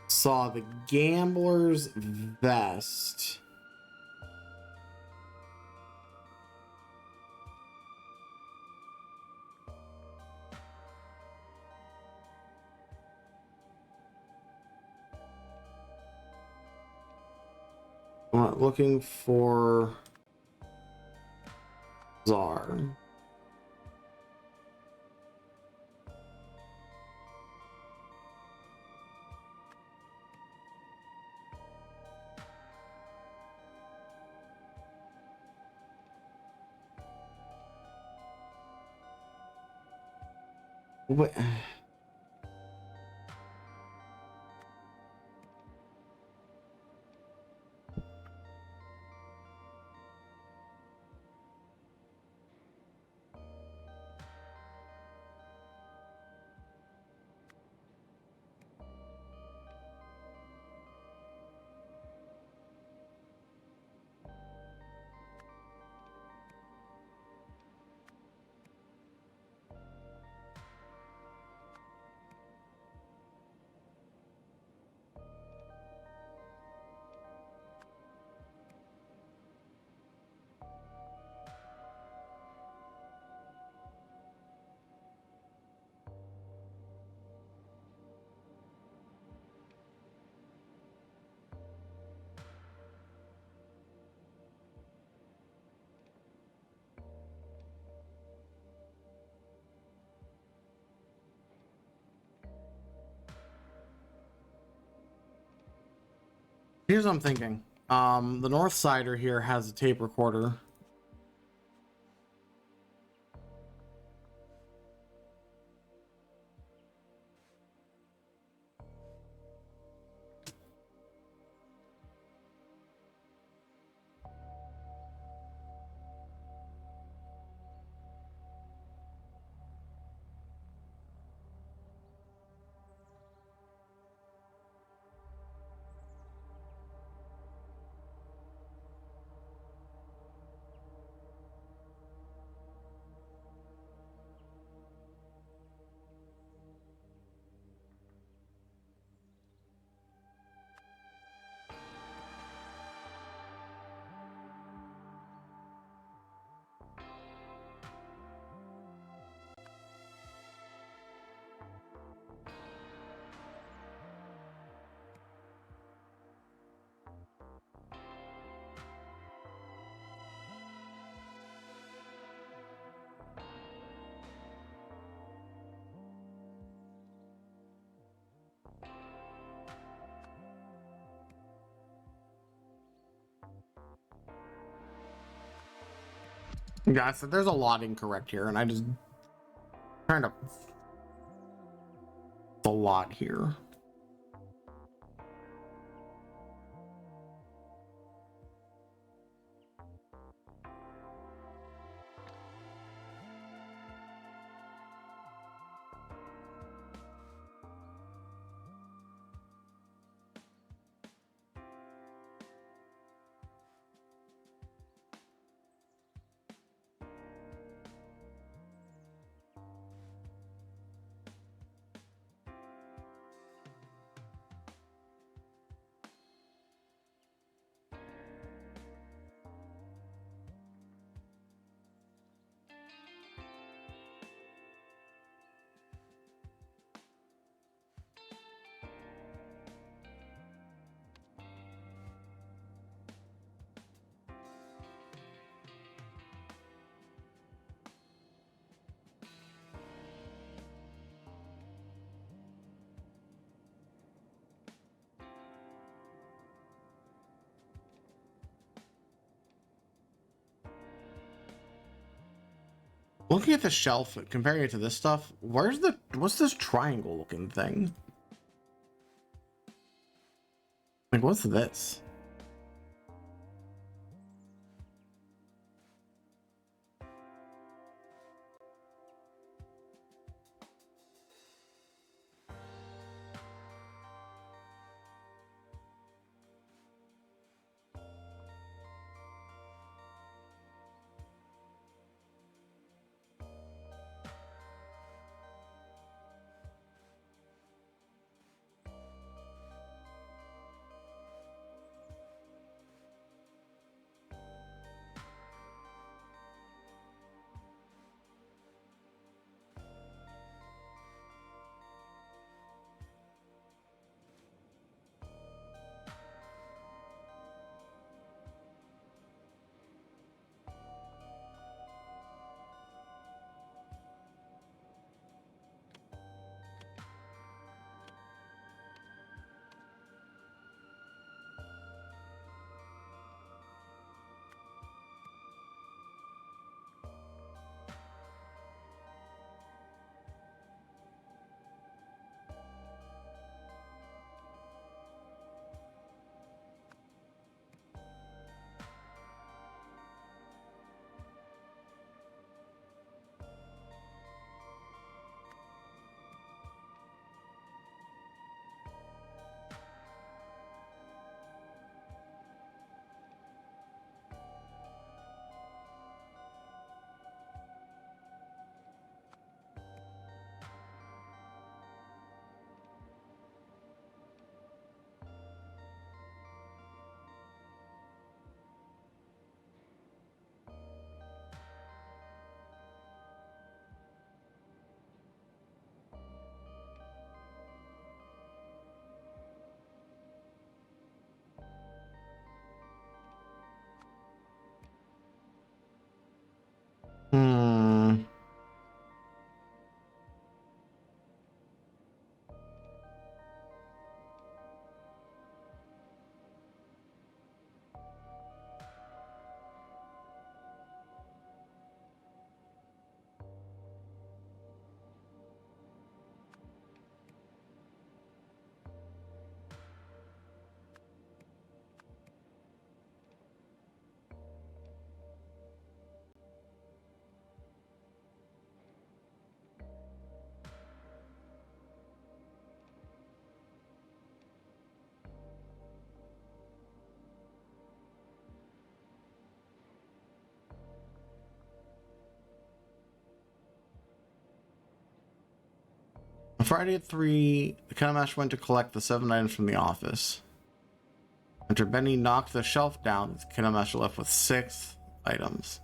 saw the gambler's vest. Looking for Czar. What? Here's what I'm thinking. The North Sider here has a tape recorder. Yeah, so there's a lot incorrect here, and I just trying to a lot here. Looking at the shelf, comparing it to this stuff, what's this triangle looking thing? Like, what's this? Hmm. On Friday at 3, the Kinemash went to collect the 7 items from the office. After Benny knocked the shelf down, the Kinemash left with 6 items.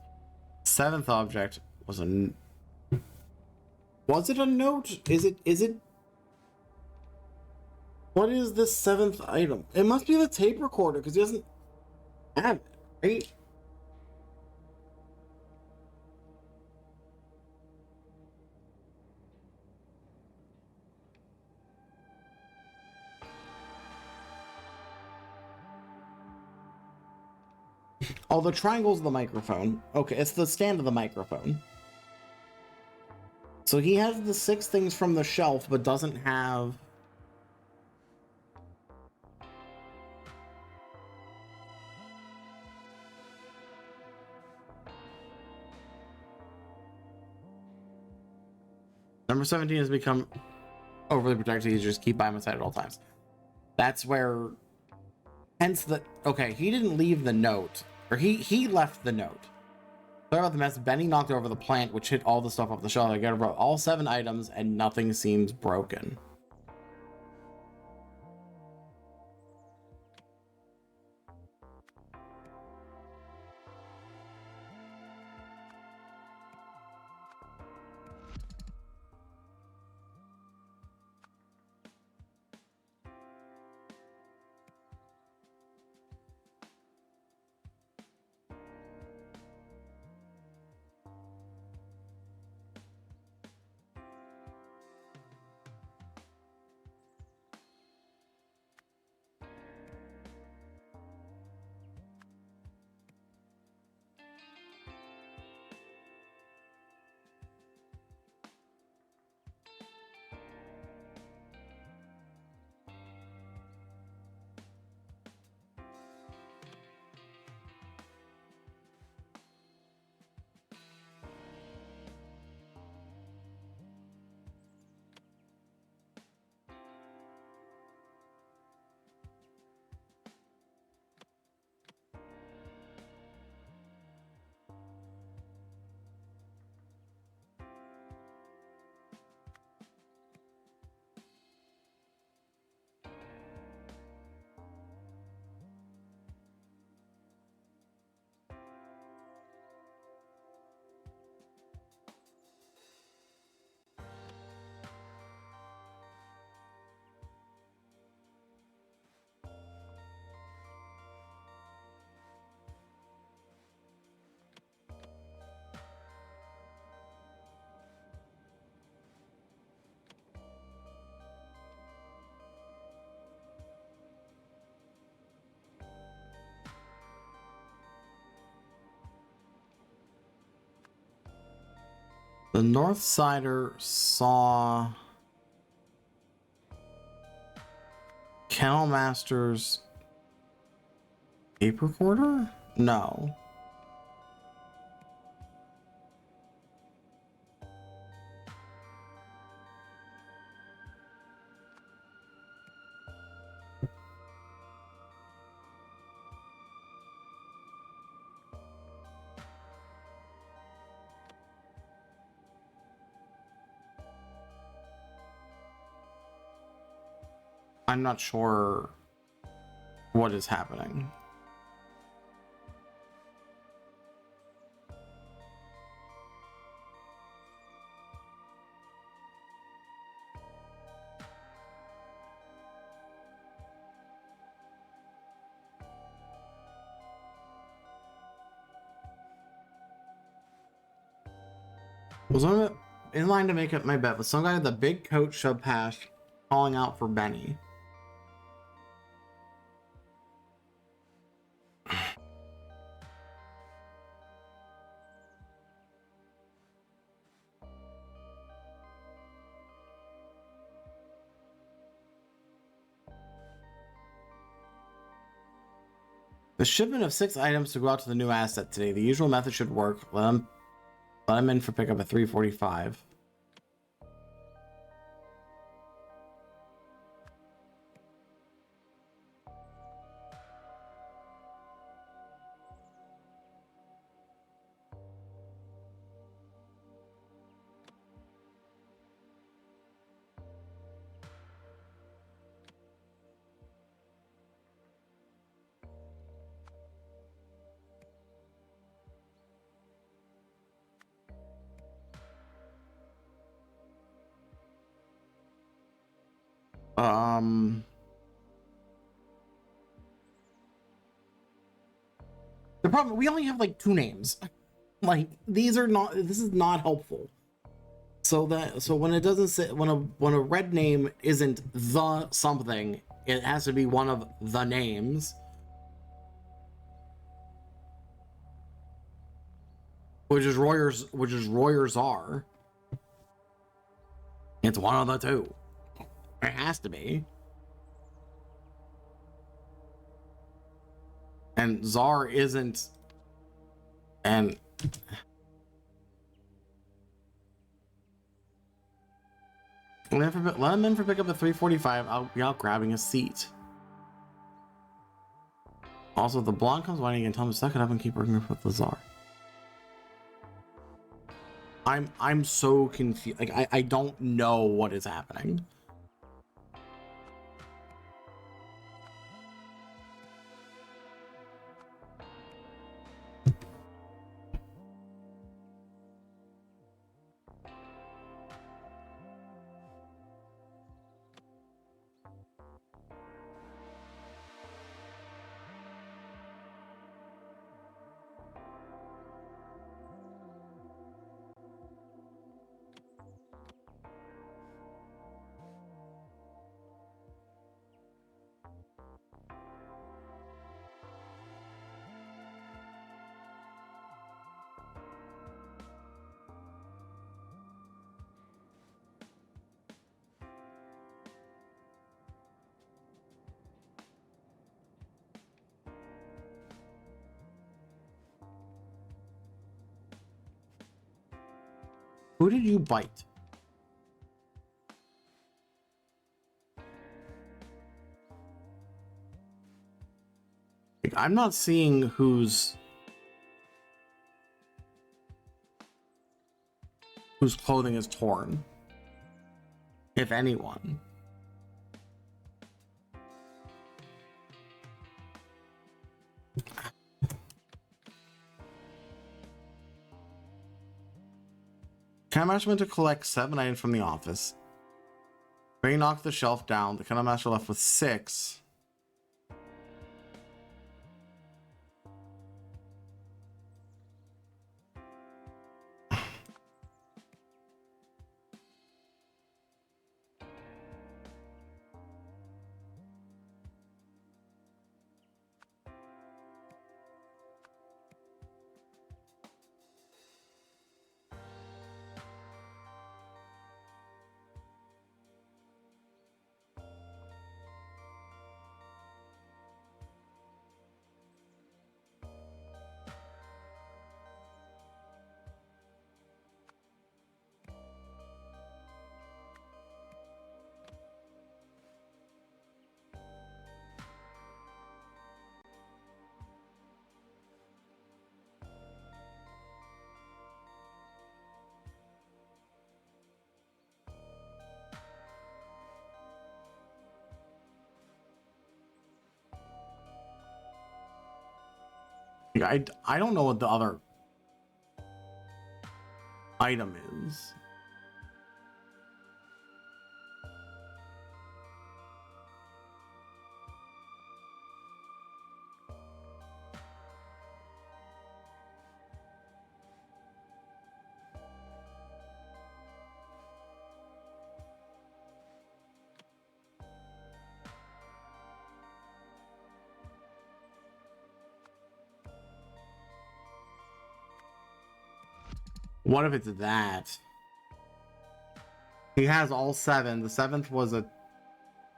7th object was a... Was it a note? Is it... What is this 7th item? It must be the tape recorder, because he doesn't have it, right? Oh, the triangle's the microphone. Okay, it's the stand of the microphone. So he has the 6 things from the shelf, but doesn't have... Number 17 has become overly protected. You just keep by his side at all times. That's where... Hence the... Okay, he didn't leave the note. Or he left the note. Sorry about the mess. Benny knocked over the plant, which hit all the stuff off the shelf. I got about all 7 items, and nothing seems broken. The North Sider saw Kennel Master's tape recorder? No. I'm not sure what is happening. Was I in line to make up my bet, but some guy with a big coat shoved past, calling out for Benny. The shipment of 6 items to go out to the new asset today. The usual method should work. Let him in for pickup at 3:45. The problem, we only have like 2 names. Like this is not helpful. So when it doesn't say, when a red name isn't the something, it has to be one of the names. Royer Czar. It's one of the two. It has to be. And Czar isn't. And let him in for pick up at 3:45. I'll be out grabbing a seat. Also, if the blonde comes by, you can tell him to suck it up and keep working with the Czar. I'm so confused. Like I don't know what is happening. Who did you bite? Like, I'm not seeing whose clothing is torn, if anyone. Can Master went to collect 7 items from the office. Ray knocked the shelf down. The Kind Master left with 6. I don't know what the other item is. What if it's that? He has all 7. The 7th was a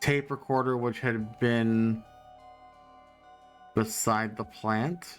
tape recorder which had been beside the plant.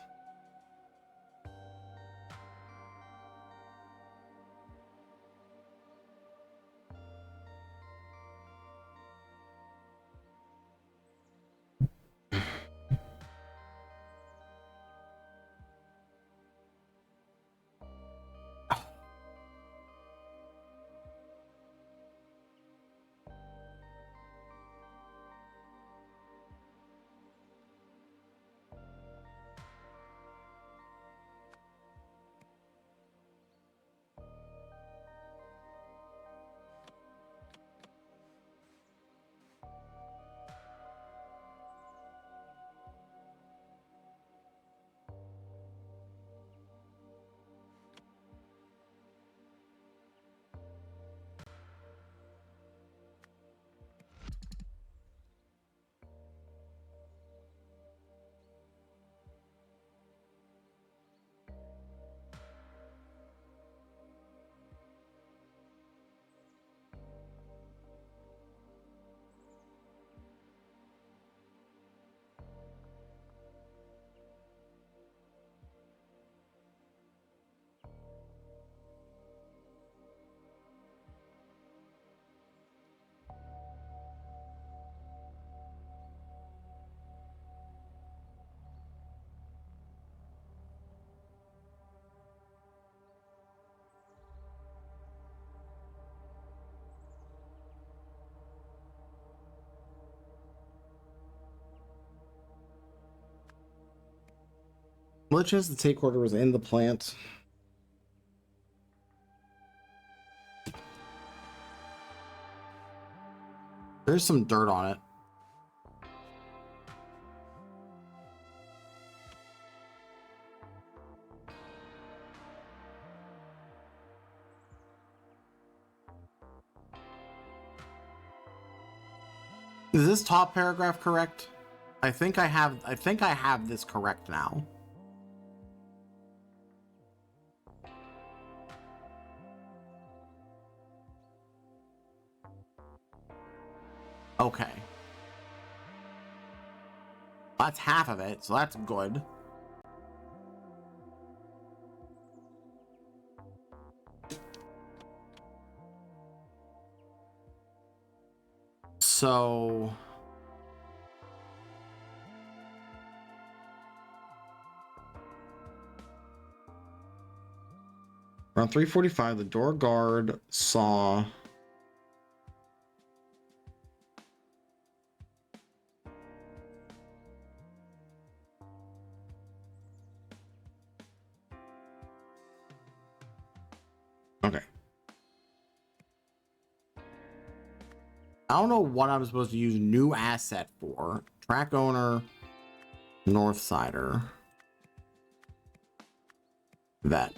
What chance the take order was in the plant? There's some dirt on it. Is this top paragraph correct? I think I have this correct now. Okay. That's half of it, so that's good. So around 3:45, the door guard saw okay. I don't know what I'm supposed to use new asset for. Track owner, Northsider, vet.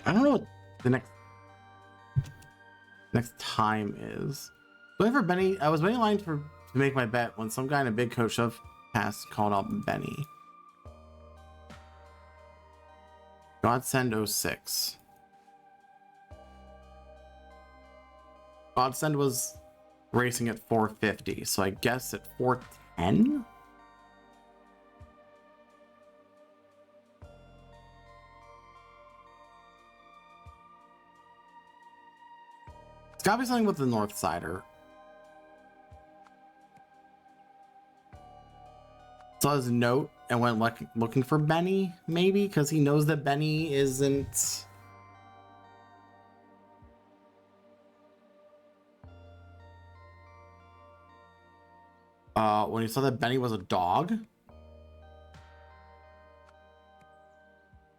I don't know what the next time is. Wait for Benny. I was waiting in line to make my bet when some guy in a big coat shove past called out Benny. Godsend 06. Godsend was racing at 450, so I guess at 410. It's gotta be something with the Northsider. Saw his note and went looking for Benny, maybe because he knows that Benny isn't. When he saw that Benny was a dog,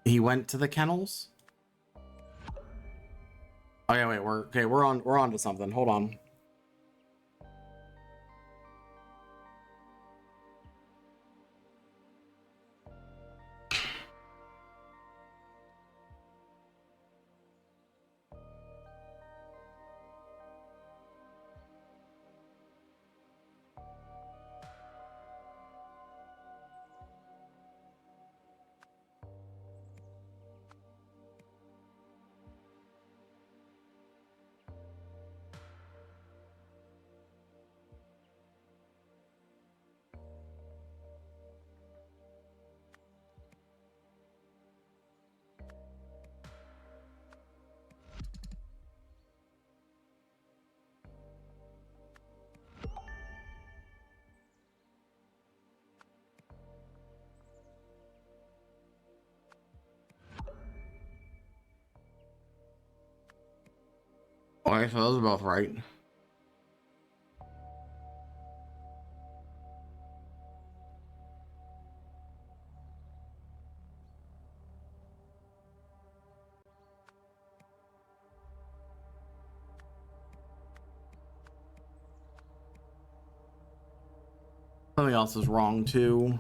he went to the kennels. Oh yeah, wait, we're on to something. Hold on. Okay, so those are both right. Something else is wrong too.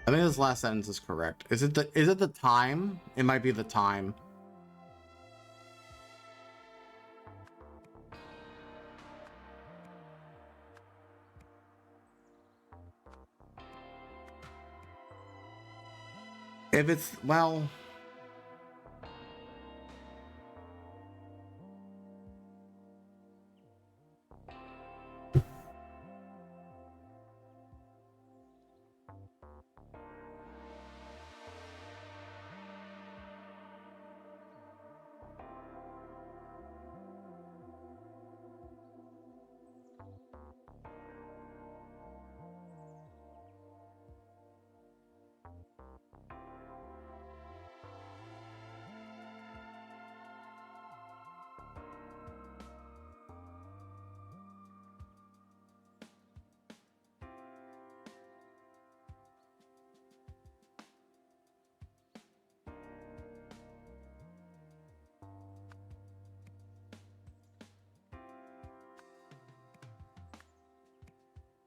I think this last sentence is correct. Is it the time? It might be the time. If it's, well,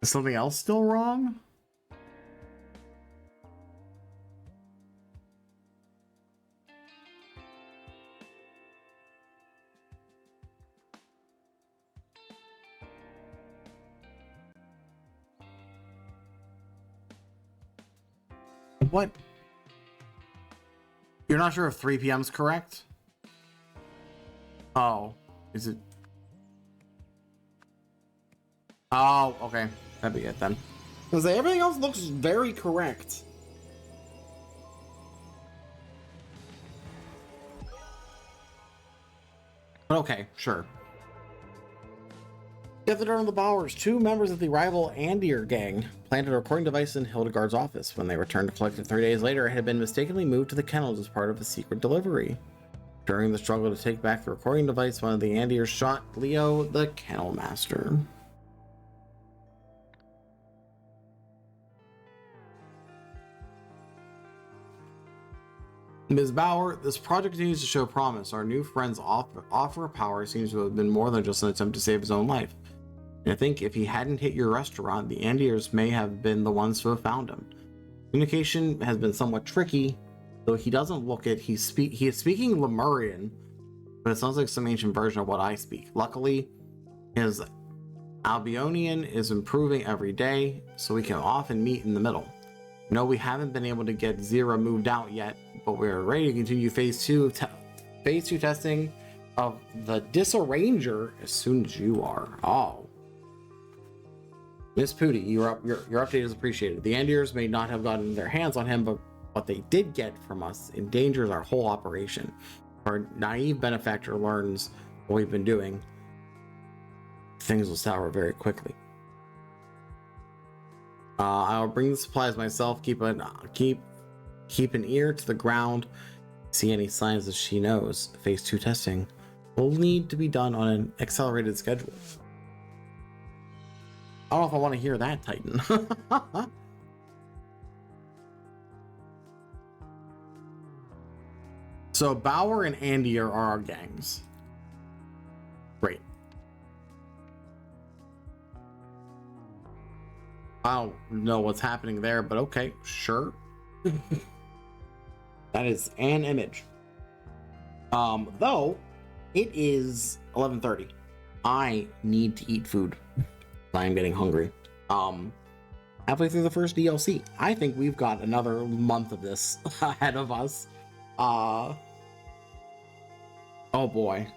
is something else still wrong? What? You're not sure if 3 p.m. is correct? Oh, is it? Oh, okay. That'd be it then. Because everything else looks very correct. But okay, sure. Gathered around the Bowers, 2 members of the rival Andir gang planted a recording device in Hildegard's office. When they returned to collect it 3 days later, it had been mistakenly moved to the kennels as part of a secret delivery. During the struggle to take back the recording device, one of the Andirs shot Leo, the kennel master. Ms. Bauer, this project continues to show promise. Our new friend's offer of power seems to have been more than just an attempt to save his own life. And I think if he hadn't hit your restaurant, the Andirs may have been the ones to have found him. Communication has been somewhat tricky, though he doesn't look it. He is speaking Lemurian, but it sounds like some ancient version of what I speak. Luckily, his Albionian is improving every day, so we can often meet in the middle. No, we haven't been able to get Zira moved out yet, but we're ready to continue phase 2 testing of the Disarranger as soon as you are. Oh. Miss Pooty, your update is appreciated. The Andirs may not have gotten their hands on him, but what they did get from us endangers our whole operation. Our naive benefactor learns what we've been doing. Things will sour very quickly. I'll bring the supplies myself. Keep an ear to the ground. See any signs that she knows. Phase 2 testing will need to be done on an accelerated schedule. I don't know if I want to hear that, Titan. So Bauer and Andir are our gangs. Great. I don't know what's happening there, but okay, sure. That is an image. Though it is 11:30. I need to eat food. I am getting hungry. Halfway through the first DLC. I think we've got another month of this ahead of us. Oh boy.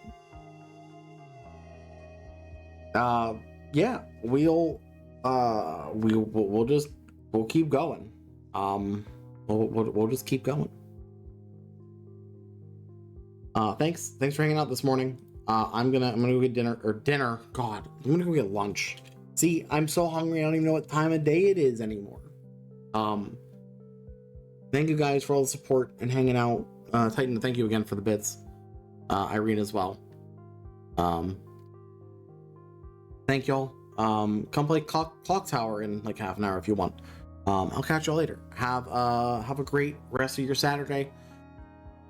Yeah, we'll keep going. We'll just keep going. Thanks for hanging out this morning. I'm gonna go get dinner. God, I'm gonna go get lunch. See, I'm so hungry, I don't even know what time of day it is anymore. Thank you guys for all the support and hanging out. Titan, thank you again for the bits. Irene as well. Thank y'all. Come play Clock Tower in like half an hour if you want. I'll catch y'all later. Have a great rest of your Saturday.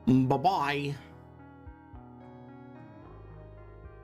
Bye bye.